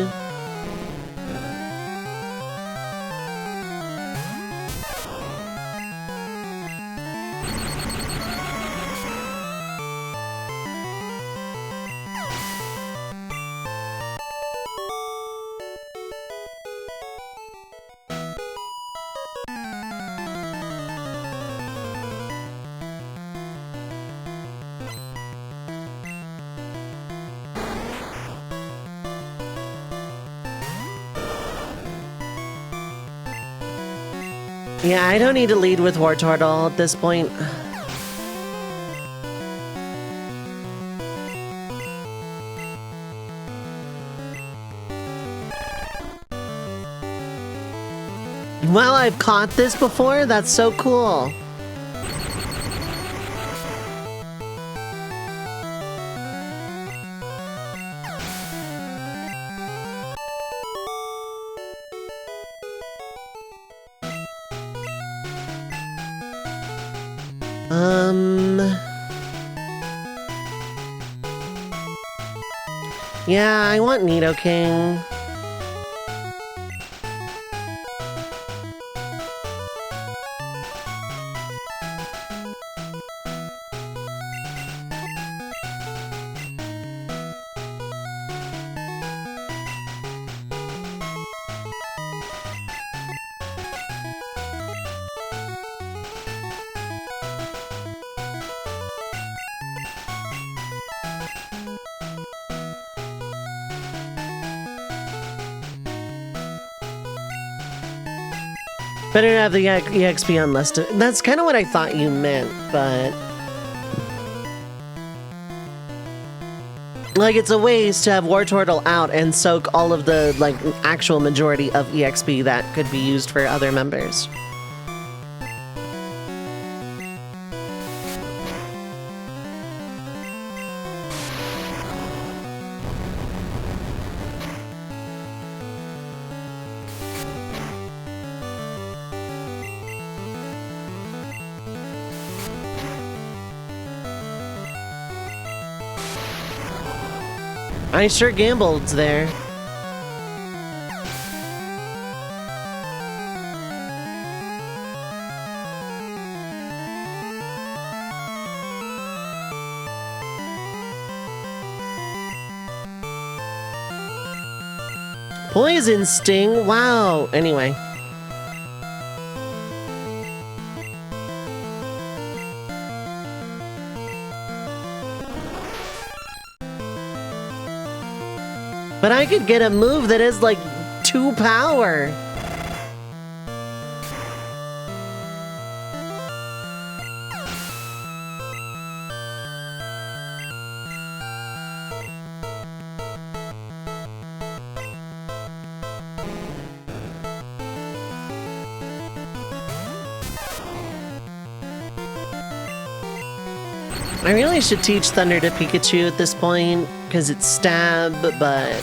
Yeah, I don't need to lead with War Turtle at this point. Wow, I've caught this before? That's so cool. Yeah, I want Nidoking. Better to have the EXP on list. That's kind of what I thought you meant, but... like, it's a waste to have War Turtle out and soak all of the, like, actual majority of EXP that could be used for other members. I sure gambled there. Poison Sting? Wow. Anyway. But I could get a move that has, like, 2 power. I really should teach Thunder to Pikachu at this point, because it's stab, but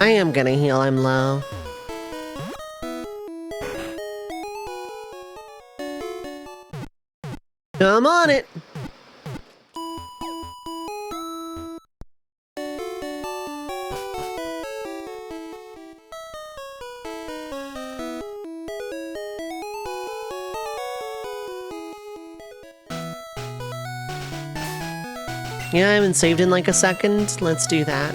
I am gonna heal, I'm low. I'm on it! Yeah, I haven't saved in like a second. Let's do that.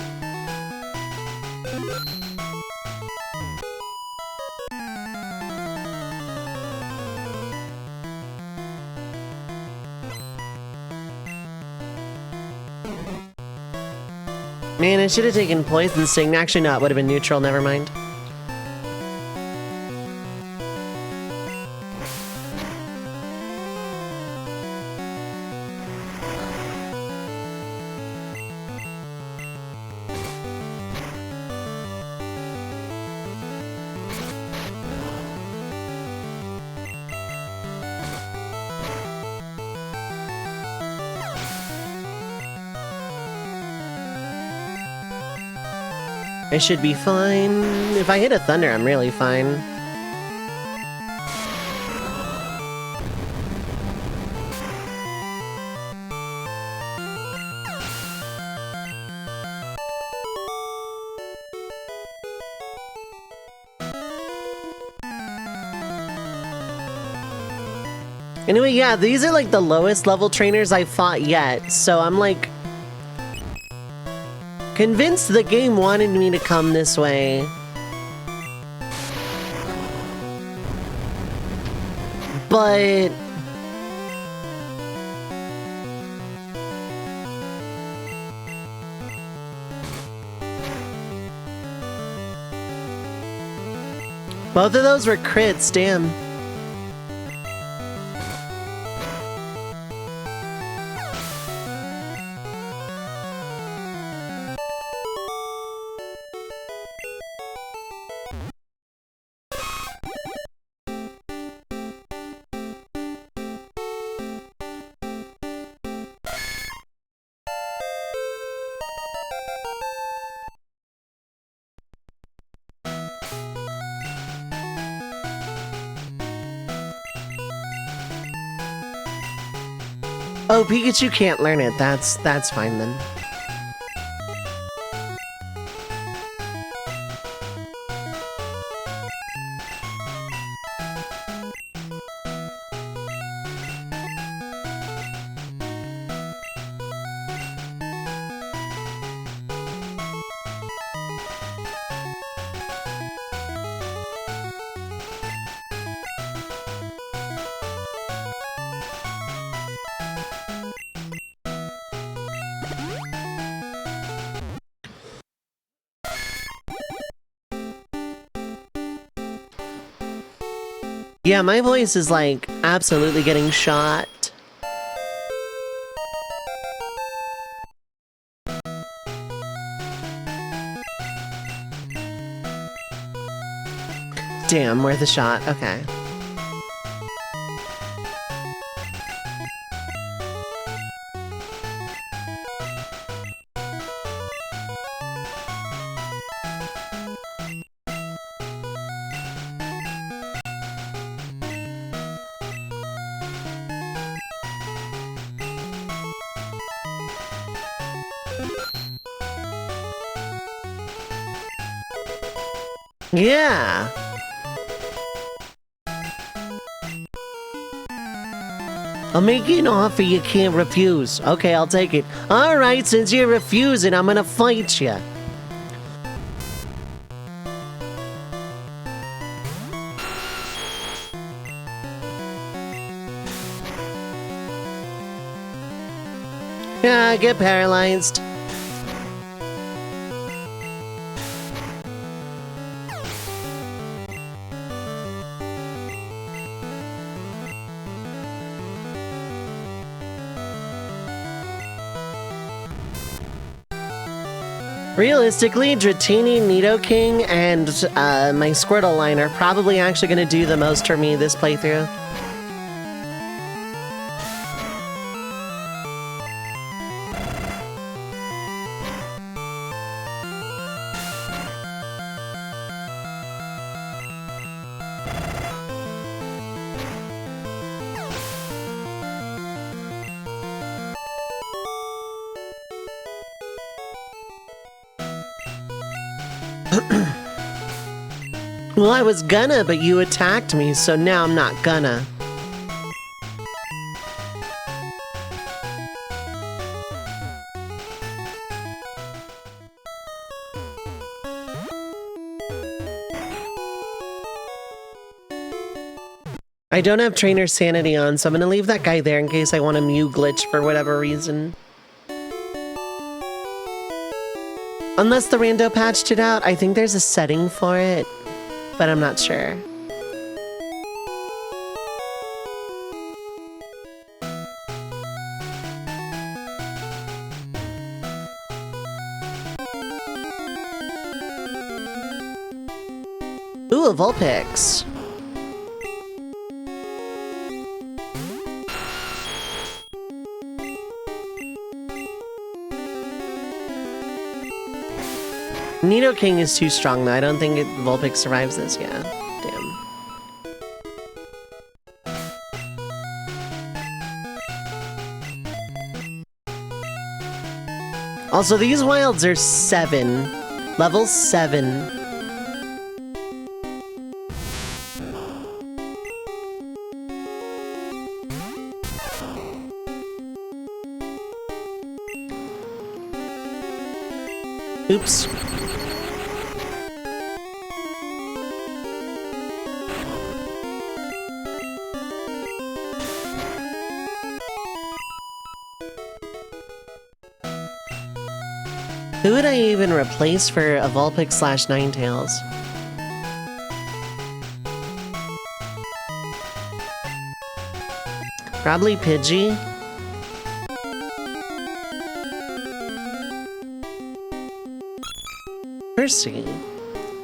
Man, I should have taken Poison Sting. Actually, no, it would have been neutral. Never mind. I should be fine. If I hit a thunder, I'm really fine. Anyway, yeah, these are like the lowest level trainers I've fought yet, so I'm like convinced the game wanted me to come this way. But both of those were crits, damn. Oh, Pikachu can't learn it. That's fine then. Yeah, my voice is like absolutely getting shot. Damn, worth a shot. Okay. Yeah. I'll make you an offer you can't refuse. Okay, I'll take it. Alright, since you're refusing, I'm gonna fight you. Yeah, get paralyzed. Realistically, Dratini, Nidoking, and my Squirtle line are probably actually going to do the most for me this playthrough. Well, I was gonna, but you attacked me, so now I'm not gonna. I don't have Trainer Sanity on, so I'm gonna leave that guy there in case I want a Mew glitch for whatever reason. Unless the rando patched it out, I think there's a setting for it, but I'm not sure. Ooh, a Vulpix. Nidoking is too strong though. I don't think Vulpix survives this. Yeah. Damn. Also, these wilds are 7. Level 7. Oops. Who would I even replace for a Vulpix / Ninetales? Probably Pidgey. Percy.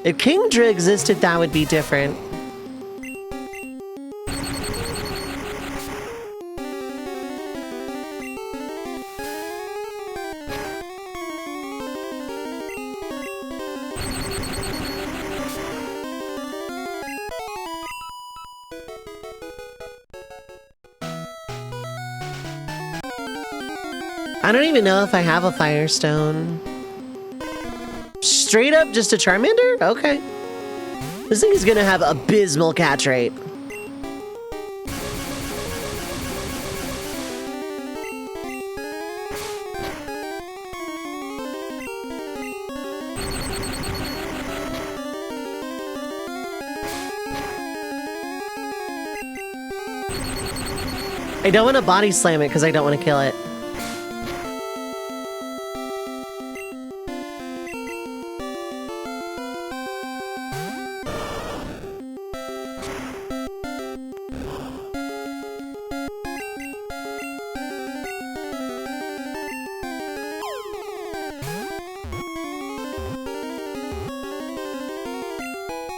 If Kingdra existed, that would be different. I don't even know if I have a Firestone. Straight up just a Charmander? Okay. This thing is gonna have abysmal catch rate. I don't want to body slam it because I don't want to kill it.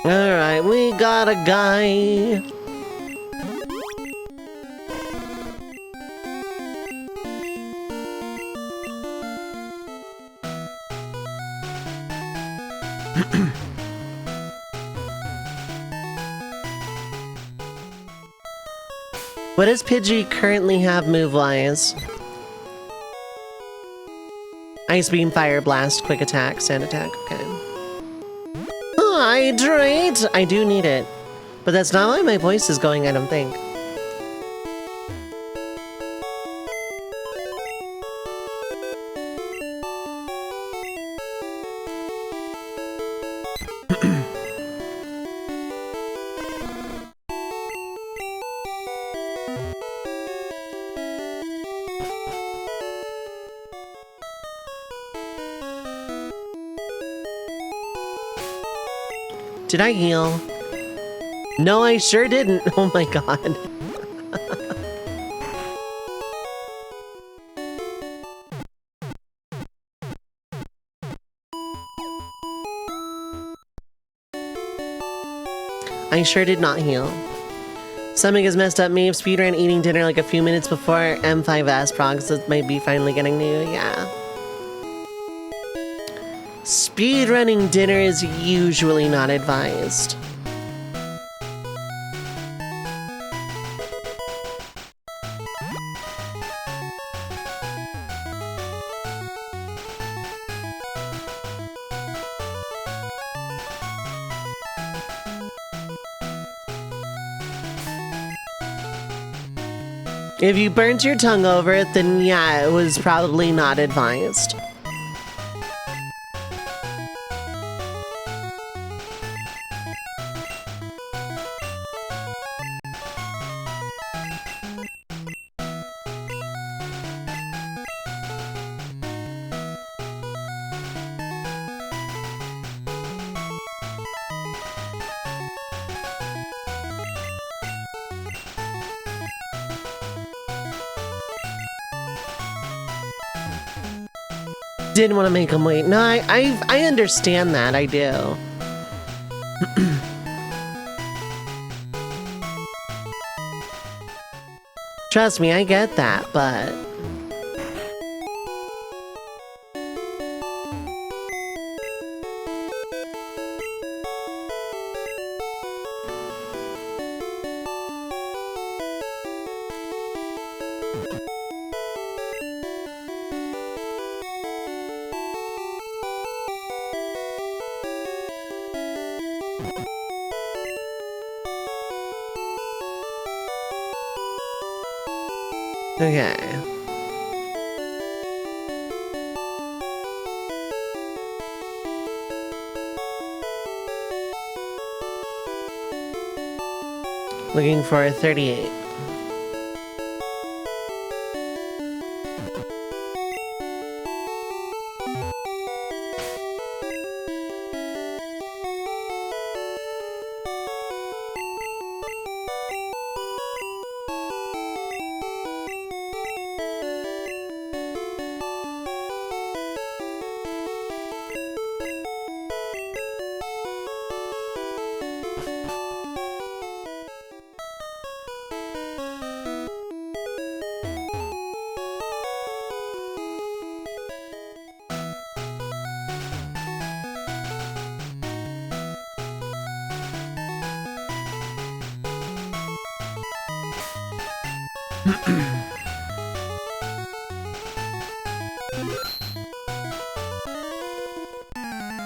Alright, we got a guy. What does Pidgey currently have move-wise? Ice Beam, Fire Blast, Quick Attack, Sand Attack, okay. Hydrate! I do need it. But that's not why my voice is going, I don't think. Did I heal? No, I sure didn't. Oh my god. I sure did not heal. Stomach is messed up. May have speedrun eating dinner like a few minutes before M5S progs. That might be finally getting to you. Yeah. Speedrunning dinner is usually not advised. If you burnt your tongue over it, then yeah, it was probably not advised. Didn't want to make him wait. No, I understand that. I do. Trust me, I get that, but... Okay. Looking for a 38.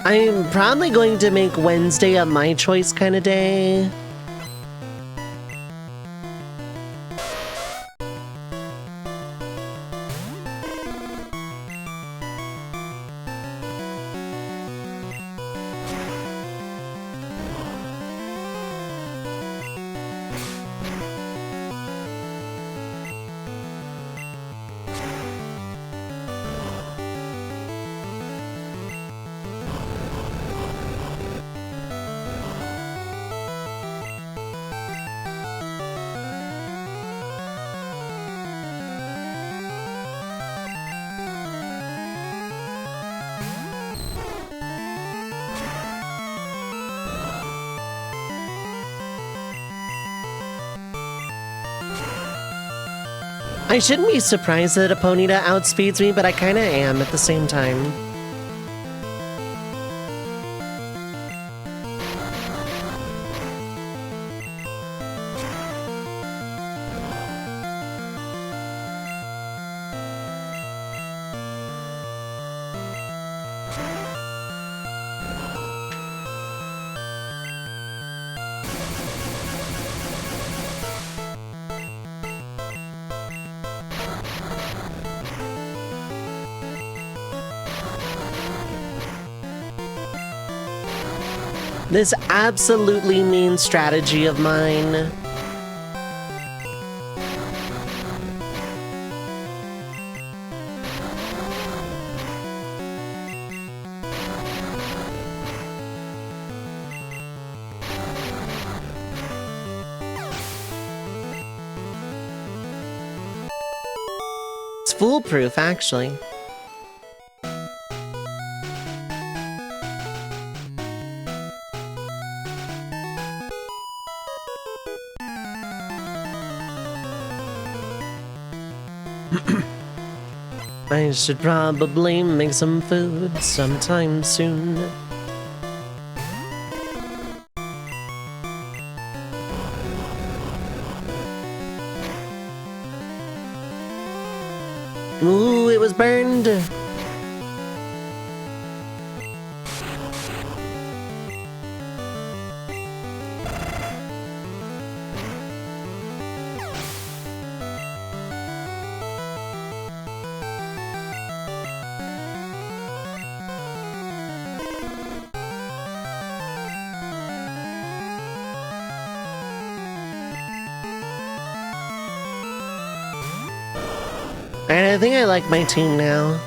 I'm probably going to make Wednesday a my choice kind of day. I shouldn't be surprised that Aponita outspeeds me, but I kinda am at the same time. This absolutely mean strategy of mine. It's foolproof, actually. I should probably make some food sometime soon. Ooh, it was burned. And I think I like my team now.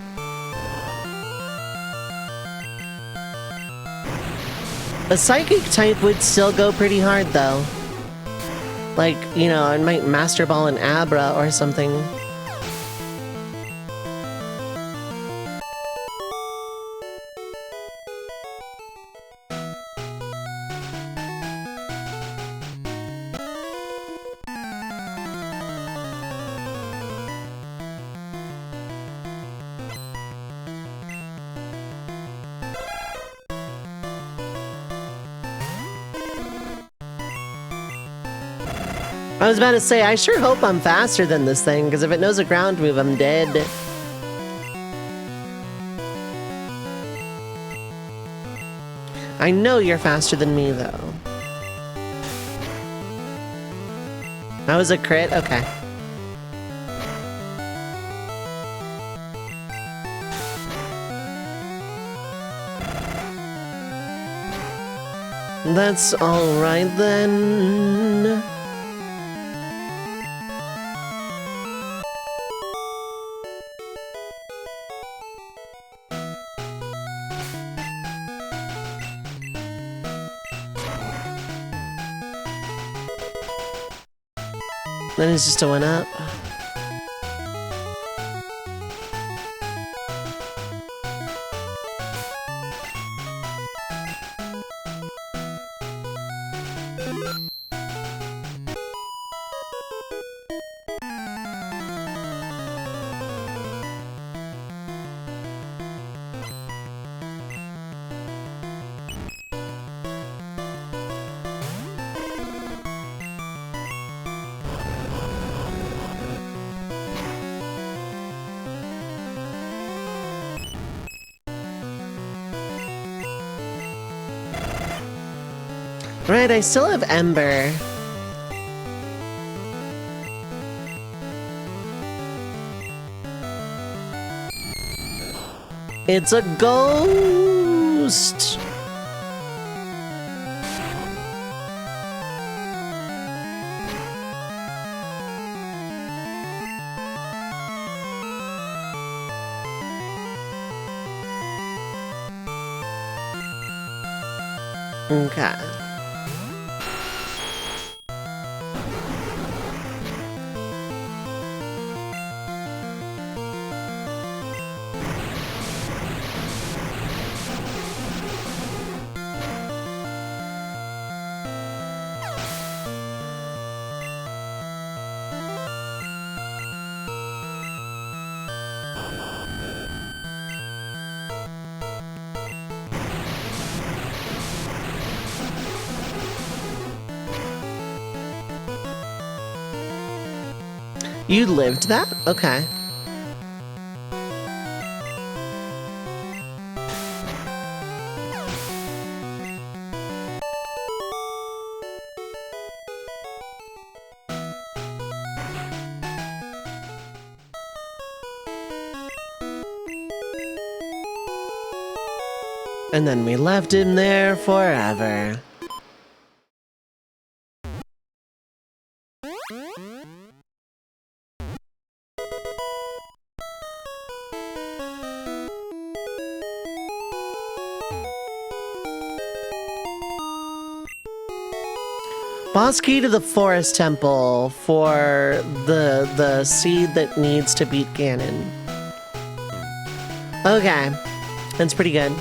A psychic type would still go pretty hard though. Like, you know, I might Master Ball an Abra or something. I was about to say, I sure hope I'm faster than this thing, because if it knows a ground move, I'm dead. I know you're faster than me, though. That was a crit? Okay. That's alright then. Then it's just a 1-up. Right, I still have Ember. It's a ghost! Okay. You lived that? Okay. And then we left him there forever. Boss key to the forest temple for the seed that needs to beat Ganon. Okay, that's pretty good.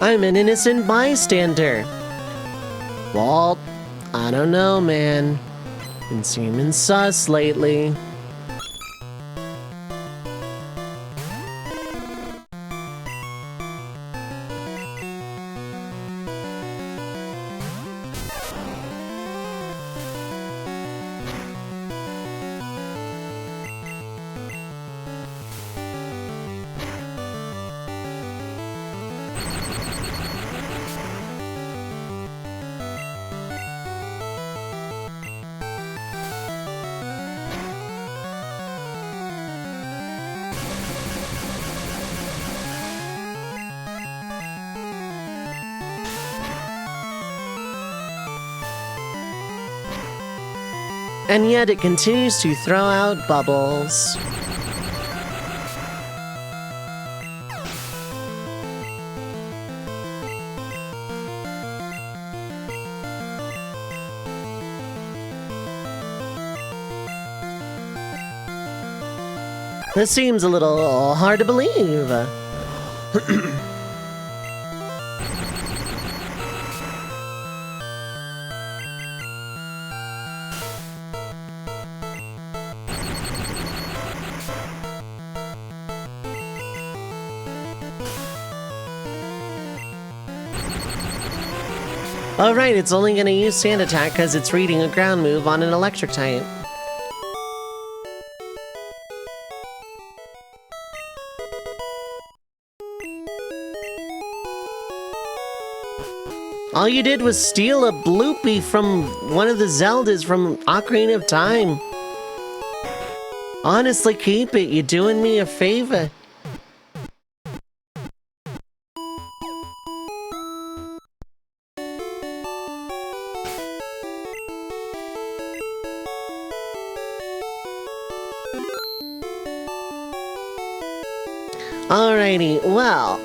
I'm an innocent bystander. Well, I don't know, man. Been seeming sus lately. And yet it continues to throw out bubbles. This seems a little hard to believe. Alright, it's only gonna use Sand Attack because it's reading a ground move on an electric type. All you did was steal a bloopy from one of the Zeldas from Ocarina of Time. Honestly, keep it. You're doing me a favor. Alrighty, well...